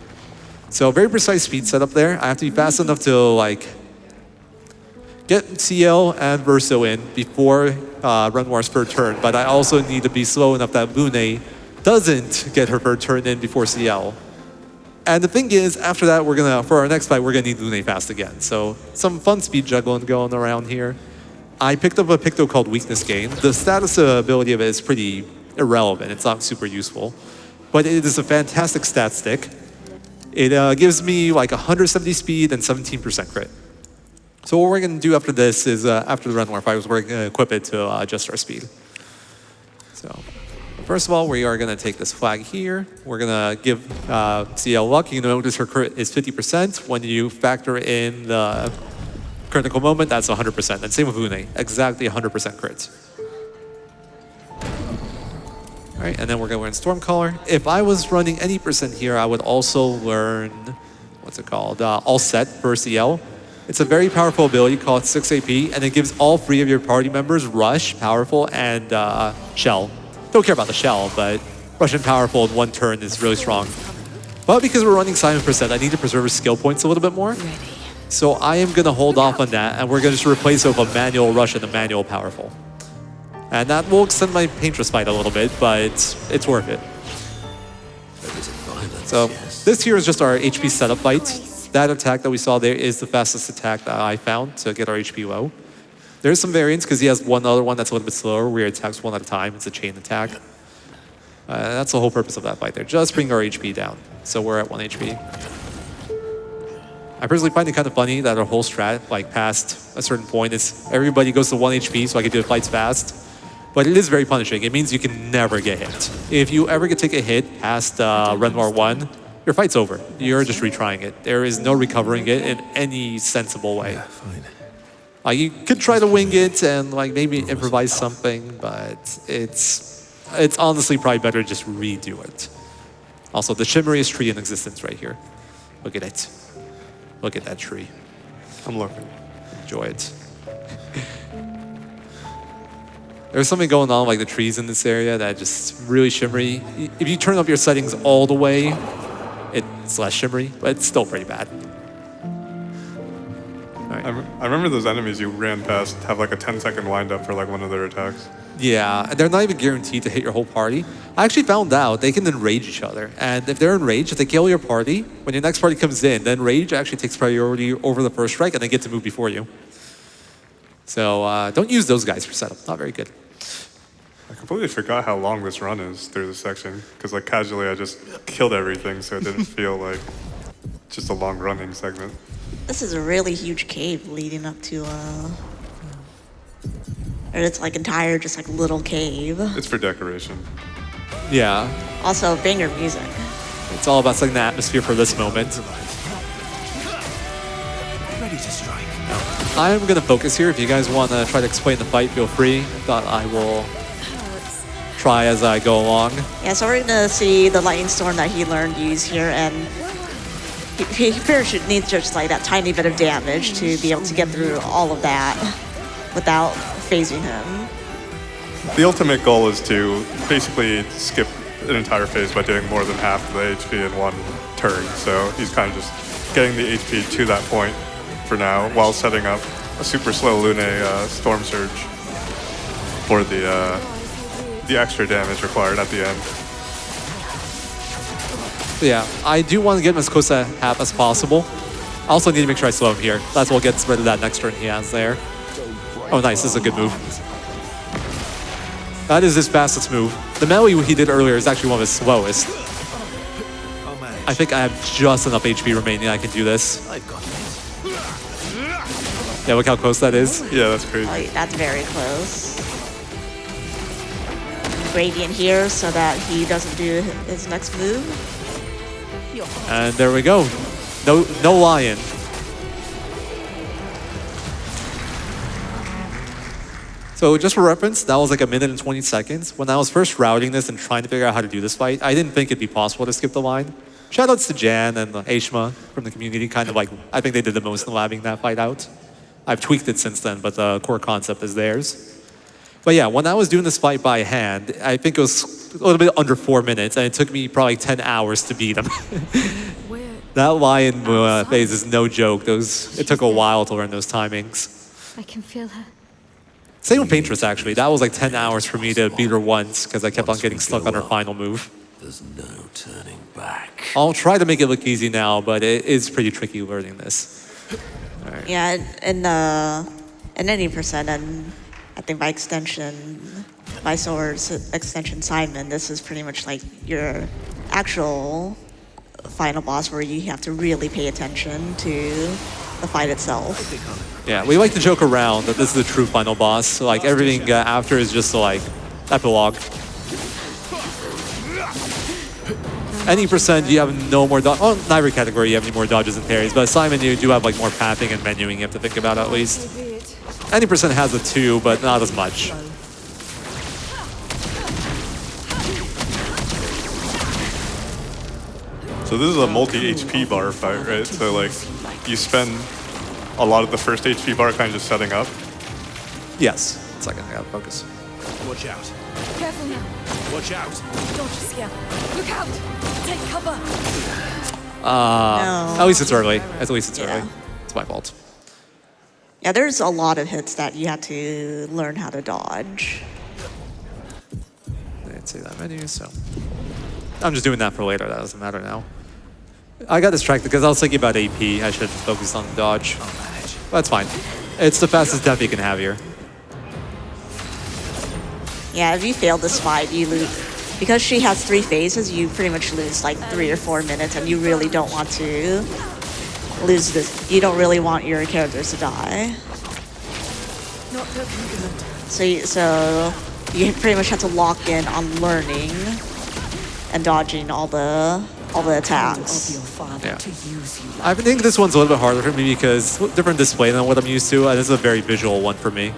So very precise speed setup there. I have to be fast enough to like get CL and Verso in before Renoir's 3rd turn, but I also need to be slow enough that Lune doesn't get her 3rd turn in before CL. And the thing is, after that, for our next fight, we're gonna need Lune fast again. So some fun speed juggling going around here. I picked up a Picto called Weakness Gain. The status ability of it is pretty irrelevant. It's not super useful, but it is a fantastic stat stick. It gives me like 170 speed and 17% crit. So what we're gonna do after this is, after the Renoir fight, we're gonna equip it to adjust our speed. So first of all, we are gonna take this flag here. We're gonna give CL luck. You notice her crit is 50%. When you factor in the critical moment, that's 100%. And same with Lune, exactly 100% crit. All right, and then we're gonna learn Stormcaller. If I was running any percent here, I would also learn, what's it called? All Set for CL. It's a very powerful ability called 6 AP, and it gives all 3 of your party members Rush, Powerful, and Shell. Don't care about the Shell, but Rush and Powerful in 1 turn is really strong. But because we're running Simon percent, I need to preserve his skill points a little bit more. So I am gonna hold off on that, and we're gonna just replace it with a manual Rush and a manual Powerful. And that will extend my Paintress fight a little bit, but it's worth it. So this here is just our HP setup fight. That attack that we saw there is the fastest attack that I found to get our HP low. There's some variants because he has one other one that's a little bit slower where he attacks 1 at a time. It's a chain attack. That's the whole purpose of that fight there. Just bring our HP down. So we're at 1 HP. I personally find it kind of funny that our whole strat, like past a certain point, is everybody goes to 1 HP so I can do the fights fast. But it is very punishing. It means you can never get hit. If you ever take a hit past Renoir 1, your fight's over. You're just retrying it. There is no recovering it in any sensible way. Yeah, fine. You could try to wing it and like maybe improvise something, but it's honestly probably better to just redo it. Also, the shimmeriest tree in existence right here. Look at it. Look at that tree. I'm looking. Enjoy it. There's something going on like the trees in this area that just really shimmery. If you turn up your settings all the way, it's less shimmery, but it's still pretty bad. Right. I remember those enemies you ran past have like a 10-second wind up for like one of their attacks. Yeah, they're not even guaranteed to hit your whole party. I actually found out they can enrage each other. And if they're enraged, if they kill your party, when your next party comes in, then Rage actually takes priority over the first strike and they get to move before you. So don't use those guys for setup, not very good. I completely forgot how long this run is through this section, because like casually I just killed everything, so it didn't feel like just a long running segment. This is a really huge cave leading up to or it's like entire just like little cave. It's for decoration. Yeah. Also banger music. It's all about setting the atmosphere for this moment. Ready to strike. I'm gonna focus here. If you guys want to try to explain the fight, feel free. But I will try as I go along. Yeah, so we're gonna see the lightning storm that he learned to use here, and he parachute needs just like that tiny bit of damage to be able to get through all of that without phasing him. The ultimate goal is to basically skip an entire phase by doing more than half of the HP in 1 turn. So he's kind of just getting the HP to that point for now, while setting up a super slow Lune Storm Surge for the extra damage required at the end. Yeah, I do want to get him as close to half as possible. I also need to make sure I slow him here. That's what gets rid of that next turn he has there. Oh, nice. This is a good move. That is his fastest move. The melee he did earlier is actually one of his slowest. I think I have just enough HP remaining. I can do this. Yeah, look how close that is. Yeah, that's crazy. Oh, that's very close. Gradient here so that he doesn't do his next move. And there we go. No lion. So just for reference, that was like 1 minute and 20 seconds. When I was first routing this and trying to figure out how to do this fight, I didn't think it'd be possible to skip the line. Shoutouts to Jan and Aishma from the community, kind of like, I think they did the most in labbing that fight out. I've tweaked it since then, but the core concept is theirs. But yeah, when I was doing this fight by hand, I think it was a little bit under 4 minutes, and it took me probably 10 hours to beat him. That lion phase is no joke. It took a while to learn those timings. I can feel her. Same with Paintress, actually. That was like 10 hours for me to beat her once, because I kept on getting stuck on her final move. There's no turning back. I'll try to make it look easy now, but it is pretty tricky learning this. All right. Yeah, in any percent, and I think by extension, by Sword's extension Simon, this is pretty much like your actual final boss where you have to really pay attention to the fight itself. Yeah, we like to joke around that this is the true final boss. So like everything after is just like epilogue. Any percent, you have no more dodge. Oh, not every category you have any more dodges and parries, but Simon, you do have like more pathing and menuing you have to think about at least. Any percent has a 2, but not as much. So this is a multi-HP bar fight, right? So like, you spend a lot of the first HP bar kind of just setting up. Yes. 1 second, I gotta focus. Watch out. Careful now. Watch out. Don't just scare. Look out. Take cover. At least it's early. At least it's early. It's my fault. Yeah, there's a lot of hits that you have to learn how to dodge. I didn't see that menu, so I'm just doing that for later. That doesn't matter now. I got distracted because I was thinking about AP. I should have focused on the dodge. But that's fine. It's the fastest death you can have here. Yeah, if you fail this fight, you lose. Because she has 3 phases, you pretty much lose like 3 or 4 minutes, and you really don't want to lose this. You don't really want your characters to die. Not looking good. So you pretty much have to lock in on learning and dodging all the attacks. Yeah. I think this one's a little bit harder for me because different display than what I'm used to, and this is a very visual one for me.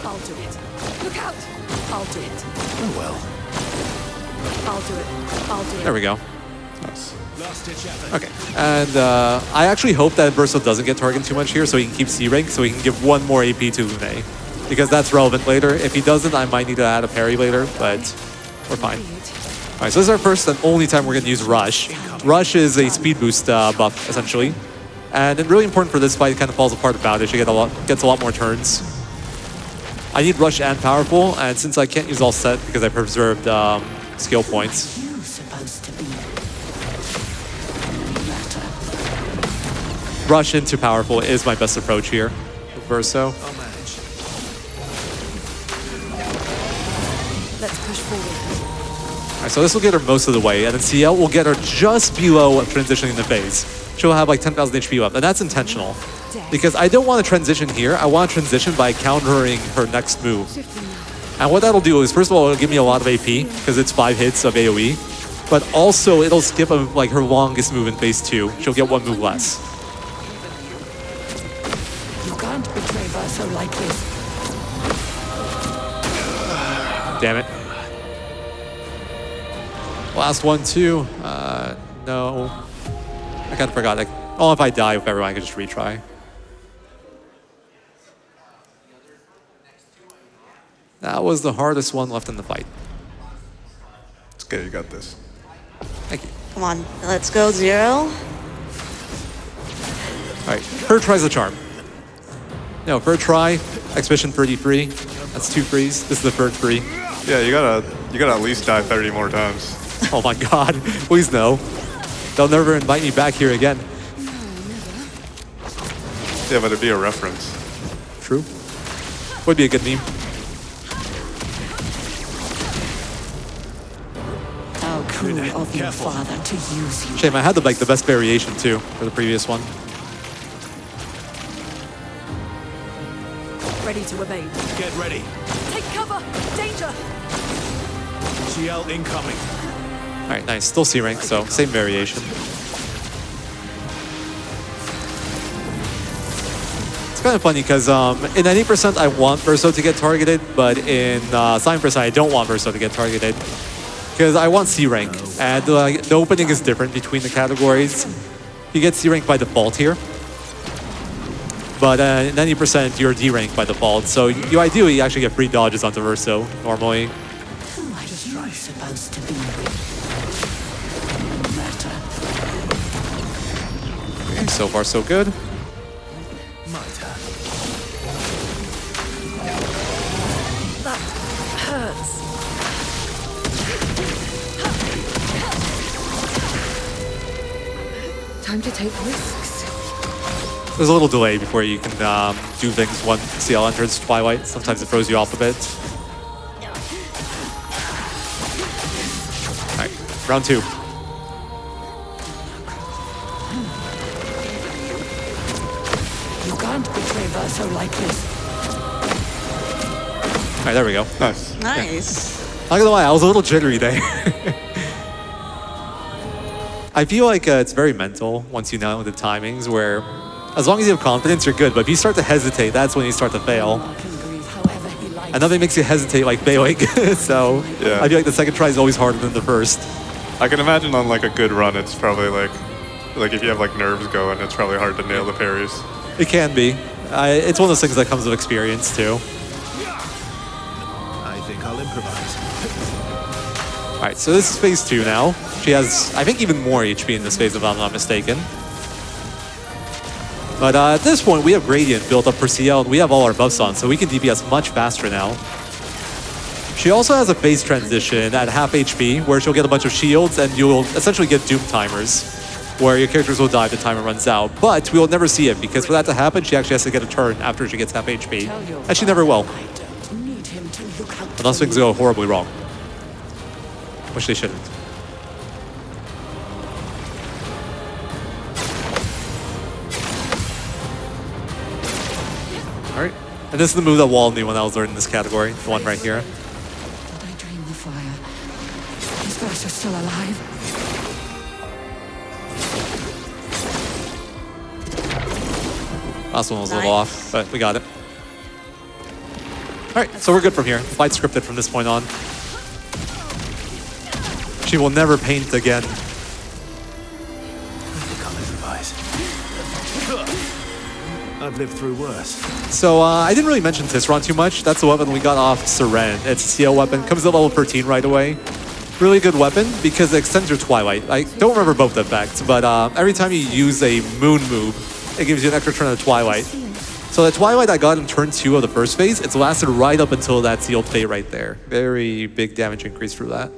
I'll do it. Look out. I'll do it. Oh well. I'll do it. I'll do it. There we go. Nice. Okay, and I actually hope that Verso doesn't get targeted too much here so he can keep C rank, so he can give 1 more AP to Lune, because that's relevant later. If he doesn't, I might need to add a parry later, but we're fine. All right, so this is our first and only time we're going to use Rush. Rush is a speed boost buff, essentially, and it's really important for this fight. It kind of falls apart about it. She gets a lot more turns. I need Rush and Powerful, and since I can't use all set because I preserved skill points. Rush into Powerful is my best approach here. Verso. Let's push forward. All right, so this will get her most of the way, and then CL will get her just below transitioning the phase. She'll have like 10,000 HP left, and that's intentional. Because I don't want to transition here, I want to transition by countering her next move. And what that'll do is, first of all, it'll give me a lot of AP, because it's 5 hits of AoE, but also it'll skip like her longest move in phase 2. She'll get 1 move less. You can't betray Verso like this. Damn it. Last one, too. No. I kind of forgot. Like, oh, if I die with everyone, I can just retry. That was the hardest one left in the fight. It's good, you got this. Thank you. Come on, let's go, Zero. All right, her tries the charm. No, for a try, Exhibition 33. That's 2 frees. This is the third free. Yeah, you gotta at least die 30 more times. Oh my god, please no. They'll never invite me back here again. Yeah, but it'd be a reference. True. Would be a good meme. How cruel of your father to use you. Shame, I had the best variation too for the previous one. Ready to evade. Get ready. Take cover! Danger! GL incoming. Alright, nice. Still C rank, so same variation. It's kind of funny because in 90% I want Verso to get targeted, but in 7% I don't want Verso to get targeted. Because I want C rank, and the opening is different between the categories. You get C rank by default here. But 90% you're D rank by default, so you ideally actually get free dodges onto Verso normally. Who are you supposed to be? No matter. Okay, so far so good. My turn. That hurts. Time to take risks. There's a little delay before you can do things when CL enters Twilight. Sometimes it throws you off a bit. Alright, round 2. You can't betray Verso like this. Alright, there we go. Nice. Nice. Not gonna lie, I was a little jittery there. I feel like it's very mental once you know the timings where as long as you have confidence, you're good. But if you start to hesitate, that's when you start to fail. And nothing makes you hesitate like failing. So Yeah. I feel like the second try is always harder than the first. I can imagine on like a good run, it's probably like if you have like nerves going, it's probably hard to nail the parries. It can be. It's one of those things that comes with experience too. I think I'll improvise. All right, so this is phase 2 now. She has, I think, even more HP in this phase if I'm not mistaken. But at this point, we have Gradient built up for CL, and we have all our buffs on, so we can DPS much faster now. She also has a phase transition at half HP, where she'll get a bunch of shields, and you'll essentially get Doom timers, where your characters will die if the timer runs out. But we will never see it, because for that to happen, she actually has to get a turn after she gets half HP. And she never will. Unless things go horribly wrong. Which they shouldn't. Alright. And this is the move that Wall knew when I was learning this category. The one right here. Did I dream the fire? Is Verso still alive? Last one was a little off, but we got it. Alright, so we're good from here. Fight scripted from this point on. She will never paint again. I think I'll improvise. I've lived through worse. So I didn't really mention Tisseron too much. That's the weapon we got off Seren. It's a CL weapon. Comes at level 13 right away. Really good weapon because it extends your Twilight. I don't remember both the effects, but every time you use a Moon move, it gives you an extra turn of Twilight. So the Twilight I got in turn 2 of the first phase, it's lasted right up until that sealed fate right there. Very big damage increase for that.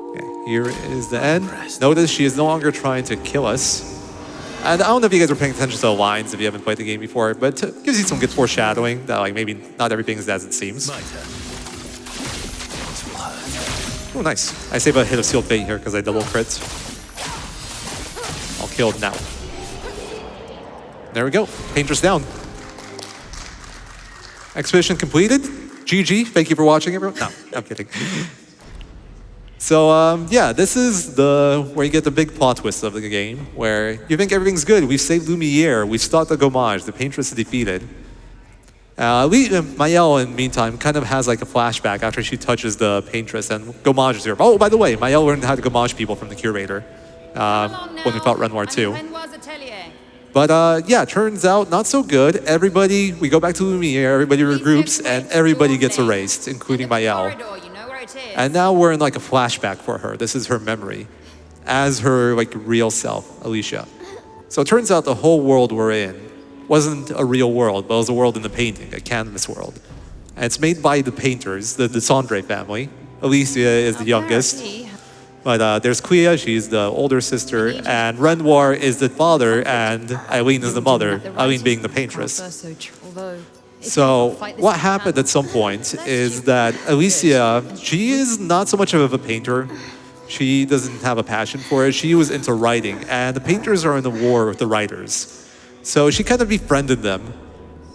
Okay, here is the end. Notice she is no longer trying to kill us. And I don't know if you guys are paying attention to the lines if you haven't played the game before, but it gives you some good foreshadowing that like maybe not everything is as it seems. My turn. Oh, nice. I save a hit of sealed fate here because I double crit. All killed now. There we go. Painter's down. Expedition completed. GG. Thank you for watching, everyone. No, I'm kidding. So, yeah, this is where you get the big plot twist of the game, where you think everything's good. We've saved Lumiere. We've stopped the Gommage. The Paintress is defeated. Mayel, in the meantime, kind of has like a flashback after she touches the Paintress and Gommage is here. Oh, by the way, Mayel learned how to Gommage people from the Curator when we fought Renoir 2. But yeah, turns out not so good. Everybody, we go back to Lumiere, everybody regroups, and everybody gets erased, including Mayel. And now we're in like a flashback for her. This is her memory as her like real self, Alicia. So it turns out the whole world we're in wasn't a real world, but it was a world in the painting, a canvas world. And it's made by the painters, the Sandre family, Alicia is the youngest. But there's Quia, she's the older sister, and Renoir is the father, and Eileen is the mother, Eileen being the paintress. So what happened at some point is that Alicia, she is not so much of a painter. She doesn't have a passion for it. She was into writing, and the painters are in the war with the writers. So she kind of befriended them,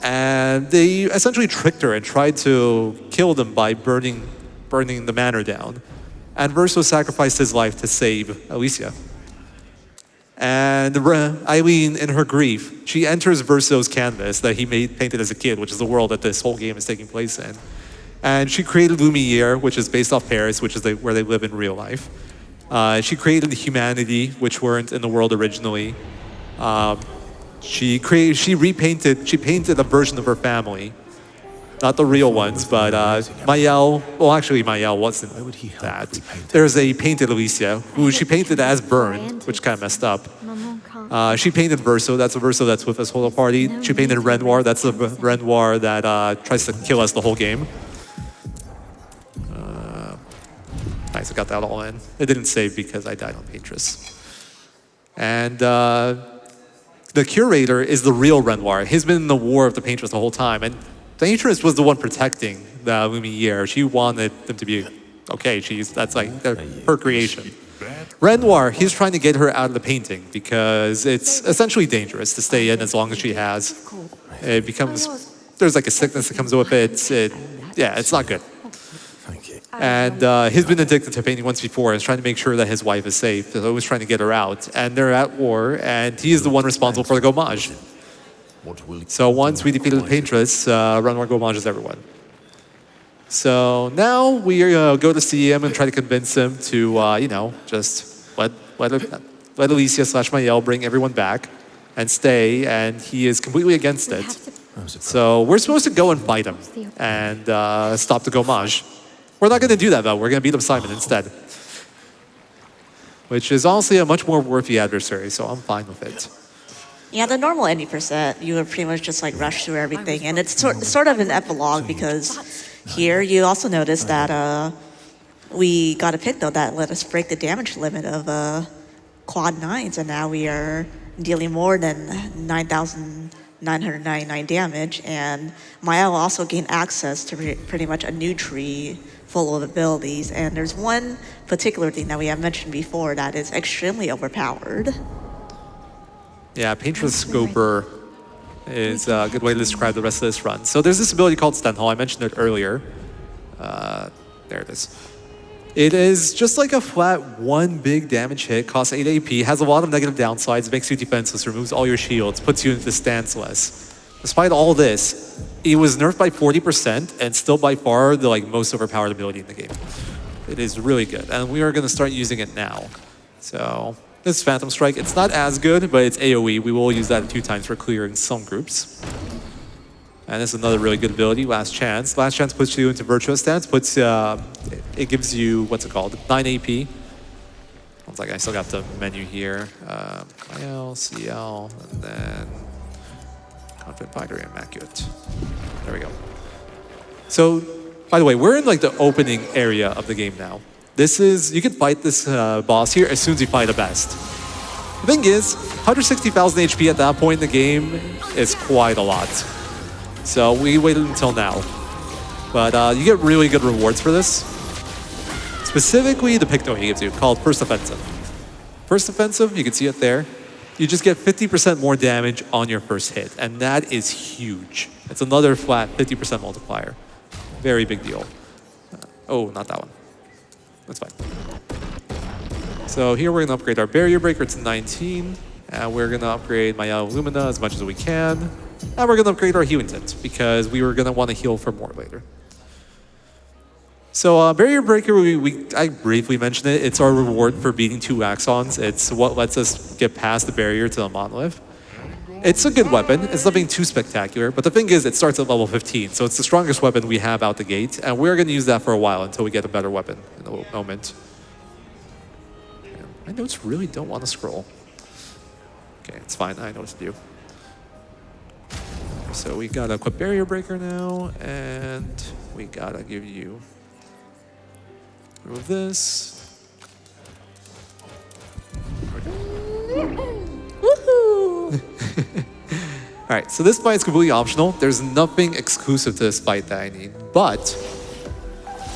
and they essentially tricked her and tried to kill them by burning the manor down. And Verso sacrificed his life to save Alicia. And Eileen, in her grief, she enters Verso's canvas that he painted as a kid, which is the world that this whole game is taking place in. And she created Lumiere, which is based off Paris, which is where they live in real life. She created humanity, which weren't in the world originally. She painted a version of her family. Not the real ones, but Mayel, well actually Mayel wasn't that. There's a painted Alicia, who she painted as burned, which kind of messed up. She painted Verso, that's a Verso that's with us whole party. She painted Renoir, that's the Renoir that tries to kill us the whole game. Nice, I got that all in. It didn't save because I died on Paintress. And the curator is the real Renoir. He's been in the war of the Paintress the whole time, and Paintress was the one protecting the Lumiere. She wanted them to be okay. That's like her creation. Renoir, he's trying to get her out of the painting because it's essentially dangerous to stay in as long as she has. It becomes, there's like a sickness that comes with it. Yeah, it's not good. And he's been addicted to painting once before and is trying to make sure that his wife is safe. He's always trying to get her out. And they're at war, and he is the one responsible for the gommage. So once we defeated the Paintress, Renoir gommages everyone. So now we go to see him and try to convince him to, just let Alicia / Mayel bring everyone back and stay, and he is completely against it. So we're supposed to go and fight him and stop the gommage. We're not going to do that, though. We're going to beat up Simon instead. Which is honestly a much more worthy adversary, so I'm fine with it. Yeah, the normal 80%, you would pretty much just like rush through everything. And it's sort of an epilogue because here you also notice that we got a pick, though, that let us break the damage limit of quad 9s. And now we are dealing more than 9,999 damage. And Maya will also gain access to pretty much a new tree full of abilities. And there's one particular thing that we have mentioned before that is extremely overpowered. Yeah, Paintress Scoper is a good way to describe the rest of this run. So there's this ability called Stenhall. I mentioned it earlier. There it is. It is just like a flat one big damage hit, costs 8 AP, has a lot of negative downsides, makes you defenseless, removes all your shields, puts you into stanceless. Despite all this, it was nerfed by 40% and still by far the most overpowered ability in the game. It is really good, and we are going to start using it now. So this Phantom Strike, it's not as good, but it's AoE. We will use that 2 times for clearing some groups. And this is another really good ability, Last Chance. Last Chance puts you into Virtuous Stance, it gives you, 9 AP. One second, I still got the menu here. IL, CL, and then Confident Fighter, Immaculate. There we go. So, by the way, we're in the opening area of the game now. You can fight this boss here as soon as you fight the best. The thing is, 160,000 HP at that point in the game is quite a lot. So we waited until now. But you get really good rewards for this. Specifically, the pick he gives you, called First Offensive. First Offensive, you can see it there. You just get 50% more damage on your first hit, and that is huge. It's another flat 50% multiplier. Very big deal. Oh, not that one. That's fine. So here we're going to upgrade our Barrier Breaker to 19, and we're going to upgrade my Lumina as much as we can, and we're going to upgrade our Healing Tint, because we were going to want to heal for more later. So Barrier Breaker, I briefly mentioned it. It's our reward for beating 2 Axons. It's what lets us get past the barrier to the Monolith. It's a good weapon. It's nothing too spectacular, but the thing is, it starts at level 15, so it's the strongest weapon we have out the gate, and we're going to use that for a while until we get a better weapon in a moment. My notes really don't want to scroll. Okay, it's fine. I know what to do. So we got to equip Barrier Breaker now, and we got to give you Remove this. Woohoo! All right, so this fight is completely optional. There's nothing exclusive to this fight that I need, but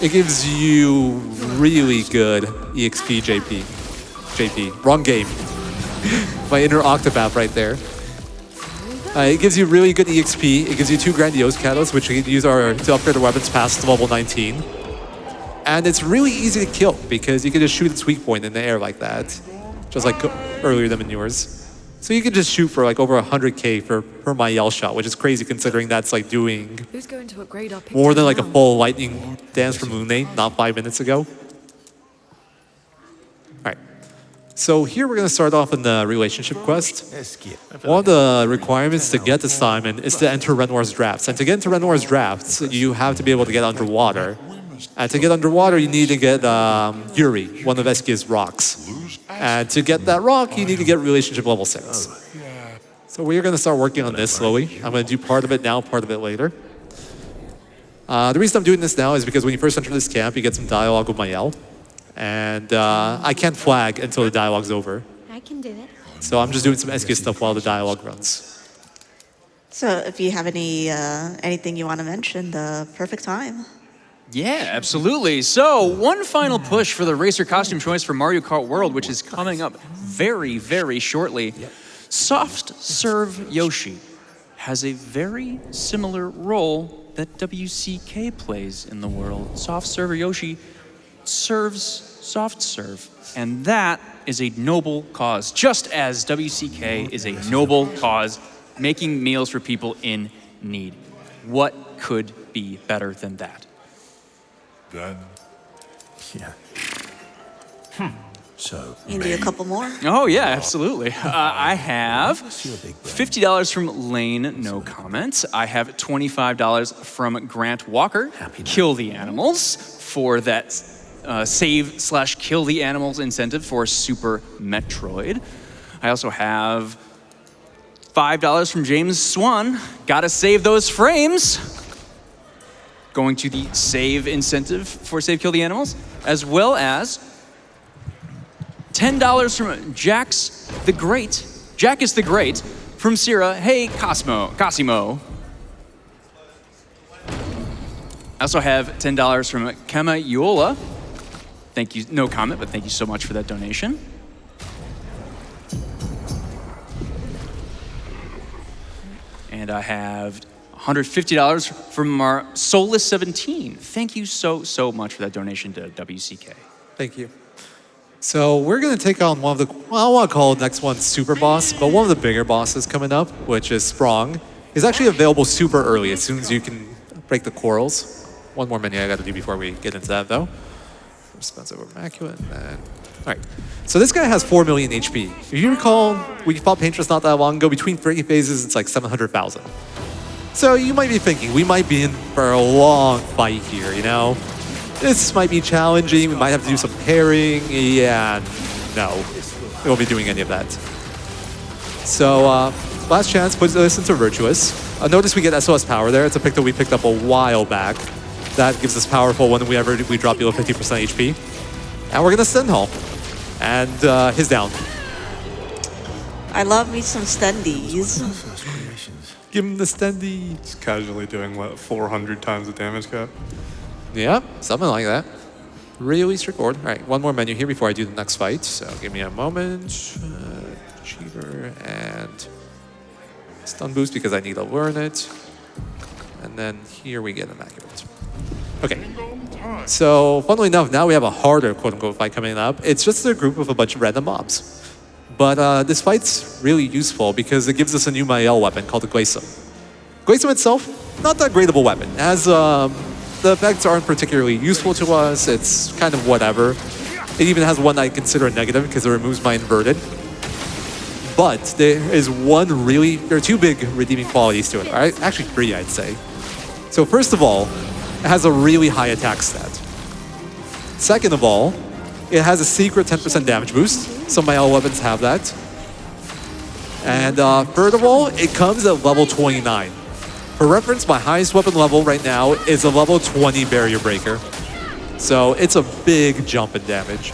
it gives you really good EXP JP. Wrong game. My inner Octopath right there. It gives you really good EXP. It gives you 2 Grandiose Catalysts, which you can use to upgrade the weapons past level 19. And it's really easy to kill because you can just shoot its weak point in the air like that, just like earlier than in yours. So you can just shoot for like over 100k per my yell shot, which is crazy considering that's like doing Who's going to upgrade our more than like a now? full lightning dance from Moon not 5 minutes ago. All right. So here we're going to start off in the relationship quest. One of the requirements to get this diamond is to enter Renoir's drafts. And to get into Renoir's drafts, you have to be able to get underwater. And to get underwater, you need to get Yuri, one of Eskia's rocks. And to get that rock, you need to get relationship level 6. So we're going to start working on this slowly. I'm going to do part of it now, part of it later. The reason I'm doing this now is because when you first enter this camp, you get some dialogue with Mael. And I can't flag until the dialogue's over. I can do it. So I'm just doing some Eskia stuff while the dialogue runs. So if you have anything you want to mention, the perfect time. Yeah, absolutely. So, one final push for the racer costume choice for Mario Kart World, which is coming up very, very shortly. Soft Serve Yoshi has a very similar role that WCK plays in the world. Soft Serve Yoshi serves soft serve, and that is a noble cause, just as WCK is a noble cause, making meals for people in need. What could be better than that? Yeah. So You can do a couple more. Oh, yeah, absolutely. I have $50 from Lane, no comment. I have $25 from Grant Walker, Kill the Animals, for that save/kill the animals incentive for Super Metroid. I also have $5 from James Swan. Gotta save those frames. Going to the save incentive for Save Kill the Animals, as well as $10 from Jack's the Great. Jack is the Great from Sierra. Hey, Cosimo. I also have $10 from Kema Yola. Thank you, no comment, but thank you so much for that donation. And I have $150 from our Soulless17. Thank you so much for that donation to WCK. Thank you. So we're going to take on one of the, well, I want to call the next one Super Boss, but one of the bigger bosses coming up, which is Sprong, is actually available super early as soon as you can break the corals. One more menu I got to do before we get into that, though. Responsive Immaculate, and then... All right, so this guy has 4 million HP. If you recall, we fought Paintress not that long ago. Between 3 phases, it's like 700,000. So you might be thinking, we might be in for a long fight here, you know? This might be challenging, we might have to do some pairing. Yeah, no, we won't be doing any of that. So, last chance, put this into Virtuous. Notice we get SOS Power there. It's a pick that we picked up a while back. That gives us powerful whenever we drop below 50% HP. And we're gonna stun Hall. And his down. I love me some Stendies. Give him the Stendy. It's casually doing, what, 400 times the damage cap? Yeah, something like that. Really straightforward. All right, one more menu here before I do the next fight. So give me a moment. Cheater and stun boost because I need to learn it. And then here we get Immaculate. Okay. So funnily enough, now we have a harder quote-unquote fight coming up. It's just a group of a bunch of random mobs. But this fight's really useful because it gives us a new Mael weapon called the Glacium. Glacium itself, not that great of a weapon. As the effects aren't particularly useful to us, it's kind of whatever. It even has one I consider a negative because it removes my inverted. But there are 2 big redeeming qualities to it. All right? Actually 3, I'd say. So first of all, it has a really high attack stat. Second of all, it has a secret 10% damage boost. Some Mael weapons have that. And third of all, it comes at level 29. For reference, my highest weapon level right now is a level 20 barrier breaker. So it's a big jump in damage.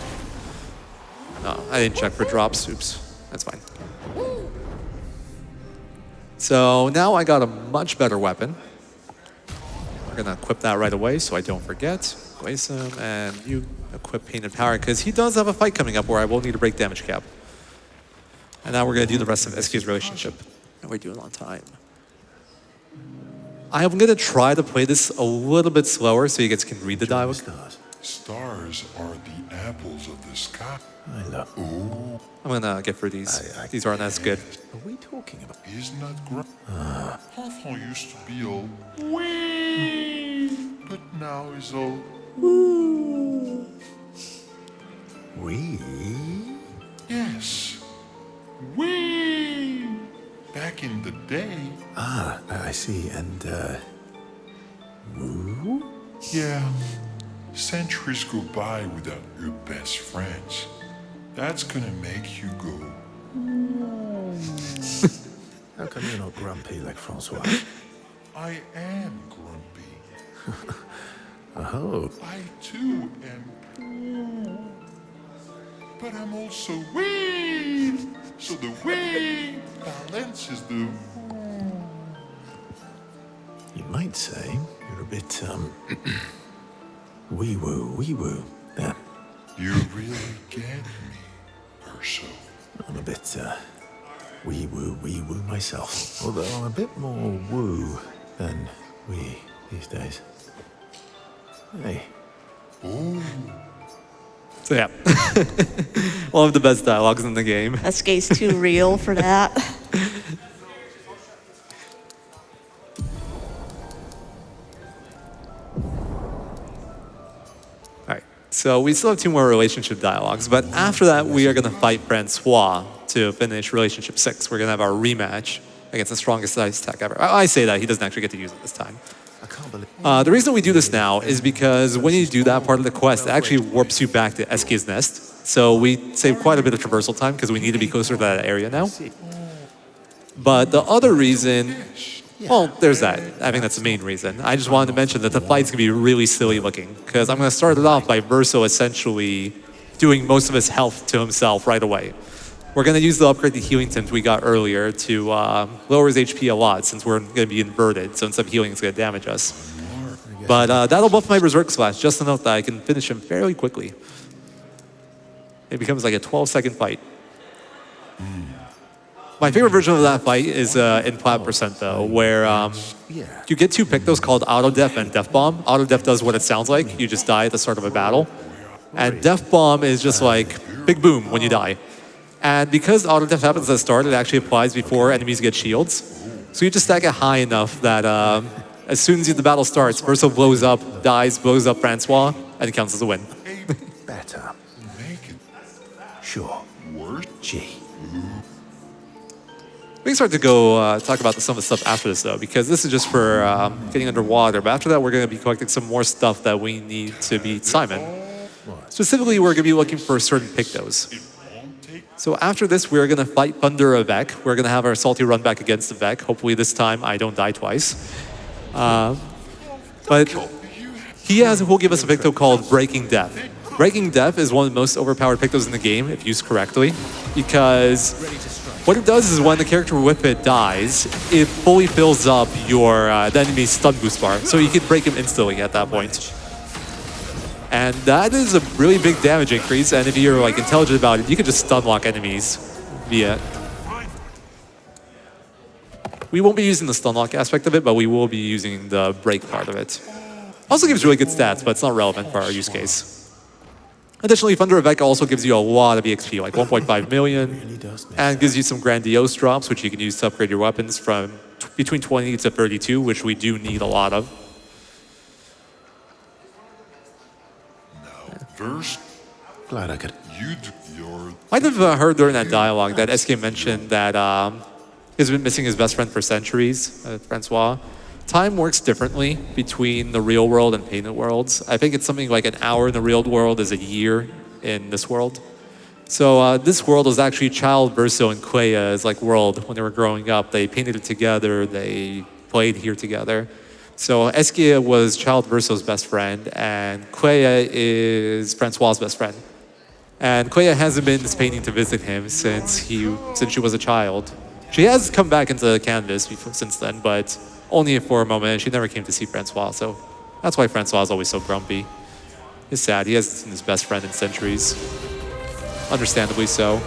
Oh, I didn't check for drops. Oops. That's fine. So now I got a much better weapon. We're going to equip that right away so I don't forget. Place him, and you equip Painted Power because he does have a fight coming up where I will need to break damage cap. And now we're going to do the rest of SQ's relationship. And we're doing on time. I'm going to try to play this a little bit slower so you guys can read the dialogue. Stars are the apples of the sky. I love. Oh. I'm going to get through these. These aren't as good. Are we talking about? Isn't that great? Enfant used to be all wee, but now is all woo. We? Yes. Wee. Back in the day. Ah, I see. And woo? Yeah. Centuries go by without your best friends. That's gonna make you go. How come you're not grumpy like Francois? I am grumpy. Oh. I too am. But I'm also weed. So the weed balances the. You might say you're a bit wee woo there. You really get me, Urso. I'm a bit wee woo myself. Although I'm a bit more woo than wee these days. Hey. Oh. So yeah, one of the best dialogues in the game. SK's too real for that. Alright, so we still have 2 more relationship dialogues, but after that we are going to fight Francois to finish relationship 6. We're going to have our rematch against the strongest ice tech ever. I say that, he doesn't actually get to use it this time. I can't believe. The reason we do this now is because when you do that part of the quest, it actually warps you back to SK's nest. So we save quite a bit of traversal time because we need to be closer to that area now. But the other reason, well, there's that. I think that's the main reason. I just wanted to mention that the fight's going to be really silly looking because I'm going to start it off by Verso essentially doing most of his health to himself right away. We're going to use the upgrade to healing tint we got earlier to lower his HP a lot since we're going to be inverted, so instead of healing it's going to damage us. But that'll buff my Berserk Slash just enough that I can finish him fairly quickly. It becomes like a 12-second fight. My favorite version of that fight is in Plat Percent though, where you get 2 Pictos called Auto Def and Death Bomb. Auto Def does what it sounds like, you just die at the start of a battle. And Death Bomb is just like, big boom when you die. And because auto death happens at the start, it actually applies before enemies get shields. So you just stack it high enough that as soon as the battle starts, Verso blows up, dies, blows up Francois, and it counts as a win. Better. Sure. Gee. We can start to go talk about some of the stuff after this though, because this is just for getting underwater. But after that, we're going to be collecting some more stuff that we need to beat Simon. Specifically, we're going to be looking for certain Pictos. So after this, we're going to fight Thunder Avec. We're going to have our salty run back against Avec. Hopefully this time I don't die twice. But he'll give us a Picto called Breaking Death. Breaking Death is one of the most overpowered Pictos in the game, if used correctly, because what it does is when the character with it dies, it fully fills up the enemy's stun boost bar, so you can break him instantly at that point. And that is a really big damage increase, and if you're like intelligent about it, you can just stun lock enemies via it. We won't be using the stun lock aspect of it, but we will be using the break part of it. Also gives really good stats, but it's not relevant for our use case. Additionally, Thunder Avec also gives you a lot of EXP, like 1.5 million, and gives you some grandiose drops, which you can use to upgrade your weapons from between 20 to 32, which we do need a lot of. First, glad I could. Might have heard during that dialogue that SK mentioned that he's been missing his best friend for centuries, Francois. Time works differently between the real world and painted worlds. I think it's something like an hour in the real world is a year in this world. So this world was actually Child, Verso, and Clair's like world when they were growing up. They painted it together. They played here together. So Eskia was Child Verso's best friend, and Clea is Francois' best friend. And Clea hasn't been painting to visit him since she was a child. She has come back into Canvas since then, but only for a moment, and she never came to see Francois, so that's why Francois is always so grumpy. It's sad, he hasn't seen his best friend in centuries. Understandably so.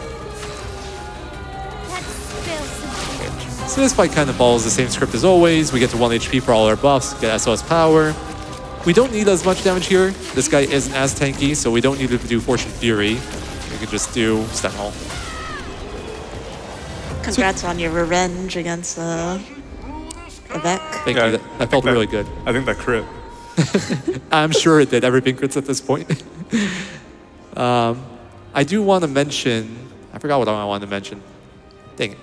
So this fight kind of follows the same script as always. We get to 1 HP for all our buffs, get SOS power. We don't need as much damage here. This guy isn't as tanky, so we don't need to do Fortune Fury. We can just do Stun Hole. Congrats on your revenge against Avec. Thank you, that felt really good. I think that crit. I'm sure it did. Everything crits at this point. I do want to mention, I forgot what I wanted to mention. Dang it.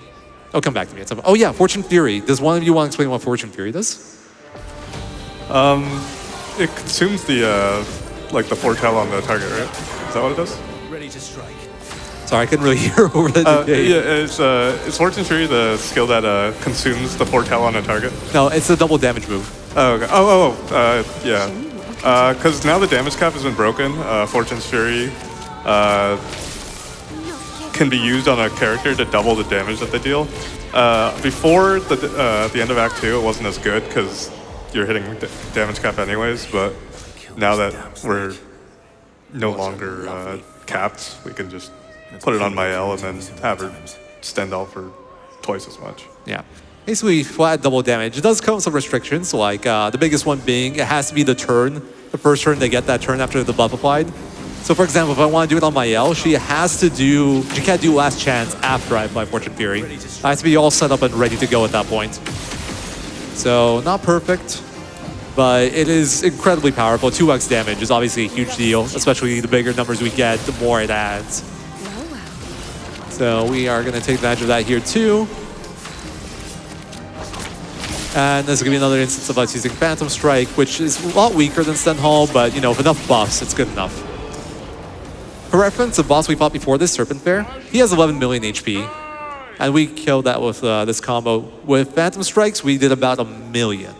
Oh, come back to me at some point. Oh yeah, Fortune Fury. Does one of you want to explain what Fortune Fury does? It consumes the like the foretell on the target, right? Is that what it does? Ready to strike. Sorry, I couldn't really hear over the debate. Yeah, is Fortune Fury the skill that consumes the foretell on a target? No, it's a double damage move. Oh, okay. Yeah. Because now the damage cap has been broken, Fortune's Fury can be used on a character to double the damage that they deal. Before the end of Act 2, it wasn't as good because you're hitting damage cap anyways, but now that we're no longer capped, we can just put it on my L and then have her stand out for twice as much. Yeah. Basically, flat double damage. It does come with some restrictions, like the biggest one being it has to be the first turn they get that turn after the buff applied. So for example, if I want to do it on my L, she can't do Last Chance after I apply Fortune Fury. I have to be all set up and ready to go at that point. So not perfect, but it is incredibly powerful. 2x damage is obviously a huge deal, especially the bigger numbers we get, the more it adds. So we are going to take advantage of that here too. And this is going to be another instance of us using Phantom Strike, which is a lot weaker than Stun Hall, but you know, with enough buffs, it's good enough. For reference, the boss we fought before this, Serpent Bear, he has 11 million HP. And we killed that with this combo. With Phantom Strikes, we did about 1 million.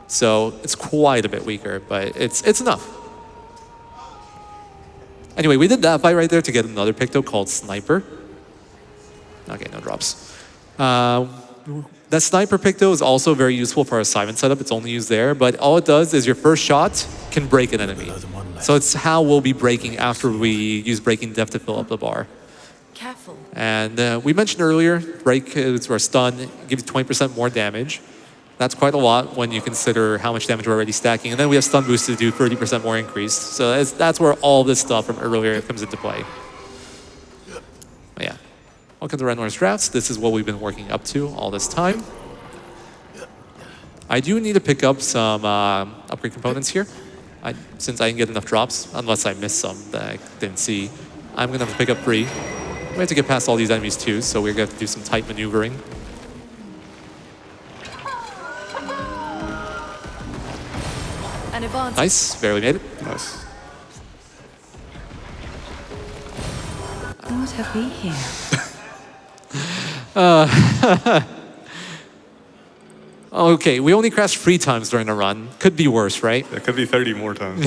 So it's quite a bit weaker, but it's enough. Anyway, we did that fight right there to get another Picto called Sniper. Okay, no drops. That Sniper Picto is also very useful for our assignment setup. It's only used there, but all it does is your first shot can break an enemy. So it's how we'll be breaking after we use Breaking Depth to fill up the bar. Careful. And we mentioned earlier, Break is our stun, gives you 20% more damage. That's quite a lot when you consider how much damage we're already stacking. And then we have Stun Boost to do 30% more increase. So that's where all this stuff from earlier comes into play. But yeah. Welcome to Red North Drafts. This is what we've been working up to all this time. I do need to pick up some upgrade components here. Since I didn't get enough drops, unless I missed some that I didn't see, I'm going to have to pick up 3. We have to get past all these enemies too, so we're going to have to do some tight maneuvering. An advantage. Nice, barely made it. Nice. What have we here? Okay, we only crashed 3 times during the run. Could be worse, right? It could be 30 more times.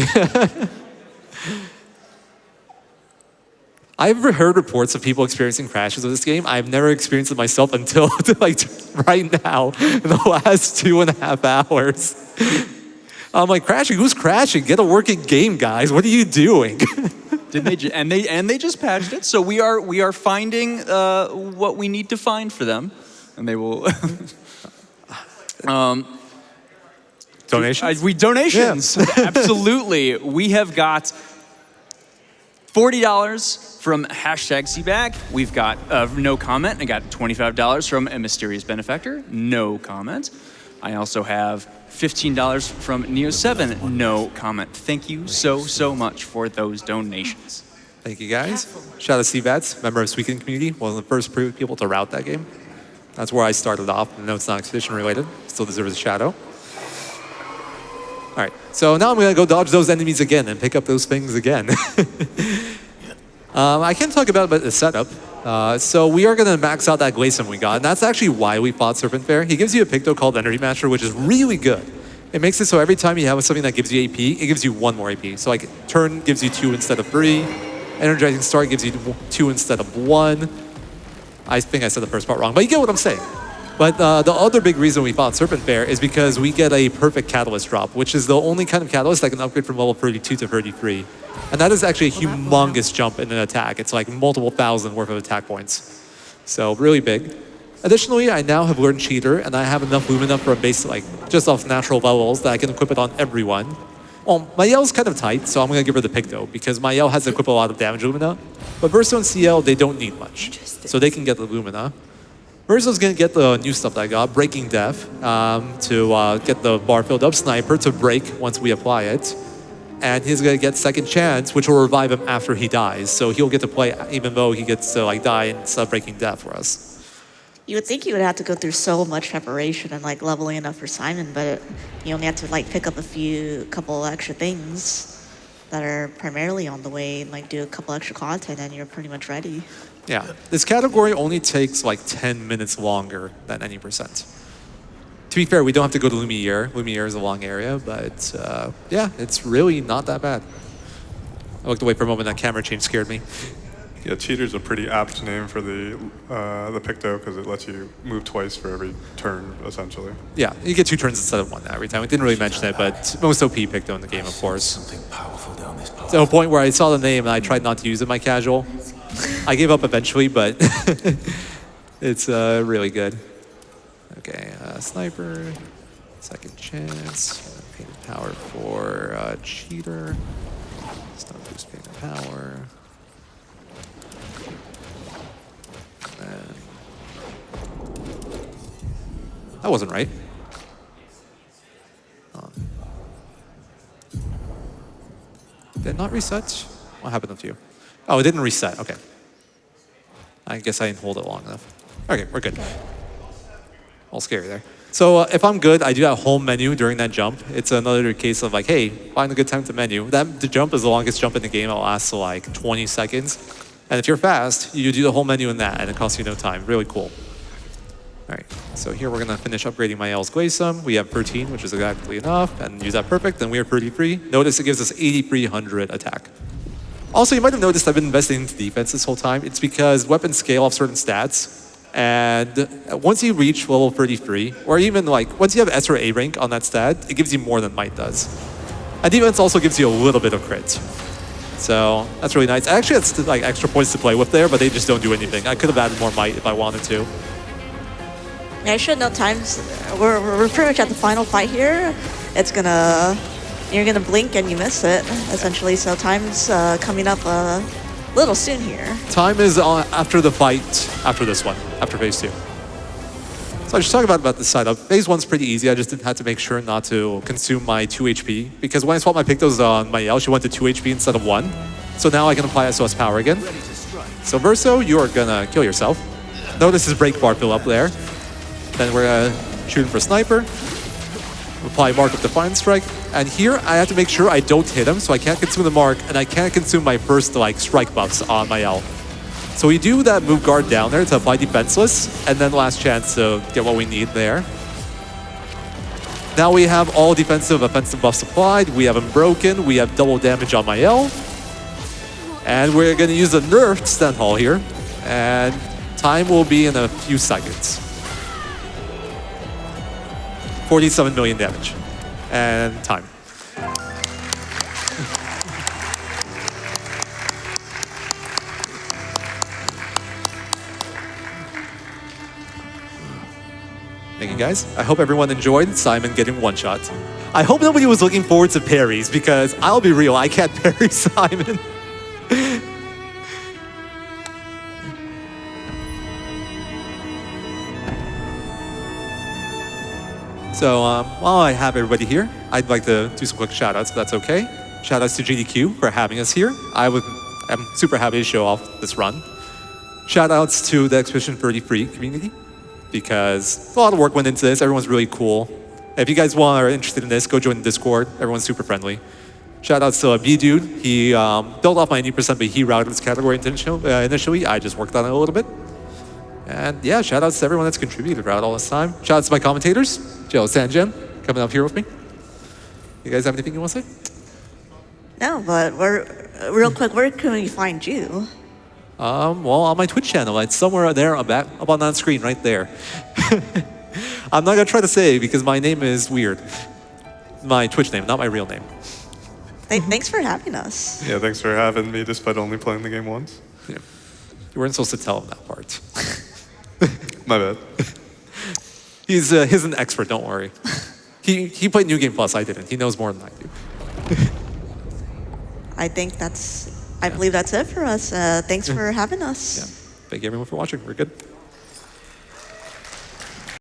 I've heard reports of people experiencing crashes with this game. I've never experienced it myself until like right now, in the last 2.5 hours. I'm like, crashing? Who's crashing? Get a working game, guys. What are you doing? And they just patched it, so we are finding what we need to find for them, and they will. Donations? Donations. Yeah. Absolutely. We have got $40 from #Seabag. We've got no comment. I got $25 from a mysterious benefactor. No comment. I also have $15 from Neo7. No comment. Thank you so much for those donations. Thank you, guys. Shout out to Seabats, member of Suikoden community, one of the first people to route that game. That's where I started off. I know it's not expedition related. Still deserves a shadow. All right, so now I'm going to go dodge those enemies again and pick up those things again. I can talk about the setup. So we are going to max out that Glacium we got, and that's actually why we fought Serpent Bear. He gives you a Picto called Energy Master, which is really good. It makes it so every time you have something that gives you AP, it gives you 1 more AP. So like turn gives you 2 instead of 3. Energizing Start gives you 2 instead of 1. I think I said the first part wrong, but you get what I'm saying. But the other big reason we bought Serpent Bear is because we get a perfect catalyst drop, which is the only kind of catalyst that can upgrade from level 32 to 33. And that is actually a humongous jump in an attack. It's like multiple thousand worth of attack points. So really big. Additionally, I now have learned Cheater, and I have enough Lumina for a base, like just off natural levels, that I can equip it on everyone. Well, my Yell's kind of tight, so I'm going to give her the pick though, because my Yell has to equip a lot of damage Lumina. But Verso and CL, they don't need much. So they can get the Lumina. Verso's going to get the new stuff that I got, Breaking Death, to get the bar filled up, Sniper to break once we apply it. And he's going to get Second Chance, which will revive him after he dies. So he'll get to play even though he gets to like die and stop Breaking Death for us. You would think you would have to go through so much preparation and like leveling up for Simon, but you only have to like pick up a couple extra things that are primarily on the way and like do a couple extra content and you're pretty much ready. Yeah, this category only takes like 10 minutes longer than any percent. To be fair, we don't have to go to Lumiere. Lumiere is a long area, but yeah, it's really not that bad. I looked away for a moment, that camera change scared me. Yeah, Cheater's a pretty apt name for the Picto because it lets you move twice for every turn, essentially. Yeah, you get 2 turns instead of 1 every time. We didn't really mention it, but most OP Picto in the game, of course. Something powerful down this path. To a point where I saw the name and I tried not to use it in my casual. I gave up eventually, but it's really good. Okay, Sniper, Second Chance, Painted Power for Cheater, Stun Boost Painted Power. That wasn't right. Did it not reset? What happened to you? Oh, it didn't reset. Okay. I guess I didn't hold it long enough. Okay, we're good. All scary there. So if I'm good, I do that whole menu during that jump. It's another case of like, hey, find a good time to menu. The jump is the longest jump in the game. It'll last like 20 seconds. And if you're fast, you do the whole menu in that, and it costs you no time. Really cool. All right, so here we're gonna finish upgrading my L's Glacium. We have 13, which is exactly enough, and use that perfect, then we are 33. Notice it gives us 8,300 attack. Also, you might have noticed I've been investing into defense this whole time. It's because weapons scale off certain stats, and once you reach level 33, or even like, once you have S or A rank on that stat, it gives you more than Might does. And defense also gives you a little bit of crit. So that's really nice. I actually had like extra points to play with there, but they just don't do anything. I could have added more Might if I wanted to. Yeah, I should note times. We're pretty much at the final fight here. It's gonna, you're gonna blink and you miss it, essentially. So time's coming up a little soon here. Time is after the fight, after this one, after phase 2. So I just talked about the setup. Phase 1's pretty easy. I just had to make sure not to consume my 2 HP because when I swapped my Pictos on my Yell, she went to 2 HP instead of 1. So now I can apply SOS power again. So Verso, you are gonna kill yourself. Notice his break bar fill up there. Then we're shooting for Sniper. Apply Mark of Defiance Strike. And here I have to make sure I don't hit him, so I can't consume the Mark, and I can't consume my first like strike buffs on my L. So we do that move guard down there to apply Defenseless, and then last chance to get what we need there. Now we have all defensive, offensive buffs applied. We have Unbroken. We have double damage on my L. And we're going to use a nerfed Stun Hall here. And time will be in a few seconds. 47 million damage. And time. Thank you guys. I hope everyone enjoyed Simon getting one shot. I hope nobody was looking forward to parries because I'll be real, I can't parry Simon. So while I have everybody here, I'd like to do some quick shout outs if that's okay. Shout outs to GDQ for having us here. I'm super happy to show off this run. Shout outs to the Expedition 33 community because a lot of work went into this. Everyone's really cool. If you guys are interested in this, go join the Discord. Everyone's super friendly. Shout outs to B-Dude. He built off my 80%, but he routed this category initially. I just worked on it a little bit. And yeah, shout outs to everyone that's contributed throughout all this time. Shout outs to my commentators. Sanjan, coming up here with me. You guys have anything you want to say? No, but real quick, where can we find you? Well, on my Twitch channel, it's somewhere there up on that screen right there. I'm not gonna try to say because my name is weird. My Twitch name, not my real name. Thanks for having us. Yeah, thanks for having me despite only playing the game once. Yeah. You weren't supposed to tell him that part. My bad. He's an expert, don't worry. He played New Game Plus, I didn't. He knows more than I do. I believe that's it for us. Thanks for having us. Yeah. Thank you everyone for watching. We're good.